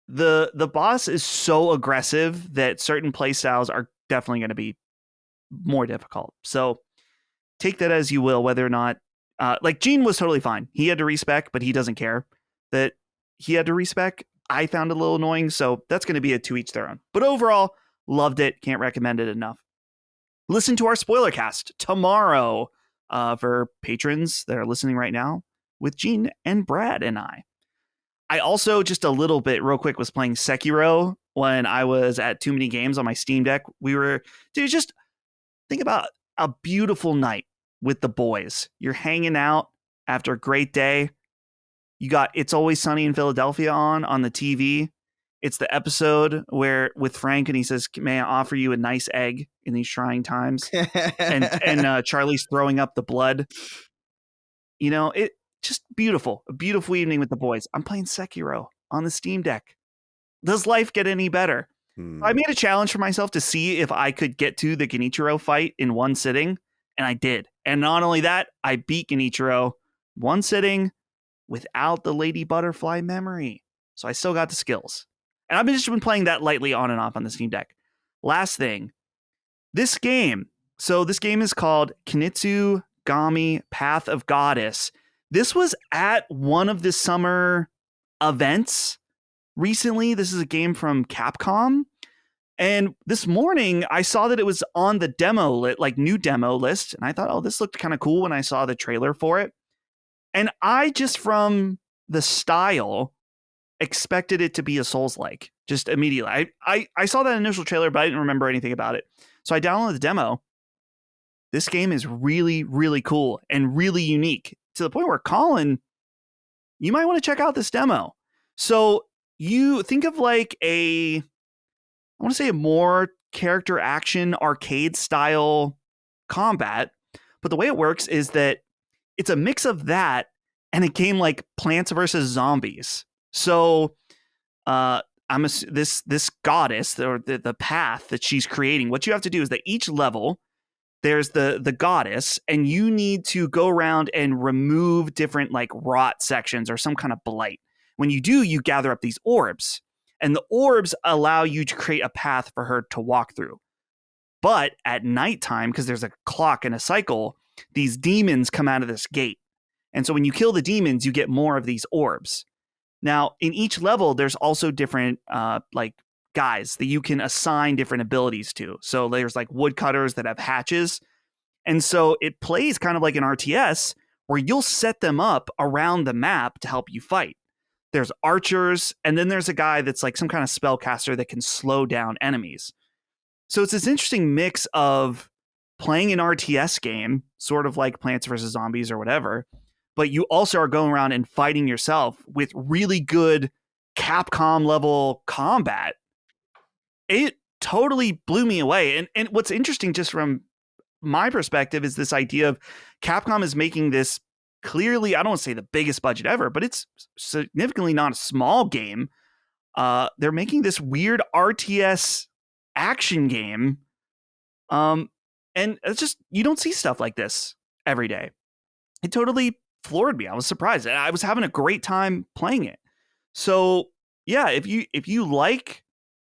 the boss is so aggressive that certain playstyles are definitely going to be more difficult. So take that as you will, whether or not, like Gene was totally fine. He had to respec, but he doesn't care that he had to respec. I found it a little annoying, so that's going to be a to each their own. But overall, loved it. Can't recommend it enough. Listen to our spoiler cast tomorrow for patrons that are listening right now with Gene and Brad and I. I also, just a little bit real quick, was playing Sekiro when I was at Too Many Games on my Steam Deck. Just think about a beautiful night with the boys. You're hanging out after a great day. You got It's Always Sunny in Philadelphia on the TV. It's the episode where with Frank and he says, "May I offer you a nice egg in these trying times?" and Charlie's throwing up the blood. You know, it just beautiful. A beautiful evening with the boys. I'm playing Sekiro on the Steam Deck. Does life get any better? I made a challenge for myself to see if I could get to the Genichiro fight in one sitting, and I did. And not only that, I beat Genichiro one sitting without the Lady Butterfly memory. So I still got the skills. And I've just been playing that lightly on and off on the Steam Deck. Last thing, this game. So this game is called Kinitsu Gami Path of Goddess. This was at one of the summer events recently. This is a game from Capcom. And this morning I saw that it was on the demo new demo list. And I thought, oh, this looked kind of cool when I saw the trailer for it. And I just from the style expected it to be a Souls-like just immediately. I saw that initial trailer, but I didn't remember anything about it. So I downloaded the demo. This game is really, really cool and really unique to the point where Colin, you might want to check out this demo. So you think of like I want to say a more character action arcade style combat, but the way it works is that it's a mix of that and a game like Plants vs. Zombies. So this goddess or the path that she's creating, what you have to do is that each level there's the goddess, and you need to go around and remove different like rot sections or some kind of blight. When you do, you gather up these orbs, and the orbs allow you to create a path for her to walk through. But at nighttime, because there's a clock and a cycle, these demons come out of this gate. And so when you kill the demons, you get more of these orbs. Now, in each level, there's also different like guys that you can assign different abilities to. So there's like woodcutters that have hatches. And so it plays kind of like an RTS where you'll set them up around the map to help you fight. There's archers, and then there's a guy that's like some kind of spellcaster that can slow down enemies. So it's this interesting mix of playing an RTS game, sort of like Plants vs. Zombies or whatever, but you also are going around and fighting yourself with really good Capcom level combat. It totally blew me away. And what's interesting just from my perspective is this idea of Capcom is making this clearly, I don't want to say the biggest budget ever, but it's significantly not a small game. They're making this weird RTS action game. And it's just, you don't see stuff like this every day. It totally floored me. I was surprised. And I was having a great time playing it. So yeah, if you like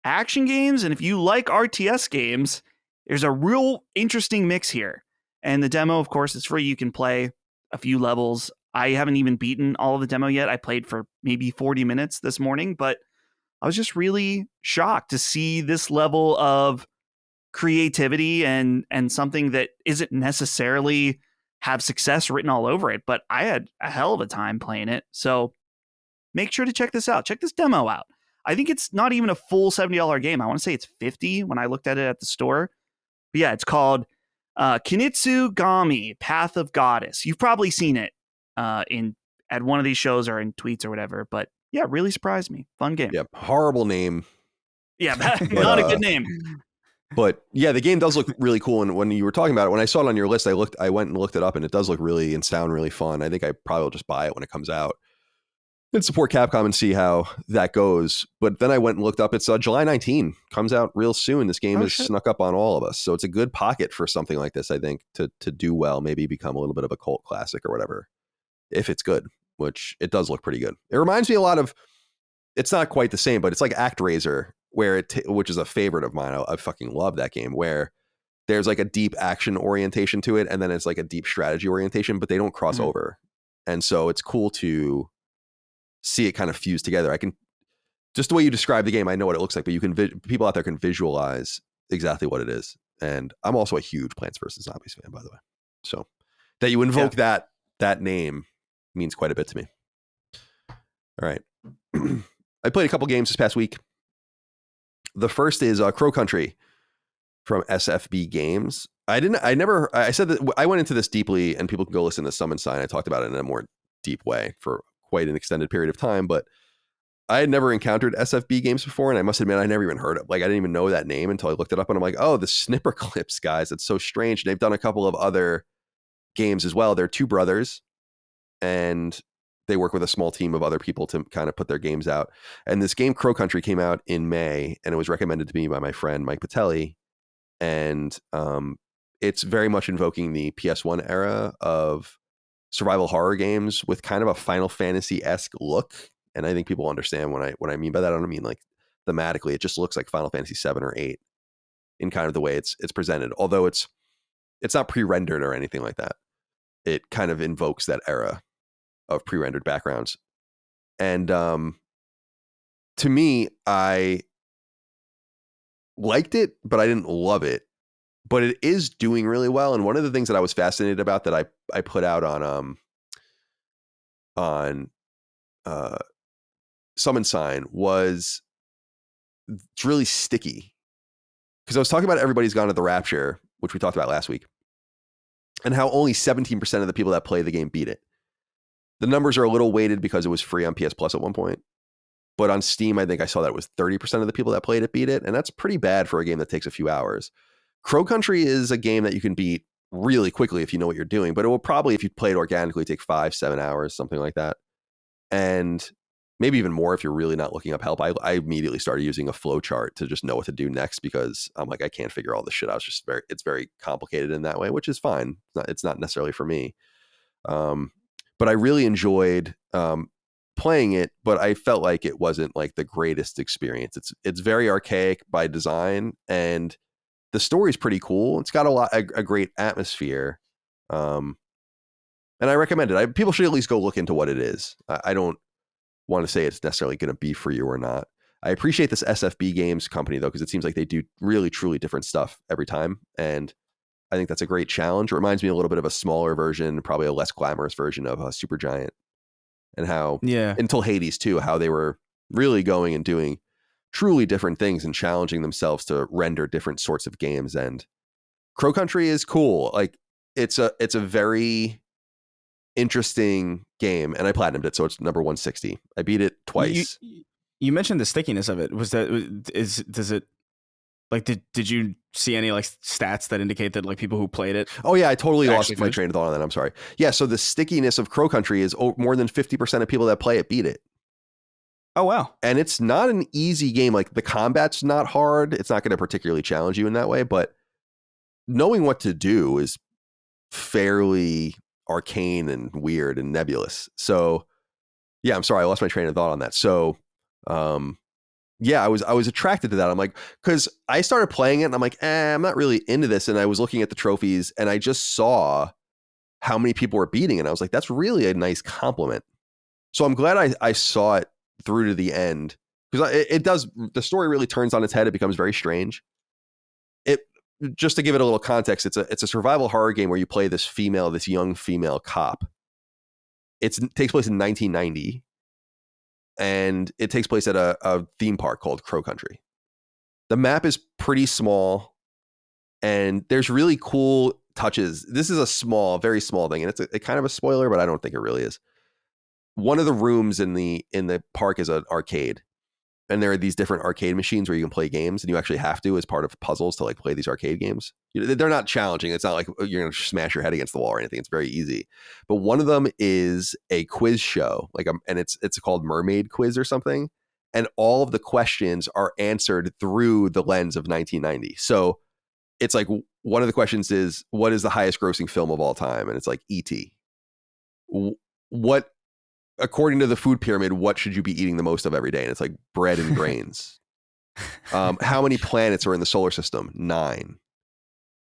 action games and if you like RTS games, there's a real interesting mix here. And the demo, of course, is free. You can play a few levels. I haven't even beaten all of the demo yet. I played for maybe 40 minutes this morning, but I was just really shocked to see this level of creativity and something that isn't necessarily have success written all over it, but I had a hell of a time playing it. So make sure to check this out. Check this demo out. I think it's not even a full $70 game. I want to say it's $50 when I looked at it at the store. But yeah, it's called Kinitsugami, Path of Goddess. You've probably seen it at one of these shows or in tweets or whatever. But yeah, really surprised me. Fun game. Yeah, horrible name. Yeah, not a good name. But yeah, the game does look really cool. And when you were talking about it, when I saw it on your list, I went and looked it up, and it does look really and sound really fun. I think I probably will just buy it when it comes out and support Capcom and see how that goes. But then I went and looked up. It's July 19, comes out real soon. This game has snuck up on all of us. So it's a good pocket for something like this, I think, to do well, maybe become a little bit of a cult classic or whatever, if it's good, which it does look pretty good. It reminds me a lot of, it's not quite the same, but it's like ActRaiser, where which is a favorite of mine. I fucking love that game, where there's like a deep action orientation to it, and then it's like a deep strategy orientation, but they don't cross over. And so it's cool to see it kind of fuse together. I can, just the way you describe the game, I know what it looks like, but you can people out there can visualize exactly what it is. And I'm also a huge Plants vs. Zombies fan, by the way. So that you invoke that name means quite a bit to me. All right. I played a couple games this past week. The first is Crow Country from SFB Games. I said that I went into this deeply, and people can go listen to Summon Sign. I talked about it in a more deep way for quite an extended period of time, but I had never encountered SFB Games before, and I must admit I never even heard of, like, I didn't even know that name until I looked it up, and I'm like, oh, the Snipper Clips guys, that's so strange. And they've done a couple of other games as well. They're two brothers, and they work with a small team of other people to kind of put their games out. And this game, Crow Country, came out in May, and it was recommended to me by my friend Mike Patelli. And it's very much invoking the PS1 era of survival horror games with kind of a Final Fantasy-esque look. And I think people understand what I mean by that. I don't mean like thematically. It just looks like Final Fantasy 7 or 8 in kind of the way it's presented. Although it's not pre-rendered or anything like that. It kind of invokes that era of pre-rendered backgrounds. And to me, I liked it, but I didn't love it. But it is doing really well. And one of the things that I was fascinated about that I put out on Summon Sign was it's really sticky. Because I was talking about Everybody's Gone to the Rapture, which we talked about last week, and how only 17% of the people that play the game beat it. The numbers are a little weighted because it was free on PS Plus at one point. But on Steam, I think I saw that it was 30% of the people that played it beat it. And that's pretty bad for a game that takes a few hours. Crow Country is a game that you can beat really quickly if you know what you're doing. But it will probably, if you play it organically, take 5-7 hours, something like that. And maybe even more if you're really not looking up help. I immediately started using a flow chart to just know what to do next because I'm like, I can't figure all this shit out. It's very complicated in that way, which is fine. It's not necessarily for me. But I really enjoyed playing it, but I felt like it wasn't like the greatest experience. It's very archaic by design, and the story's pretty cool. It's got a great atmosphere. And I recommend it. People should at least go look into what it is. I don't want to say it's necessarily going to be for you or not. I appreciate this SFB Games company though, because it seems like they do really, truly different stuff every time. And I think that's a great challenge. It reminds me a little bit of a smaller version, probably a less glamorous version of Supergiant, and how until Hades too, how they were really going and doing truly different things and challenging themselves to render different sorts of games. And Crow Country is cool. Like it's a very interesting game, and I platinumed it, so it's number 160. I beat it twice. You mentioned the stickiness of it. Does it like did you see any like stats that indicate that like people who played it? Oh yeah, I totally lost my train of thought on that. I'm sorry. Yeah, so the stickiness of Crow Country is more than 50% of people that play it beat it. Oh wow. And it's not an easy game. Like the combat's not hard. It's not going to particularly challenge you in that way, but knowing what to do is fairly arcane and weird and nebulous. So yeah, I'm sorry, I lost my train of thought on that. So yeah, I was attracted to that. I'm like, because I started playing it and I'm like, I'm not really into this. And I was looking at the trophies and I just saw how many people were beating it. And I was like, that's really a nice compliment. So I'm glad I saw it through to the end, because it does, the story really turns on its head. It becomes very strange. Just to give it a little context, it's a survival horror game where you play this young female cop. It takes place in 1990, and it takes place at a theme park called Crow Country. The map is pretty small, and there's really cool touches. This is a very small thing, and it's a kind of a spoiler, but I don't think it really is. One of the rooms in the park is an arcade. And there are these different arcade machines where you can play games, and you actually have to, as part of puzzles, to like play these arcade games. They're not challenging. It's not like you're going to smash your head against the wall or anything. It's very easy. But one of them is a quiz show, and it's called Mermaid Quiz or something. And all of the questions are answered through the lens of 1990. So it's like one of the questions is, what is the highest grossing film of all time? And it's like E.T. What, according to the food pyramid, what should you be eating the most of every day? And it's like bread and grains. How many planets are in the solar system? 9.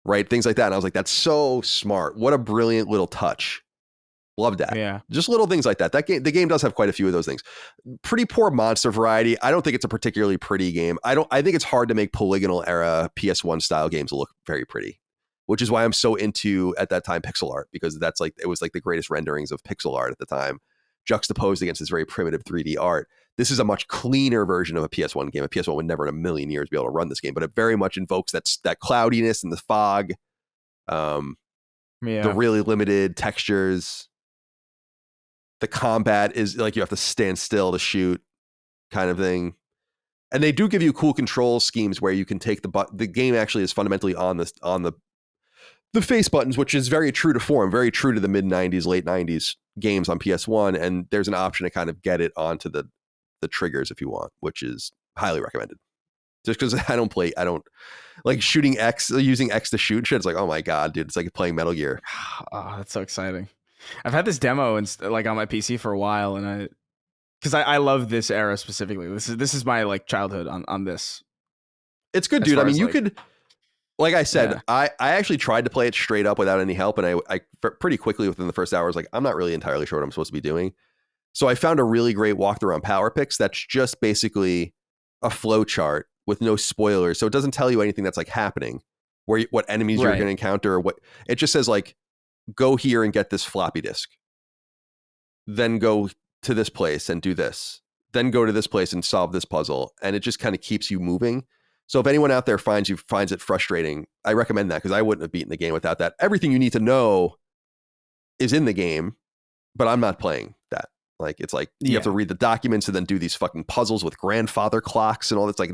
Right? Things like that. And I was like, that's so smart. What a brilliant little touch. Love that. Yeah. Just little things like that. The game does have quite a few of those things. Pretty poor monster variety. I don't think it's a particularly pretty game. I think it's hard to make polygonal era PS1 style games look very pretty, which is why I'm so into, at that time, pixel art, because it was like the greatest renderings of pixel art at the time, juxtaposed against this very primitive 3D art. This is a much cleaner version of a PS1 game. A PS1 would never in a million years be able to run this game, but it very much invokes that cloudiness and the fog, the really limited textures. The combat is like you have to stand still to shoot, kind of thing. And they do give you cool control schemes where you can take the game actually is fundamentally on the face buttons, which is very true to form, very true to the mid 90s, late 90s games on PS1. And there's an option to kind of get it onto the triggers if you want, which is highly recommended. Just because I don't like shooting using X to shoot shit. It's like, oh my God, dude, it's like playing Metal Gear. Oh, that's so exciting. I've had this demo like on my PC for a while, and because I love this era specifically. This is my like childhood on this. It's good, dude. I mean, you could, like I said, I actually tried to play it straight up without any help, and I pretty quickly within the first hour was like, I'm not really entirely sure what I'm supposed to be doing. So I found a really great walkthrough on Power Picks that's just basically a flow chart with no spoilers. So it doesn't tell you anything that's like happening, what enemies you're going to encounter, or what it just says like, go here and get this floppy disk. Then go to this place and do this. Then go to this place and solve this puzzle. And it just kind of keeps you moving. So if anyone out there finds it frustrating, I recommend that, because I wouldn't have beaten the game without that. Everything you need to know is in the game, but I'm not playing that. Like, it's like you have to read the documents and then do these fucking puzzles with grandfather clocks and all that's like,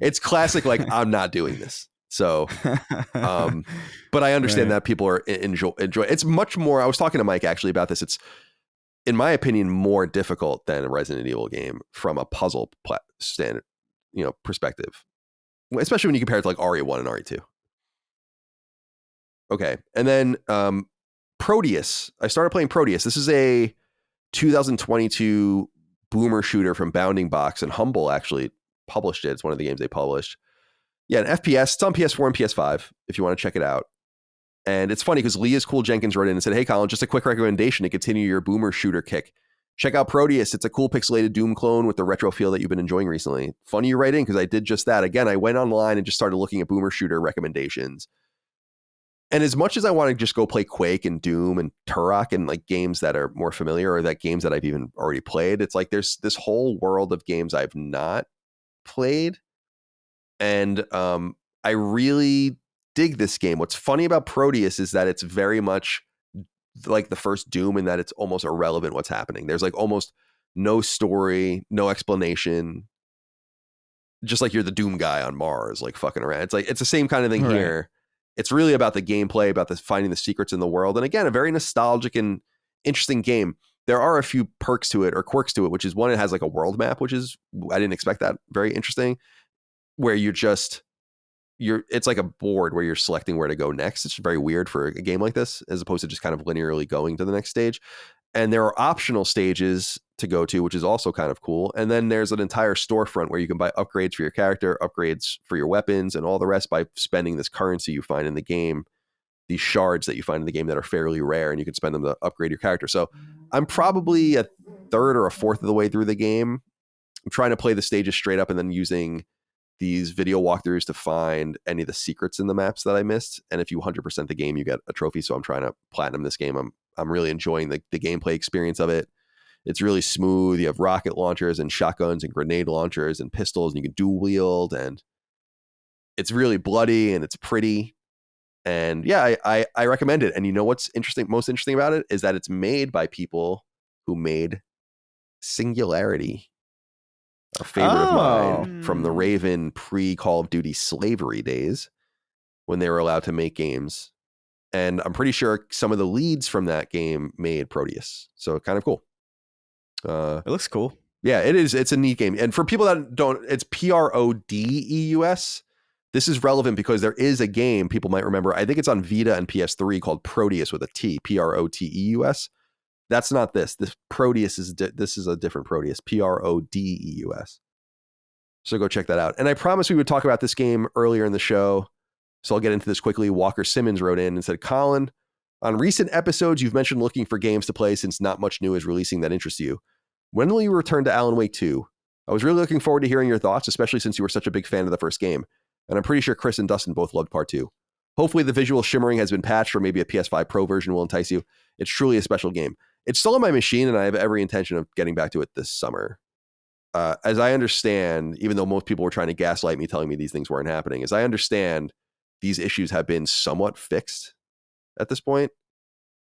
it's classic. Like, I'm not doing this. So, but I understand that people are enjoy. It's much more. I was talking to Mike actually about this. It's, in my opinion, more difficult than a Resident Evil game from a puzzle standard, perspective, especially when you compare it to like RE1 and RE2. Okay. And then, Proteus. I started playing Proteus. This is a 2022 boomer shooter from Bounding Box, and Humble actually published it. It's one of the games they published. Yeah, an FPS. It's on PS4 and PS5 if you want to check it out. And it's funny because Leah's Cool Jenkins wrote in and said, "Hey, Colin, just a quick recommendation to continue your boomer shooter kick. Check out Proteus. It's a cool pixelated Doom clone with the retro feel that you've been enjoying recently." Funny you write in, because I did just that. Again, I went online and just started looking at boomer shooter recommendations. And as much as I want to just go play Quake and Doom and Turok and like games that are more familiar, or that games that I've even already played, it's like there's this whole world of games I've not played. And I really dig this game. What's funny about Proteus is that it's very much like the first Doom, in that it's almost irrelevant what's happening. There's like almost no story, no explanation. Just like you're the Doom guy on Mars, like fucking around. It's like, it's the same kind of thing here. It's really about the gameplay, about finding the secrets in the world. And again, a very nostalgic and interesting game. There are a few perks to it, or quirks to it, which is one, it has like a world map, which is, I didn't expect that. Very interesting. Where it's like a board where you're selecting where to go next. It's very weird for a game like this, as opposed to just kind of linearly going to the next stage. And there are optional stages to go to, which is also kind of cool. And then there's an entire storefront where you can buy upgrades for your character, upgrades for your weapons, and all the rest by spending this currency you find in the game, these shards that you find in the game that are fairly rare, and you can spend them to upgrade your character. So I'm probably a third or a fourth of the way through the game. I'm trying to play the stages straight up and then using these video walkthroughs to find any of the secrets in the maps that I missed. And if you 100% the game, you get a trophy. So I'm trying to platinum this game. I'm really enjoying the gameplay experience of it. It's really smooth. You have rocket launchers and shotguns and grenade launchers and pistols, and you can dual wield, and it's really bloody and it's pretty. And yeah, I recommend it. And you know what's most interesting about it is that it's made by people who made Singularity, a favorite of mine from the Raven pre-Call of Duty slavery days, when they were allowed to make games. And I'm pretty sure some of the leads from that game made Proteus. So kind of cool. It looks cool. Yeah, it is. It's a neat game. And for people that don't, it's Prodeus. This is relevant because there is a game people might remember. I think it's on Vita and PS3 called Proteus with a T, Proteus. That's not this. This Proteus this is a different Proteus, Prodeus. So go check that out. And I promised we would talk about this game earlier in the show, so I'll get into this quickly. Walker Simmons wrote in and said, "Colin, on recent episodes, you've mentioned looking for games to play since not much new is releasing that interests you. When will you return to Alan Wake 2? I was really looking forward to hearing your thoughts, especially since you were such a big fan of the first game. And I'm pretty sure Chris and Dustin both loved part 2. Hopefully the visual shimmering has been patched, or maybe a PS5 Pro version will entice you. It's truly a special game. It's still on my machine, and I have every intention of getting back to it this summer. As I understand, even though most people were trying to gaslight me, telling me these things weren't happening, as I understand, these issues have been somewhat fixed at this point,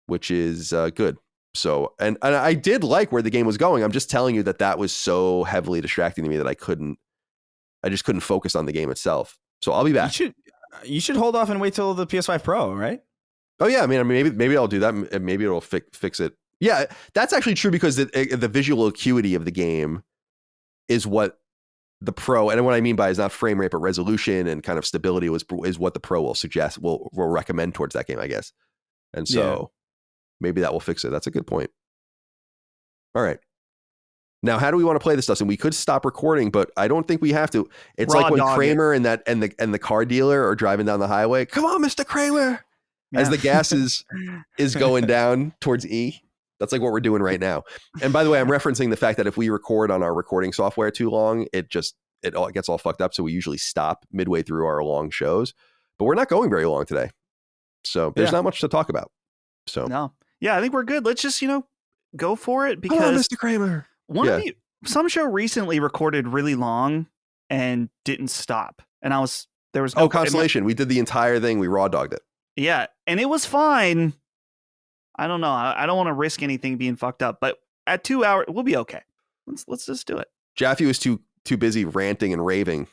which is good. So, and I did like where the game was going. I'm just telling you that was so heavily distracting to me that I just couldn't focus on the game itself. So I'll be back. You should hold off and wait till the PS5 Pro, right? Oh yeah, I mean, maybe I'll do that. Maybe it'll fix it. Yeah, that's actually true, because the visual acuity of the game is what the Pro, and what I mean by is not frame rate, but resolution and kind of stability is what the Pro will suggest, will recommend towards that game, I guess. And so maybe that will fix it. That's a good point. All right. Now, how do we want to play this, Dustin? We could stop recording, but I don't think we have to. It's like when Kramer and the car dealer are driving down the highway. Come on, Mr. Kramer. As the gas is going down towards E. That's like what we're doing right now. And by the way, I'm referencing the fact that if we record on our recording software too long, it gets all fucked up. So we usually stop midway through our long shows, but we're not going very long today. So there's not much to talk about. So no. Yeah, I think we're good. Let's just, go for it because Mr. Kramer. Some show recently recorded really long and didn't stop. And there was no Constellation. We did the entire thing. We raw dogged it. Yeah, and it was fine. I don't know. I don't want to risk anything being fucked up, but at 2 hours, we'll be okay. Let's just do it. Jaffe was too busy ranting and raving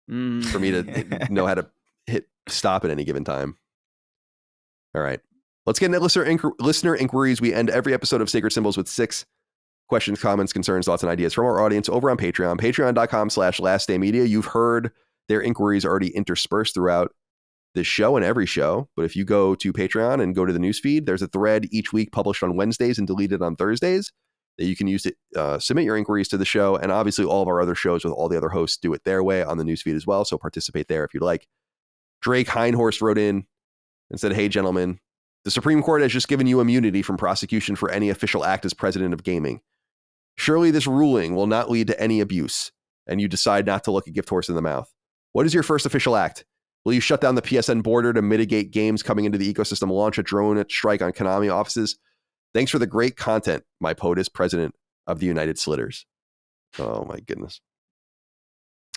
for me to know how to hit stop at any given time. All right. Let's get into listener inquiries. We end every episode of Sacred Symbols with 6 questions, comments, concerns, thoughts, and ideas from our audience over on Patreon. Patreon.com/lastdaymedia. You've heard their inquiries already interspersed throughout this show and every show. But if you go to Patreon and go to the newsfeed, there's a thread each week published on Wednesdays and deleted on Thursdays that you can use to submit your inquiries to the show. And obviously all of our other shows with all the other hosts do it their way on the newsfeed as well. So participate there if you'd like. Drake Heinhorst wrote in and said, "Hey, gentlemen, the Supreme Court has just given you immunity from prosecution for any official act as president of gaming. Surely this ruling will not lead to any abuse, and you decide not to look a gift horse in the mouth. What is your first official act? Will you shut down the PSN border to mitigate games coming into the ecosystem, launch a drone strike on Konami offices? Thanks for the great content, my POTUS, president of the United Slitters." Oh my goodness.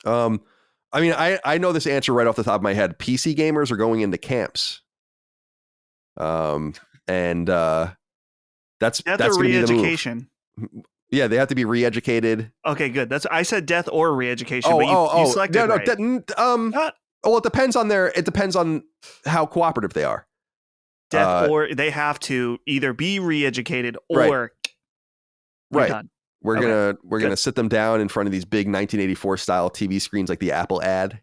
I mean, I know this answer right off the top of my head. PC gamers are going into camps. And that's going to be the move. Yeah, they have to be re-educated. Okay, good. I said death or re-education, but you selected right. Well, it depends on how cooperative they are. Death or they have to either be re-educated or right. Done. We're gonna sit them down in front of these big 1984 style TV screens like the Apple ad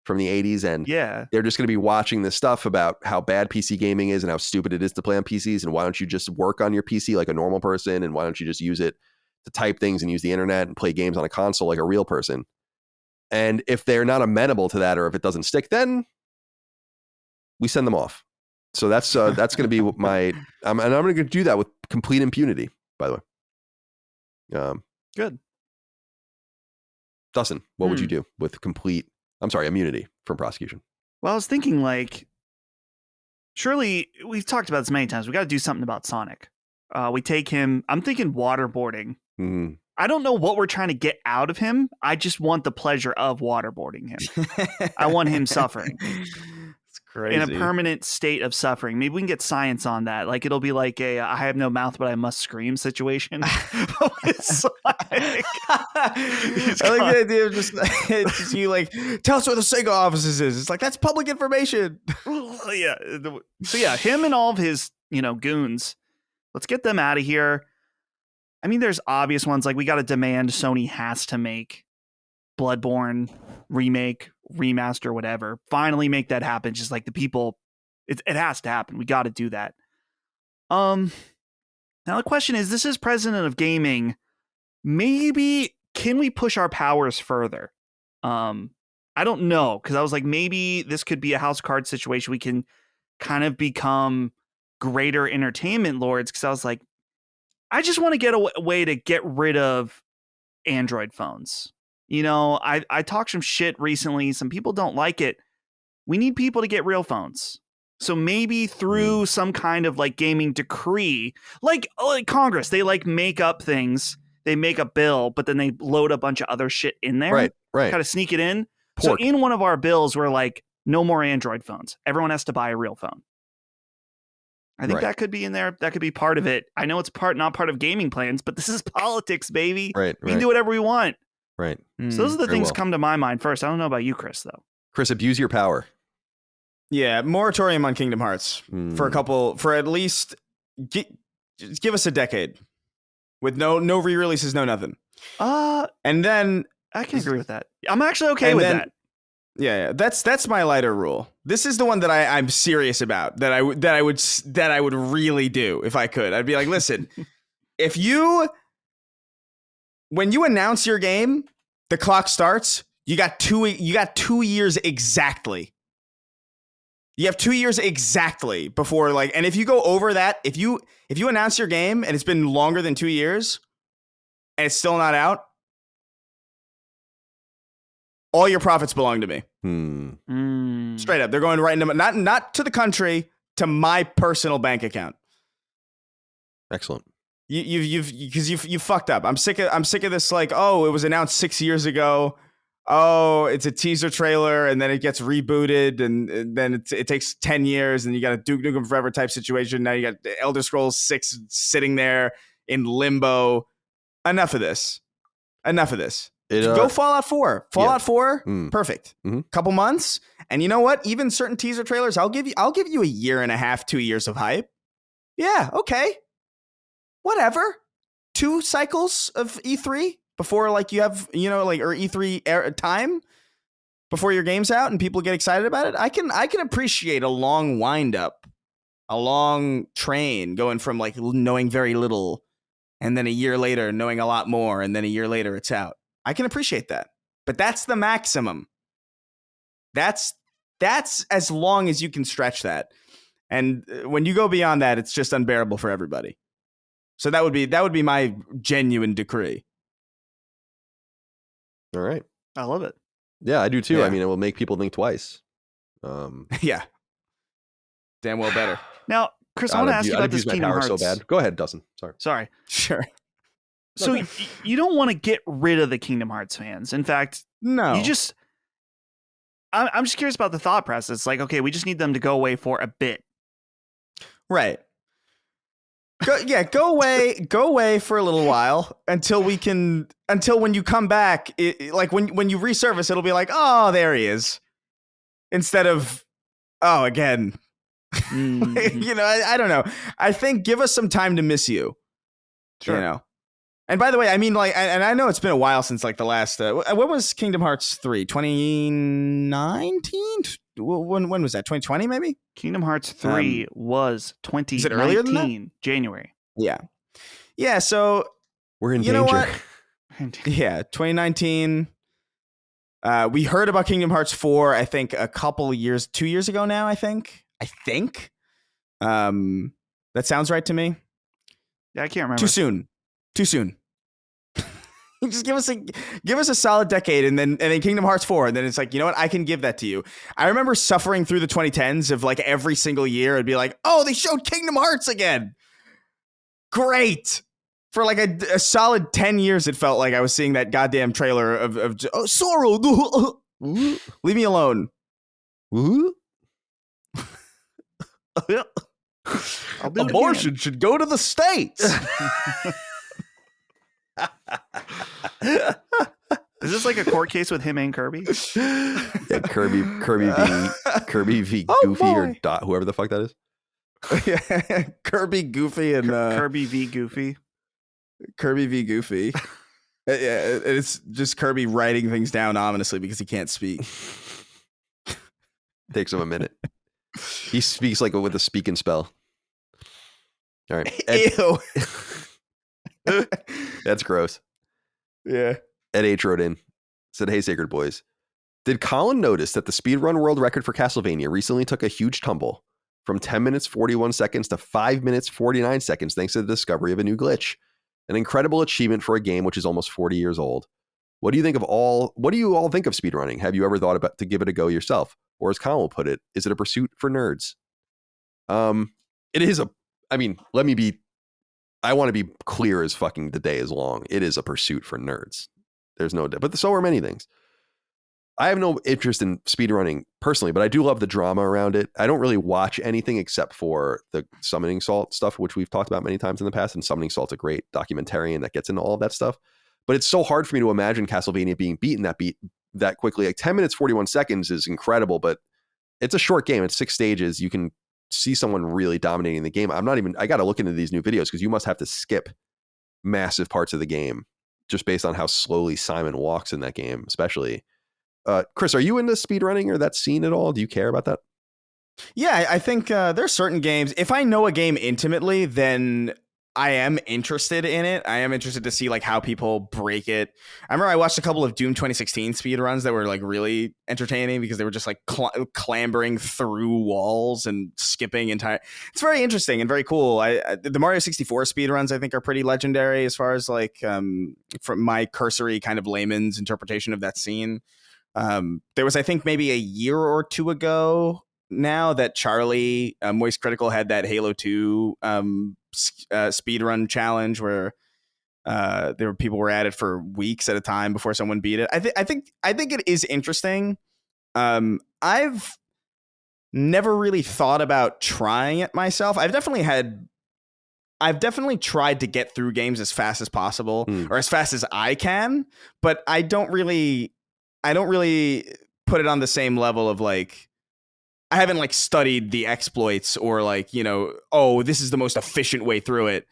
from the 80s, and they're just gonna be watching this stuff about how bad PC gaming is and how stupid it is to play on PCs, and why don't you just work on your PC like a normal person, and why don't you just use it to type things and use the internet and play games on a console like a real person. And if they're not amenable to that, or if it doesn't stick, then we send them off. So that's going to be my, and I'm going to do that with complete impunity, by the way. Good. Dustin, what would you do with immunity from prosecution? Well, I was thinking surely we've talked about this many times. We got to do something about Sonic. We take him, I'm thinking waterboarding. Mm-hmm. I don't know what we're trying to get out of him. I just want the pleasure of waterboarding him. I want him suffering. It's crazy. In a permanent state of suffering. Maybe we can get science on that. Like it'll be like a I have no mouth but I must scream situation. I like the idea of just you tell us where the Sega offices is. It's like, that's public information. Yeah. So yeah, him and all of his goons. Let's get them out of here. I mean, there's obvious ones. Like, we got to demand Sony has to make Bloodborne remake, remaster, whatever. Finally make that happen. Just like the people, it has to happen. We got to do that. Now the question is, this is president of gaming. Maybe, can we push our powers further? I don't know. Because I was like, maybe this could be a house card situation. We can kind of become greater entertainment lords. Because I was like, I just want to get a way to get rid of Android phones. I talked some shit recently. Some people don't like it. We need people to get real phones. So maybe through some kind of gaming decree, like Congress, they make up things. They make a bill, but then they load a bunch of other shit in there. Right. Kind of sneak it in. Pork. So in one of our bills, we're like, no more Android phones. Everyone has to buy a real phone. I think that could be in there. That could be part of it. I know it's not part of gaming plans, but this is politics, baby. Right. We can do whatever we want. Right. So those are the things come to my mind first. I don't know about you, Chris, though. Chris, abuse your power. Yeah, moratorium on Kingdom Hearts for at least just give us a decade with no re-releases, no nothing. And then I can agree with that. I'm actually okay with that. Yeah, that's my lighter rule. This is the one that I'm serious about. That I would really do if I could. I'd be like, listen, when you announce your game, the clock starts. You got 2 years exactly You have 2 years exactly before and if you go over that, if you announce your game and it's been longer than 2 years and it's still not out, all your profits belong to me. Straight up. They're going right into not to the country, to my personal bank account. Excellent. You fucked up. I'm sick of this it was announced 6 years ago. Oh, it's a teaser trailer and then it gets rebooted and then it takes 10 years and you got a Duke Nukem Forever type situation. Now you got Elder Scrolls 6 sitting there in limbo. Enough of this. Go Fallout 4. Fallout 4, perfect. Couple months, and you know what? Even certain teaser trailers, I'll give you a year and a half, 2 years of hype. Yeah, okay. Whatever. 2 cycles of E3 before you have, or E3 time before your game's out and people get excited about it. I can appreciate a long wind up, a long train going from knowing very little and then a year later knowing a lot more and then a year later it's out. I can appreciate that. But that's the maximum. That's as long as you can stretch that. And when you go beyond that, it's just unbearable for everybody. So that would be my genuine decree. All right. I love it. Yeah, I do too. Yeah. I mean, it will make people think twice. Yeah. Damn well better. Now, Chris, I want to ask you about this Kingdom Hearts. So bad. Go ahead, Dustin. Sorry. Sure. So you don't want to get rid of the Kingdom Hearts fans. In fact, no. I'm just curious about the thought process. Okay, we just need them to go away for a bit. Right. Go away for a little while until when you come back, when you resurface, it'll be oh, there he is. Instead of, oh, again. I don't know. I think give us some time to miss you. Sure. And by the way, I mean, and I know it's been a while since the last, when was Kingdom Hearts 3? 2019? When was that? 2020 maybe? Kingdom Hearts 3 was 2019. Is it earlier than that? January. Yeah. Yeah, so. We're in danger. Know what? Yeah, 2019. We heard about Kingdom Hearts 4, I think, a couple of years, 2 years ago now, I think. That sounds right to me. Yeah, I can't remember. Too soon. Just give us a solid decade and then Kingdom Hearts 4. And then it's you know what? I can give that to you. I remember suffering through the 2010s of every single year. It'd be oh, they showed Kingdom Hearts again. Great. For a solid 10 years, it felt like I was seeing that goddamn trailer of Sorrow. Leave me alone. Abortion should go to the States. Is this a court case with him and Kirby? Yeah, Kirby v Goofy or Dot, whoever the fuck that is. Yeah, Kirby, Goofy, and Kirby v Goofy. Kirby v Goofy. Yeah, it's just Kirby writing things down ominously because he can't speak. Takes him a minute. He speaks with a speak and spell. All right. Ew. That's gross. Yeah. Ed H wrote in, said, "Hey, Sacred Boys. Did Colin notice that the speedrun world record for Castlevania recently took a huge tumble from 10 minutes 41 seconds to 5 minutes 49 seconds thanks to the discovery of a new glitch? An incredible achievement for a game which is almost 40 years old. What do you all think of speedrunning? Have you ever thought about to give it a go yourself? Or as Colin will put it, is it a pursuit for nerds?" It is I want to be clear as fucking the day is long. It is a pursuit for nerds. There's no doubt, but so are many things. I have no interest in speedrunning personally, but I do love the drama around it. I don't really watch anything except for the Summoning Salt stuff, which we've talked about many times in the past. And Summoning Salt's a great documentarian that gets into all of that stuff. But it's so hard for me to imagine Castlevania being beaten that quickly. 10 minutes, 41 seconds is incredible, but it's a short game. It's 6 stages. You can see someone really dominating the game. I got to look into these new videos because you must have to skip massive parts of the game just based on how slowly Simon walks in that game, especially. Chris, are you into speedrunning or that scene at all? Do you care about that? Yeah, I think there's certain games. If I know a game intimately, then I am interested in it. I am interested to see like how people break it. I remember I watched a couple of Doom 2016 speed runs that were like really entertaining because they were just like clambering through walls and skipping entire. It's very interesting and very cool. The Mario 64 speed runs I think are pretty legendary as far as like from my cursory kind of layman's interpretation of that scene. There was I think maybe a year or two ago now that Charlie Moist Critical had that Halo 2 speedrun challenge where people were at it for weeks at a time before someone beat it. I think it is interesting. I've never really thought about trying it myself. I've definitely tried to get through games as fast as possible or as fast as I can, but I don't really put it on the same level of like I haven't like studied the exploits or like, you know, oh, this is the most efficient way through it.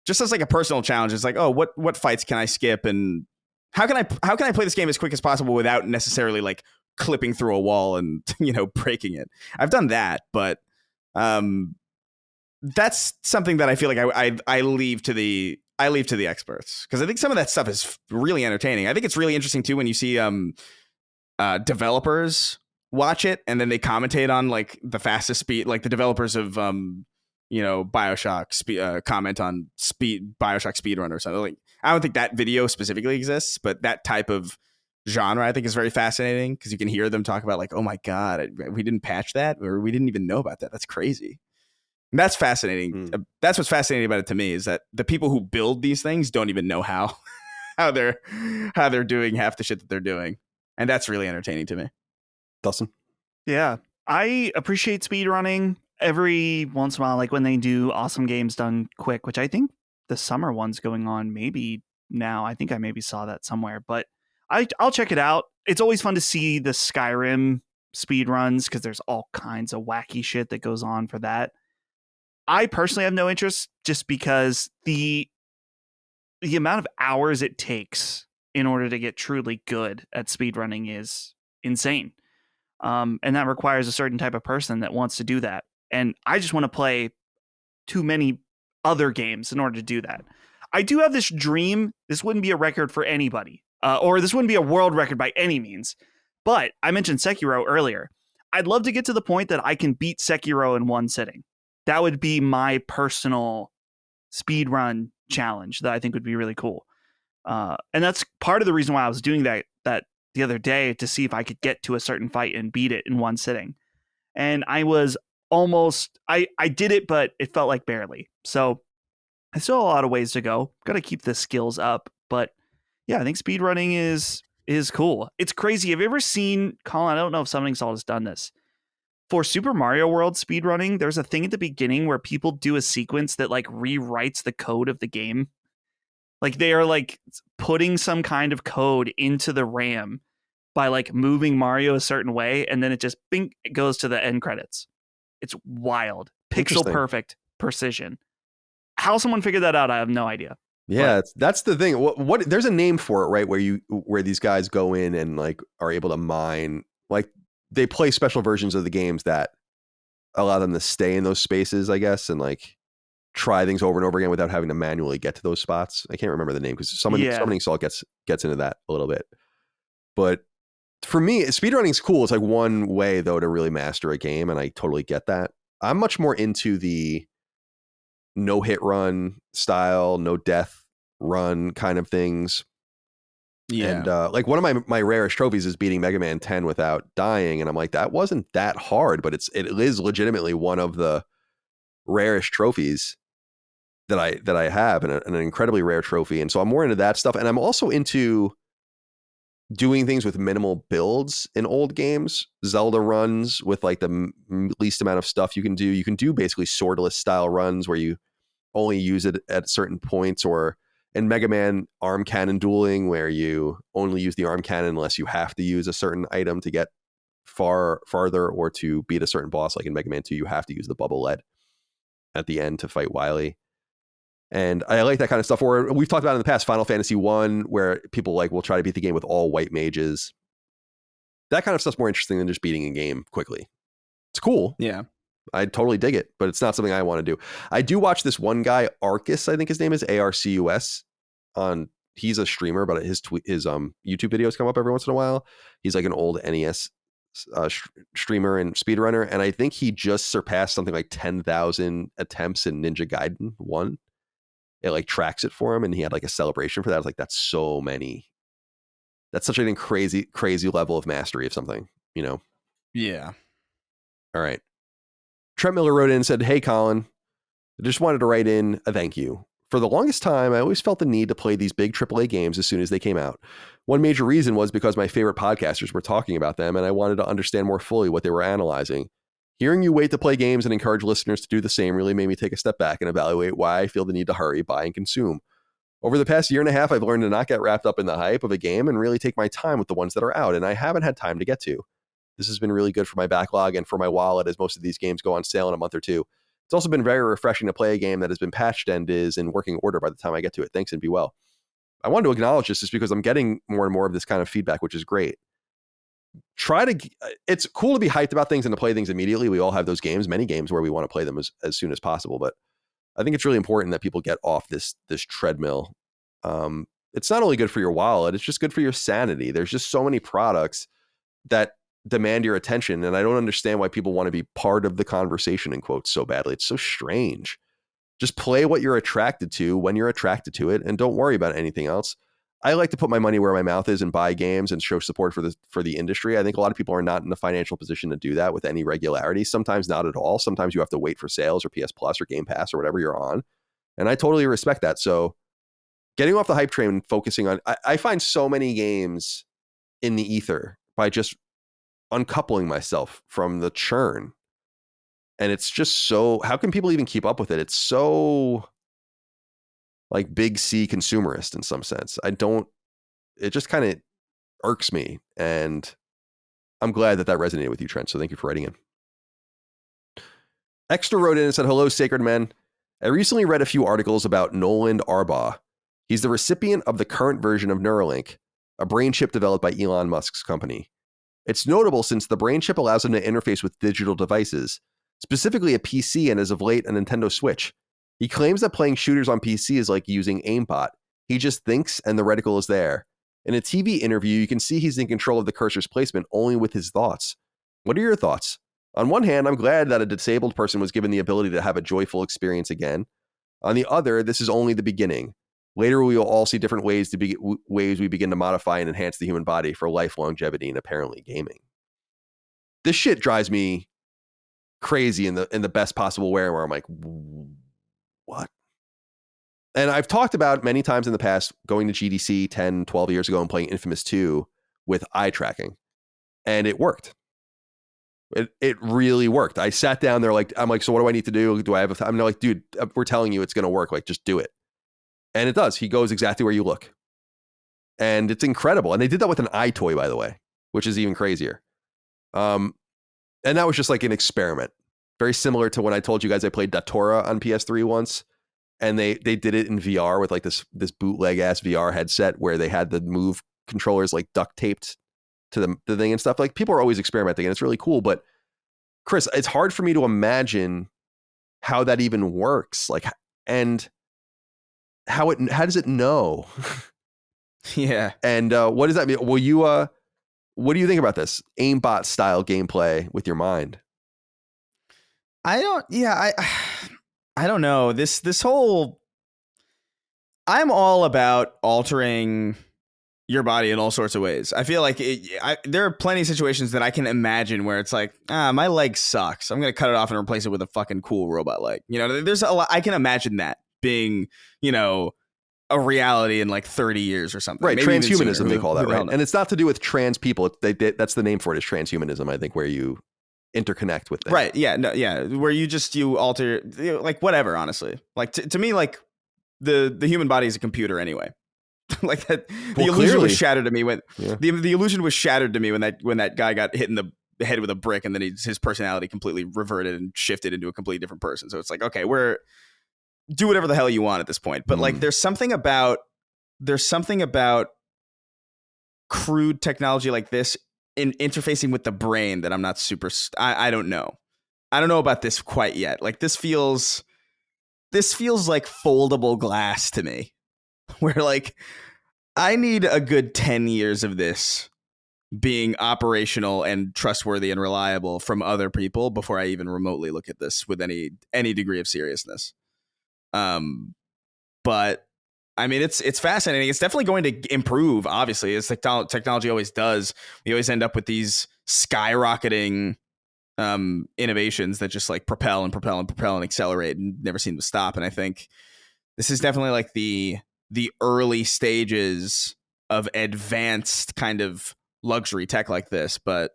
Just as like a personal challenge. It's like, oh, what fights can I skip and how can I play this game as quick as possible without necessarily like clipping through a wall and, you know, breaking it. I've done that, but that's something that I feel like I leave to the experts because I think some of that stuff is really entertaining. I think it's really interesting too when you see developers watch it and then they commentate on like the fastest speed, like the developers of you know, BioShock comment on BioShock speedrun or something. Like I don't think that video specifically exists, but that type of genre I think is very fascinating because you can hear them talk about like, oh my god, we didn't patch that or we didn't even know about that. That's crazy. And that's fascinating. That's what's fascinating about it to me is that the people who build these things don't even know how they're doing half the shit that they're doing, and that's really entertaining to me. Dustin? Yeah, I appreciate speedrunning every once in a while, like when they do awesome games done quick, which I think the summer one's going on maybe now. I think I maybe saw that somewhere, but I'll check it out. It's always fun to see the Skyrim speedruns because there's all kinds of wacky shit that goes on for that. I personally have no interest just because the amount of hours it takes in order to get truly good at speedrunning is insane. And that requires a certain type of person that wants to do that. And I just want to play too many other games in order to do that. I do have this dream. This wouldn't be a record for anybody, or this wouldn't be a world record by any means. But I mentioned Sekiro earlier. I'd love to get to the point that I can beat Sekiro in one sitting. That would be my personal speedrun challenge that I think would be really cool. And that's part of the reason why I was doing that the other day to see if I could get to a certain fight and beat it in one sitting. And I was almost, I did it, but it felt like barely. So I still have a lot of ways to go. Got to keep the skills up. But yeah, I think speedrunning is cool. It's crazy. Have you ever seen, Colin, I don't know if Summoning Salt has done this. For Super Mario World speedrunning, there's a thing at the beginning where people do a sequence that like rewrites the code of the game. Like they are like putting some kind of code into the RAM by like moving Mario a certain way, and then it just bing, it goes to the end credits. It's wild. Pixel perfect precision. How someone figured that out, I have no idea. Yeah, that's the thing. What there's a name for it, right? Where these guys go in and like are able to mine, like they play special versions of the games that allow them to stay in those spaces, I guess, and like try things over and over again without having to manually get to those spots. I can't remember the name because Summoning Salt gets into that a little bit. But for me, speedrunning is cool. It's like one way though to really master a game, and I totally get that. I'm much more into the no hit run style, no death run kind of things. Yeah. And like one of my rarest trophies is beating Mega Man 10 without dying, and I'm like, that wasn't that hard, but it is legitimately one of the rarest trophies that I have, and an incredibly rare trophy. And so I'm more into that stuff, and I'm also into doing things with minimal builds in old games. Zelda runs with like the least amount of stuff you can do. You can do basically swordless style runs where you only use it at certain points, or in Mega Man arm cannon dueling where you only use the arm cannon unless you have to use a certain item to get farther or to beat a certain boss. Like in Mega Man 2, you have to use the bubble lead at the end to fight Wily. And I like that kind of stuff. Or we've talked about in the past, Final Fantasy 1, where people like will try to beat the game with all white mages. That kind of stuff's more interesting than just beating a game quickly. It's cool. Yeah. I totally dig it, but it's not something I want to do. I do watch this one guy, Arcus, I think his name is Arcus. He's a streamer, but his YouTube videos come up every once in a while. He's like an old NES streamer and speedrunner, and I think he just surpassed something like 10,000 attempts in Ninja Gaiden 1. It like tracks it for him, and he had like a celebration for that. I was like, that's so many. That's such a crazy level of mastery of something, you know? Yeah. All right. Trent Miller wrote in and said, "Hey, Colin, I just wanted to write in a thank you. For the longest time, I always felt the need to play these big AAA games as soon as they came out. One major reason was because my favorite podcasters were talking about them, and I wanted to understand more fully what they were analyzing. Hearing you wait to play games and encourage listeners to do the same really made me take a step back and evaluate why I feel the need to hurry, buy, and consume. Over the past year and a half, I've learned to not get wrapped up in the hype of a game and really take my time with the ones that are out, and I haven't had time to get to. This has been really good for my backlog and for my wallet, as most of these games go on sale in a month or two. It's also been very refreshing to play a game that has been patched and is in working order by the time I get to it. Thanks and be well." I wanted to acknowledge this just because I'm getting more and more of this kind of feedback, which is great. It's cool to be hyped about things and to play things immediately. We all have those games, many games where we want to play them as soon as possible. But I think it's really important that people get off this treadmill. It's not only good for your wallet, it's just good for your sanity. There's just so many products that demand your attention, and I don't understand why people want to be part of the conversation in quotes so badly. It's so strange. Just play what you're attracted to when you're attracted to it, and don't worry about anything else. I like to put my money where my mouth is and buy games and show support for the industry. I think a lot of people are not in a financial position to do that with any regularity. Sometimes not at all. Sometimes you have to wait for sales or PS Plus or Game Pass or whatever you're on, and I totally respect that. So getting off the hype train and focusing on, I find so many games in the ether by just uncoupling myself from the churn. And it's just so, how can people even keep up with it? It's so like big C consumerist in some sense. It just kind of irks me. And I'm glad that resonated with you, Trent. So thank you for writing in. Extra wrote in and said, "Hello, Sacred Men. I recently read a few articles about Nolan Arbaugh. He's the recipient of the current version of Neuralink, a brain chip developed by Elon Musk's company. It's notable since the brain chip allows him to interface with digital devices, specifically a PC and as of late, a Nintendo Switch. He claims that playing shooters on PC is like using aimbot. He just thinks and the reticle is there. In a TV interview, you can see he's in control of the cursor's placement only with his thoughts. What are your thoughts? On one hand, I'm glad that a disabled person was given the ability to have a joyful experience again. On the other, this is only the beginning. Later, we will all see different ways we begin to modify and enhance the human body for life longevity and apparently gaming." This shit drives me crazy in the best possible way, where I'm like, what? And I've talked about many times in the past going to GDC 10, 12 years ago and playing Infamous 2 with eye tracking. And it worked. It really worked. I sat down there I'm like, so what do I need to do? Do I have I'm like, dude, we're telling you it's going to work. Like, just do it. And it does. He goes exactly where you look. And it's incredible. And they did that with an eye toy, by the way, which is even crazier. And that was just like an experiment. Very similar to when I told you guys I played Datora on PS3 once. And they did it in VR with like this bootleg ass VR headset where they had the Move controllers like duct taped to the thing and stuff. Like, people are always experimenting and it's really cool. But Chris, it's hard for me to imagine how that even works. Like, and how does it know? Yeah. And what does that mean? Will you what do you think about this aimbot style gameplay with your mind? I don't know. This whole, I'm all about altering your body in all sorts of ways. I feel like there are plenty of situations that I can imagine where it's like, my leg sucks, I'm going to cut it off and replace it with a fucking cool robot leg. You know, there's a lot. I can imagine that being, you know, a reality in like 30 years or something. Right. Maybe Transhumanism, they call that, right? And it's not to do with trans people. That's the name for it, is transhumanism, I think, where you interconnect with them. Right. Yeah. No, yeah. Where you alter, like, whatever, honestly. Like, to me, like, the human body is a computer anyway. Like that. The illusion was shattered to me when the illusion was shattered to me when that guy got hit in the head with a brick, and then his personality completely reverted and shifted into a completely different person. So it's like, okay, do whatever the hell you want at this point. But like, there's something about crude technology like this in interfacing with the brain that I'm not super, I don't know. I don't know about this quite yet. Like this feels like foldable glass to me, where like I need a good 10 years of this being operational and trustworthy and reliable from other people before I even remotely look at this with any degree of seriousness. But I mean, it's fascinating. It's definitely going to improve, obviously, as technology always does. We always end up with these skyrocketing innovations that just like propel and accelerate and never seem to stop. And I think this is definitely like the early stages of advanced kind of luxury tech like this. But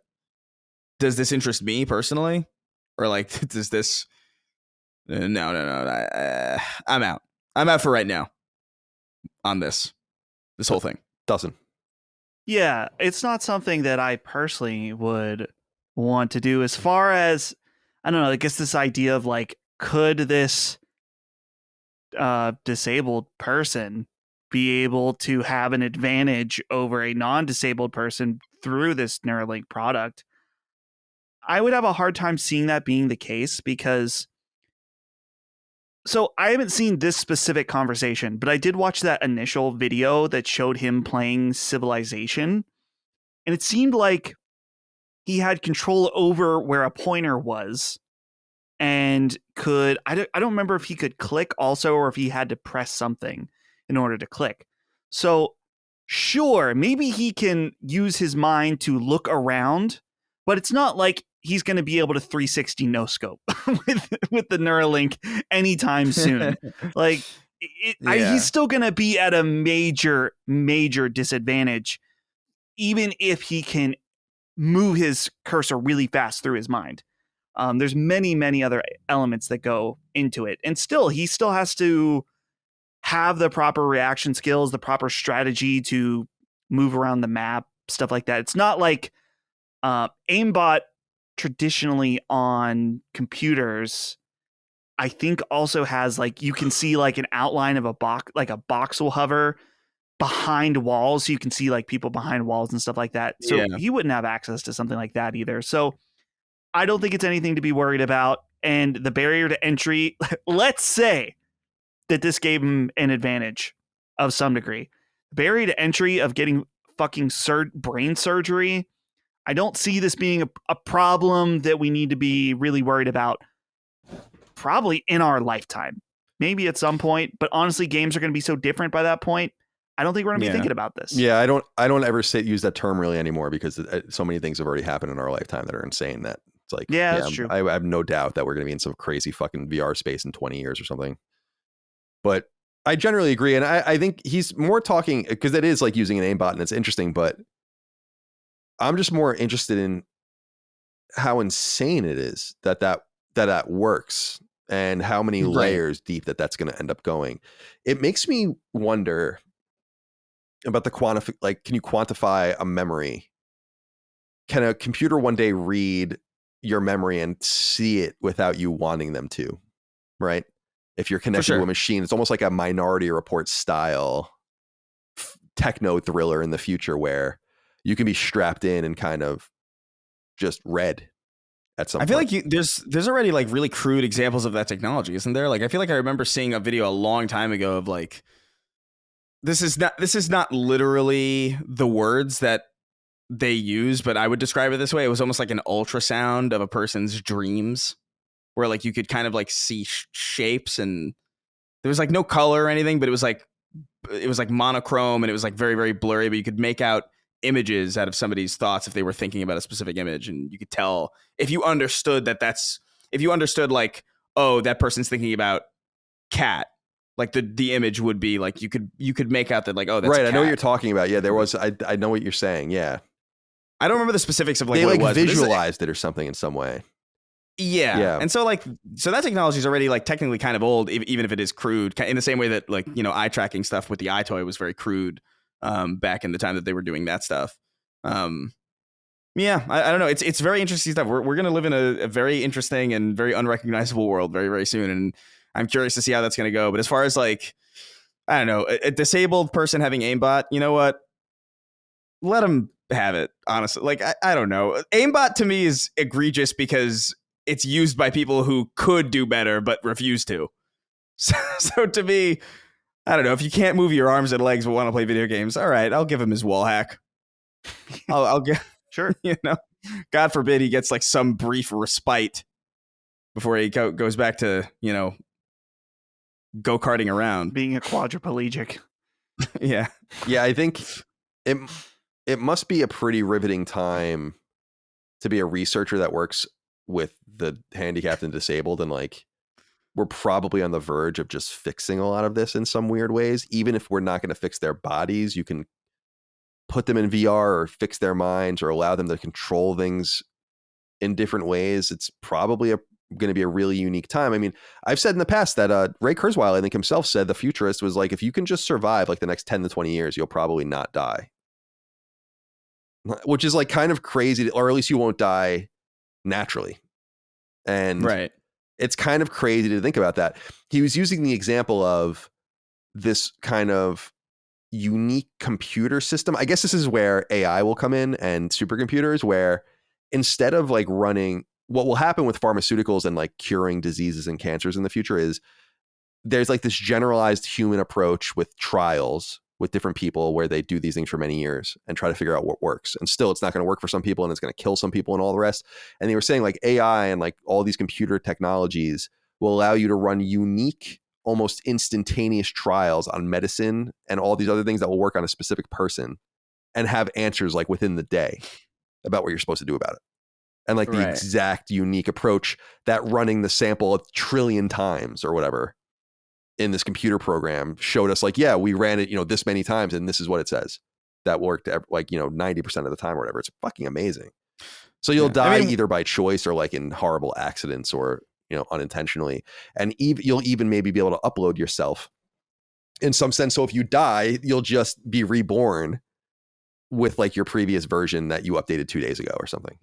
does this interest me personally, or like does this? No. I'm out. I'm out for right now on this whole thing. Dustin. Yeah, it's not something that I personally would want to do. As far as, I don't know, I guess this idea of like, could this disabled person be able to have an advantage over a non-disabled person through this Neuralink product? I would have a hard time seeing that being the case, because so I haven't seen this specific conversation, but I did watch that initial video that showed him playing Civilization, and it seemed like he had control over where a pointer was, and could, I don't remember if he could click also, or if he had to press something in order to click. So sure, maybe he can use his mind to look around, but it's not like he's going to be able to 360 no scope with the Neuralink anytime soon. Like he's still going to be at a major disadvantage, even if he can move his cursor really fast through his mind. There's many other elements that go into it, and he still has to have the proper reaction skills, the proper strategy to move around the map, stuff like that. It's not like aimbot traditionally on computers, I think, also has like, you can see like an outline of a box, like a box will hover behind walls, so you can see like people behind walls and stuff like that. So he wouldn't have access to something like that either. So I don't think it's anything to be worried about. And the barrier to entry, let's say that this gave him an advantage of some degree. Barrier to entry of getting fucking brain surgery, I don't see this being a problem that we need to be really worried about probably in our lifetime. Maybe at some point, but honestly, games are going to be so different by that point. I don't think we're going to be thinking about this. Yeah, I don't ever use that term really anymore, because so many things have already happened in our lifetime that are insane that it's like, that's true. I have no doubt that we're going to be in some crazy fucking VR space in 20 years or something. But I generally agree. And I think he's more talking, because it is like using an aimbot and it's interesting, but I'm just more interested in how insane it is that works, and how many layers deep that's going to end up going. It makes me wonder about the like, can you quantify a memory? Can a computer one day read your memory and see it without you wanting them to? Right? If you're connected to a machine, it's almost like a Minority Report style techno thriller in the future, where you can be strapped in and kind of just read at some point. I feel like there's already like really crude examples of that technology, isn't there? Like, I feel like I remember seeing a video a long time ago of like, this is not literally the words that they use, but I would describe it this way. It was almost like an ultrasound of a person's dreams, where like you could kind of like see shapes, and there was like no color or anything, but it was like monochrome, and it was like very, very blurry, but you could make out images out of somebody's thoughts if they were thinking about a specific image. And you could tell if you understood like, oh, that person's thinking about cat, like the image would be like, you could make out that like, oh, that's right. a cat. I know what you're talking about. Yeah, there was, I know what you're saying. Yeah. I don't remember the specifics of like they what like it was, visualized it or something in some way. Yeah. And so that technology is already like technically kind of old, even if it is crude, in the same way that like, you know, eye tracking stuff with the iToy was very crude back in the time that they were doing that stuff. I don't know. It's very interesting stuff. We're going to live in a very interesting and very unrecognizable world very, very soon. And I'm curious to see how that's going to go. But as far as like, I don't know, a disabled person having aimbot, you know what? Let them have it, honestly. Like, I don't know. Aimbot to me is egregious because it's used by people who could do better but refuse to. So to me, I don't know, if you can't move your arms and legs but want to play video games, all right, I'll give him his wall hack. I'll get Sure. God forbid he gets like some brief respite before he goes back to, go-karting around. Being a quadriplegic. Yeah. Yeah, I think it must be a pretty riveting time to be a researcher that works with the handicapped and disabled, and like we're probably on the verge of just fixing a lot of this in some weird ways. Even if we're not going to fix their bodies, you can put them in VR or fix their minds or allow them to control things in different ways. It's probably going to be a really unique time. I mean, I've said in the past that Ray Kurzweil, I think himself said, the futurist, was like, if you can just survive like the next 10 to 20 years, you'll probably not die. Which is like kind of crazy, or at least you won't die naturally. And right. It's kind of crazy to think about that. He was using the example of this kind of unique computer system. I guess this is where AI will come in and supercomputers, where instead of like running, what will happen with pharmaceuticals and like curing diseases and cancers in the future is there's like this generalized human approach with trials with different people where they do these things for many years and try to figure out what works. And still, it's not going to work for some people and it's going to kill some people and all the rest. And they were saying like AI and like all these computer technologies will allow you to run unique, almost instantaneous trials on medicine and all these other things that will work on a specific person and have answers like within the day about what you're supposed to do about it. And like the exact unique approach that running the sample 1 trillion times or whatever in this computer program showed us like, yeah, we ran it, this many times and this is what it says. That worked like, 90% of the time or whatever. It's fucking amazing. So you'll die either by choice or like in horrible accidents or, unintentionally. And you'll even maybe be able to upload yourself in some sense. So if you die, you'll just be reborn with like your previous version that you updated 2 days ago or something.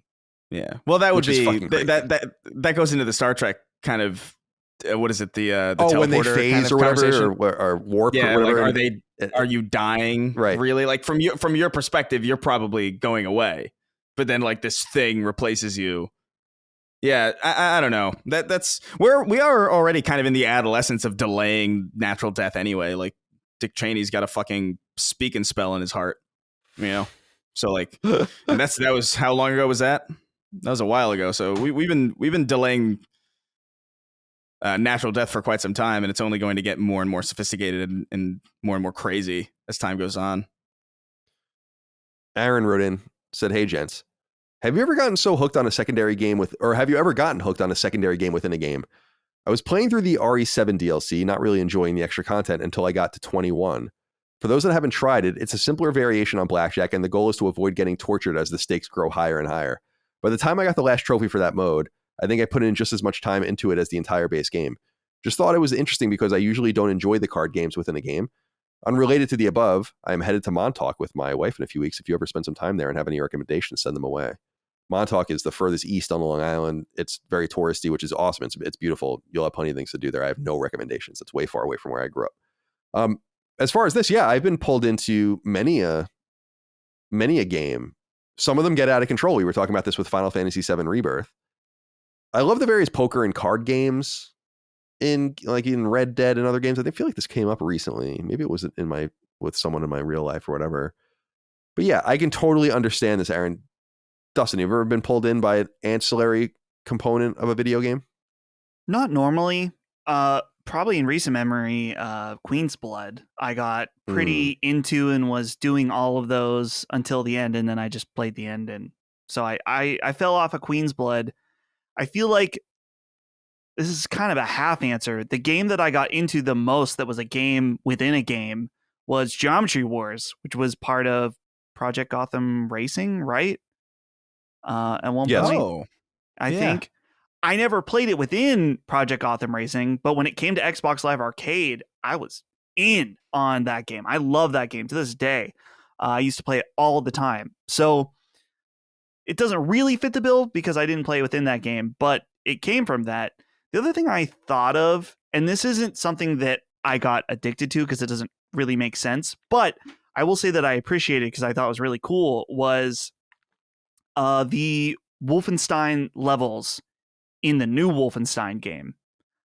Yeah. Well, that would be that goes into the Star Trek kind of what is it? The when they phase kind of or whatever or warp or whatever. Like, are you dying? Right. Really? Like from your perspective, you're probably going away, but then like this thing replaces you. Yeah, I don't know. That's where we are already kind of in the adolescence of delaying natural death anyway. Like Dick Cheney's got a fucking speaking spell in his heart, So like, and that was how long ago was that? That was a while ago. So we've been delaying natural death for quite some time, and it's only going to get more and more sophisticated and more crazy as time goes on. Aaron wrote in, said, "Hey gents, have you ever gotten so hooked on a secondary game have you ever gotten hooked on a secondary game within a game? I was playing through the RE7 DLC, not really enjoying the extra content until I got to 21. For those that haven't tried it, it's a simpler variation on Blackjack, and the goal is to avoid getting tortured as the stakes grow higher and higher. By the time I got the last trophy for that mode, I think I put in just as much time into it as the entire base game. Just thought it was interesting because I usually don't enjoy the card games within a game. Unrelated to the above, I'm headed to Montauk with my wife in a few weeks. If you ever spend some time there and have any recommendations, send them away." Montauk is the furthest east on the Long Island. It's very touristy, which is awesome. It's beautiful. You'll have plenty of things to do there. I have no recommendations. It's way far away from where I grew up. As far as this, yeah, I've been pulled into many a game. Some of them get out of control. We were talking about this with Final Fantasy VII Rebirth. I love the various poker and card games in Red Dead and other games. I feel like this came up recently. Maybe it was with someone in my real life or whatever. But yeah, I can totally understand this, Aaron. Dustin, have you ever been pulled in by an ancillary component of a video game? Not normally. Probably in recent memory, Queen's Blood. I got pretty into and was doing all of those until the end, and then I just played the end. And so I fell off of Queen's Blood. I feel like this is kind of a half answer. The game that I got into the most that was a game within a game was Geometry Wars, which was part of Project Gotham Racing, right? At one point, I think. I never played it within Project Gotham Racing, but when it came to Xbox Live Arcade, I was in on that game. I love that game to this day. I used to play it all the time. So it doesn't really fit the bill because I didn't play it within that game, but it came from that. The other thing I thought of, and this isn't something that I got addicted to because it doesn't really make sense, but I will say that I appreciated because I thought it was really cool, was the Wolfenstein levels in the new Wolfenstein game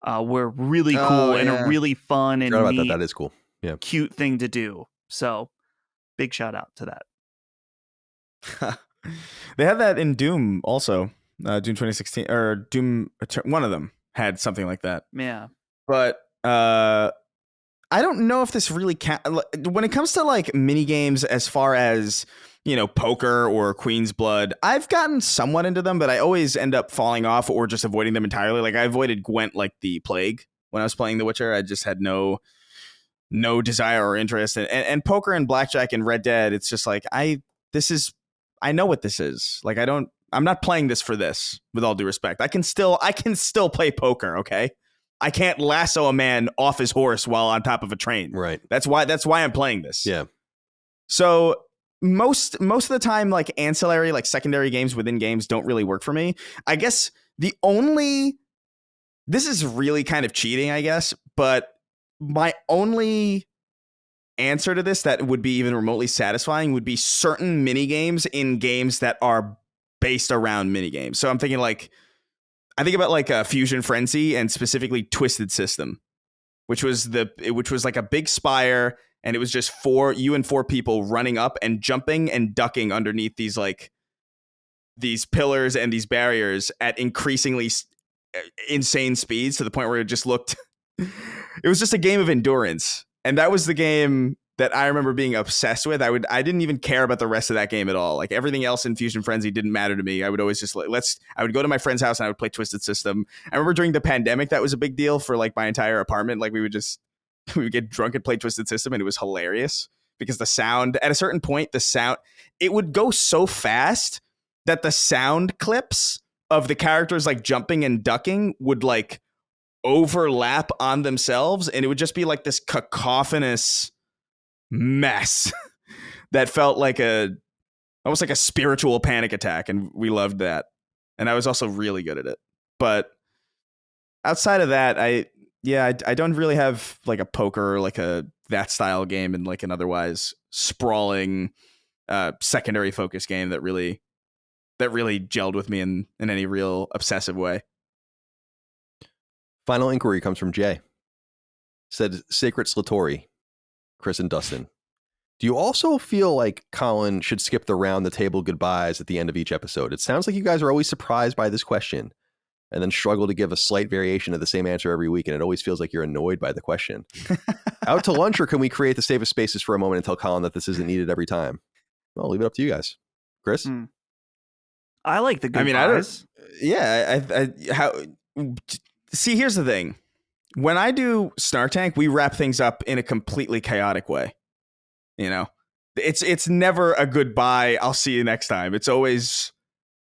were really cool Oh, and yeah. a really fun and Forgot about neat, that. That is cool. Yeah. cute thing to do. So big shout out to that. They had that in Doom also, Doom 2016 or Doom. One of them had something like that. Yeah. But I don't know if this really when it comes to like mini games, as far as, you know, poker or Queen's Blood, I've gotten somewhat into them, but I always end up falling off or just avoiding them entirely. Like I avoided Gwent like the plague when I was playing The Witcher. I just had no desire or interest. And poker and blackjack and Red Dead, it's just like I know what this is. Like I'm not playing this for this, with all due respect. I can still play poker, okay? I can't lasso a man off his horse while on top of a train. Right. That's why I'm playing this. Yeah. So most of the time, like ancillary, like secondary games within games don't really work for me. I guess this is really kind of cheating, I guess, but my only answer to this that would be even remotely satisfying would be certain mini games in games that are based around mini games. So I'm thinking I think about like Fusion Frenzy and specifically Twisted System, which was like a big spire, and it was just four people running up and jumping and ducking underneath these pillars and these barriers at increasingly insane speeds, to the point where it just looked it was just a game of endurance. And that was the game that I remember being obsessed with. I didn't even care about the rest of that game at all. Like everything else in Fusion Frenzy didn't matter to me. I would always just I would go to my friend's house and I would play Twisted System. I remember during the pandemic, that was a big deal for like my entire apartment. Like we would get drunk and play Twisted System, and it was hilarious because the sound, at a certain point, it would go so fast that the sound clips of the characters like jumping and ducking would like overlap on themselves, and it would just be like this cacophonous mess that felt like almost like a spiritual panic attack, and we loved that. And I was also really good at it. But outside of that, I don't really have like a poker or like that style game and like an otherwise sprawling secondary focus game that really gelled with me in any real obsessive way. Final inquiry comes from Jay. Said Sacred Slatori, Chris and Dustin. Do you also feel like Colin should skip the round the table goodbyes at the end of each episode? It sounds like you guys are always surprised by this question and then struggle to give a slight variation of the same answer every week, and it always feels like you're annoyed by the question. Out to lunch, or can we create the safest spaces for a moment and tell Colin that this isn't needed every time? I'll leave it up to you guys. Chris? I like the goodbyes. I mean, see, here's the thing. When I do Snark Tank, we wrap things up in a completely chaotic way. You know, it's never a goodbye, I'll see you next time. It's always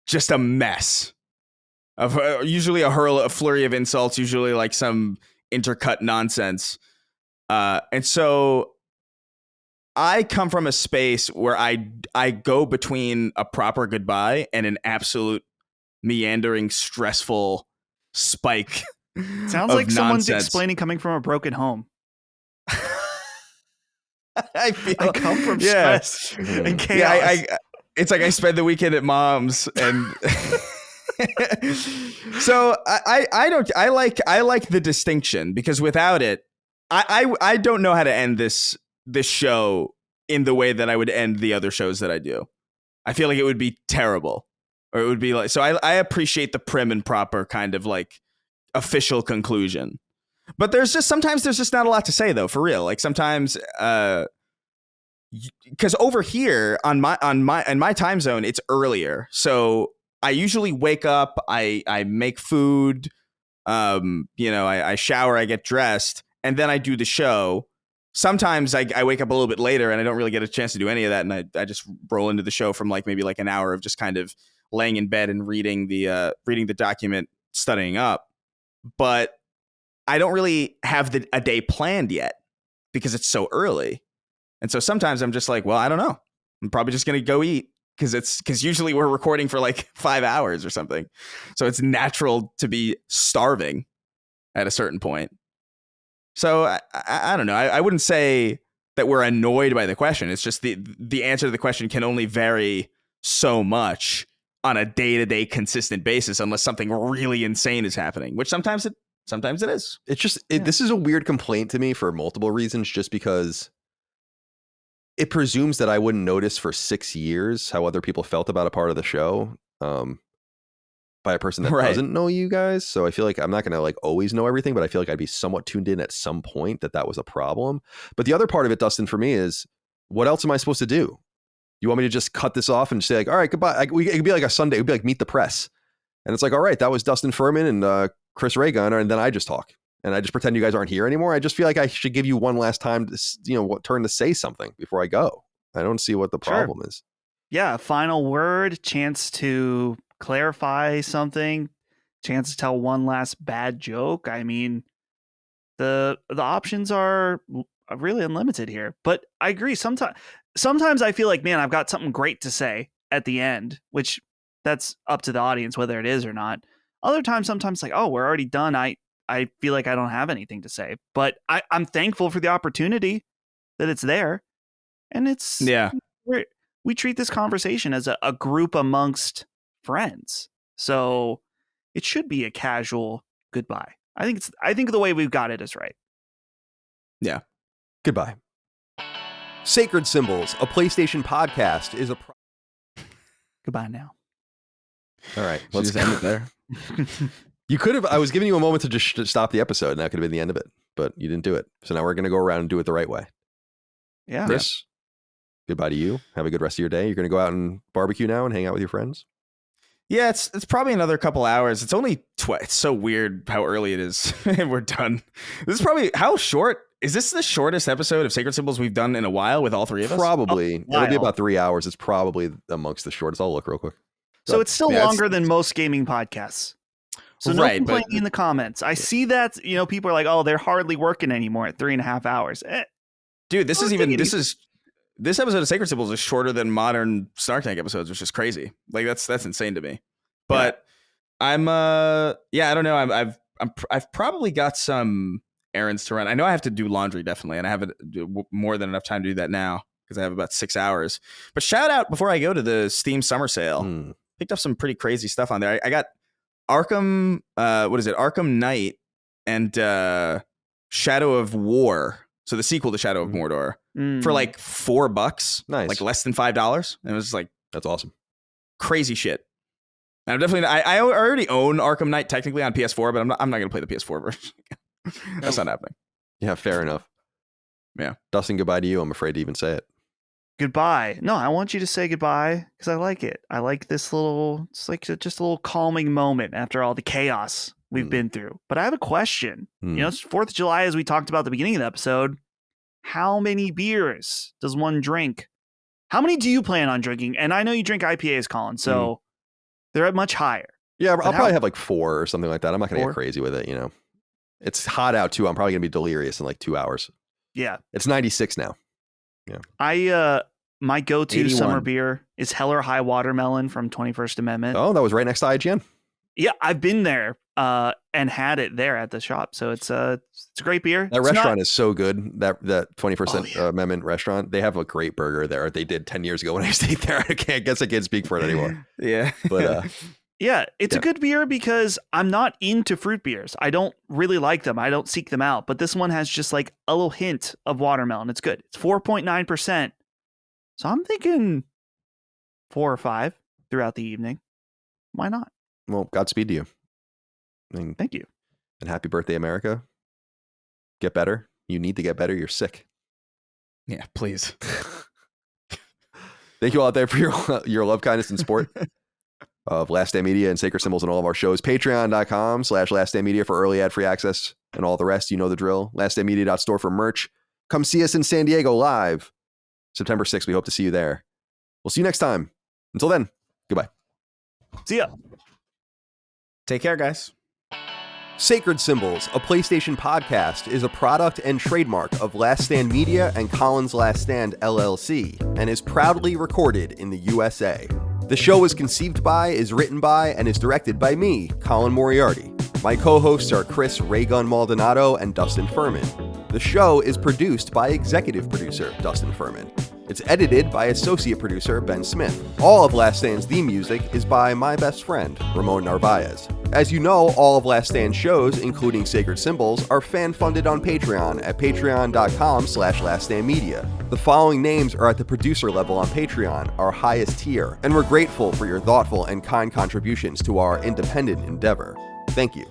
just a mess of usually a flurry of insults, usually like some intercut nonsense. And so I come from a space where I go between a proper goodbye and an absolute meandering, stressful spike. Sounds like someone's nonsense. explaining coming from a broken home. I come from stress and chaos. Yeah, it's like I spend the weekend at mom's, and so I like the distinction, because without it, I don't know how to end this show in the way that I would end the other shows that I do. I feel like it would be terrible, or it would be like, so I appreciate the prim and proper kind of like official conclusion. But sometimes there's just not a lot to say, though, for real. Like sometimes, because over here in my time zone, it's earlier. So I usually wake up, I make food, I shower, I get dressed, and then I do the show. Sometimes I wake up a little bit later and I don't really get a chance to do any of that, and I just roll into the show from like maybe like an hour of just kind of laying in bed and reading the document, studying up. But I don't really have a day planned yet because it's so early. And so sometimes I'm just like, well, I don't know. I'm probably just going to go eat because usually we're recording for like 5 hours or something. So it's natural to be starving at a certain point. So I don't know. I wouldn't say that we're annoyed by the question. It's just the answer to the question can only vary so much on a day-to-day consistent basis unless something really insane is happening, which sometimes it is. It's just this is a weird complaint to me for multiple reasons, just because it presumes that I wouldn't notice for 6 years how other people felt about a part of the show by a person that doesn't know you guys. So I feel like I'm not going to like always know everything, but I feel like I'd be somewhat tuned in at some point that was a problem. But the other part of it, Dustin, for me is, what else am I supposed to do? You want me to just cut this off and say like, all right, goodbye? It could be like a Sunday. It would be like Meet the Press. And it's like, all right, that was Dustin Furman and Chris Raygun. And then I just talk and I just pretend you guys aren't here anymore. I just feel like I should give you one last time to, turn to say something before I go. I don't see what the problem is. Yeah. Final word, chance to clarify something, chance to tell one last bad joke. I mean, the options are really unlimited here, but I agree. Sometimes I feel like, man, I've got something great to say at the end, which that's up to the audience whether it is or not. Other times, sometimes like, oh, we're already done. I feel like I don't have anything to say, but I'm thankful for the opportunity that it's there. And it's, we treat this conversation as a group amongst friends. So it should be a casual goodbye. I think the way we've got it is right. Yeah. Goodbye. Sacred Symbols, a PlayStation podcast, is a... Goodbye now. All right. Let's just end it there. You could have... I was giving you a moment to just stop the episode, and that could have been the end of it. But you didn't do it. So now we're going to go around and do it the right way. Yeah. Chris, goodbye to you. Have a good rest of your day. You're going to go out and barbecue now and hang out with your friends? Yeah, it's probably another couple hours. It's only... It's so weird how early it is. We're done. This is probably... How short... Is this the shortest episode of Sacred Symbols we've done in a while with all three of us? Probably. It'll be about 3 hours. It's probably amongst the shortest. I'll look real quick. So it's still longer than most gaming podcasts. So no complaining in the comments. I see that, people are like, oh, they're hardly working anymore at 3.5 hours. Dude, this episode of Sacred Symbols is shorter than modern Snark Tank episodes, which is crazy. Like that's insane to me. But I don't know. I've probably got some errands to run. I know I have to do laundry definitely, and I have more than enough time to do that now because I have about 6 hours. But shout out before I go to the Steam summer sale. Picked up some pretty crazy stuff on there. I got Arkham, Arkham Knight and Shadow of War. So the sequel to Shadow of Mordor for like $4. Nice. Like less than $5. And it was like, that's awesome. Crazy shit. And I'm definitely, I already own Arkham Knight technically on PS4, but I'm not going to play the PS4 version. That's not happening. Yeah, fair enough. Yeah. Dustin, goodbye to you. I'm afraid to even say it. Goodbye. No, I want you to say goodbye because I like it. I like this it's like just a little calming moment after all the chaos we've been through. But I have a question. It's 4th of July, as we talked about at the beginning of the episode. How many beers does one drink? How many do you plan on drinking? And I know you drink IPAs, Colin, so they're at much higher. Yeah, I'll probably have like 4 or something like that. I'm not going to get crazy with it, It's hot out too. I'm probably going to be delirious in like 2 hours. Yeah. It's 96 now. Yeah. My go-to 81 summer beer is Hell or High Watermelon from 21st Amendment. Oh, that was right next to IGN. Yeah, I've been there and had it there at the shop. So it's a great beer. That restaurant is so good. That 21st Amendment restaurant. They have a great burger there. They did 10 years ago when I stayed there. I guess I can't speak for it anymore. Yeah. But yeah, it's a good beer because I'm not into fruit beers. I don't really like them. I don't seek them out. But this one has just like a little hint of watermelon. It's good. It's 4.9%. So I'm thinking 4 or 5 throughout the evening. Why not? Well, Godspeed to you. Thank you. And happy birthday, America. Get better. You need to get better. You're sick. Yeah, please. Thank you all out there for your love, kindness, and support of Last Stand Media and Sacred Symbols and all of our shows. Patreon.com/LastStandMedia for early ad-free access and all the rest. You know the drill. LastStandMedia.store for merch. Come see us in San Diego live. September 6th. We hope to see you there. We'll see you next time. Until then, goodbye. See ya. Take care, guys. Sacred Symbols, a PlayStation podcast, is a product and trademark of Last Stand Media and Colin's Last Stand LLC, and is proudly recorded in the USA. The show is conceived by, is written by, and is directed by me, Colin Moriarty. My co-hosts are Chris Raygun Maldonado and Dustin Furman. The show is produced by executive producer Dustin Furman. It's edited by associate producer Ben Smith. All of Last Stand's theme music is by my best friend, Ramon Narvaez. As you know, all of Last Stand's shows, including Sacred Symbols, are fan-funded on Patreon at patreon.com/laststandmedia. The following names are at the producer level on Patreon, our highest tier, and we're grateful for your thoughtful and kind contributions to our independent endeavor. Thank you.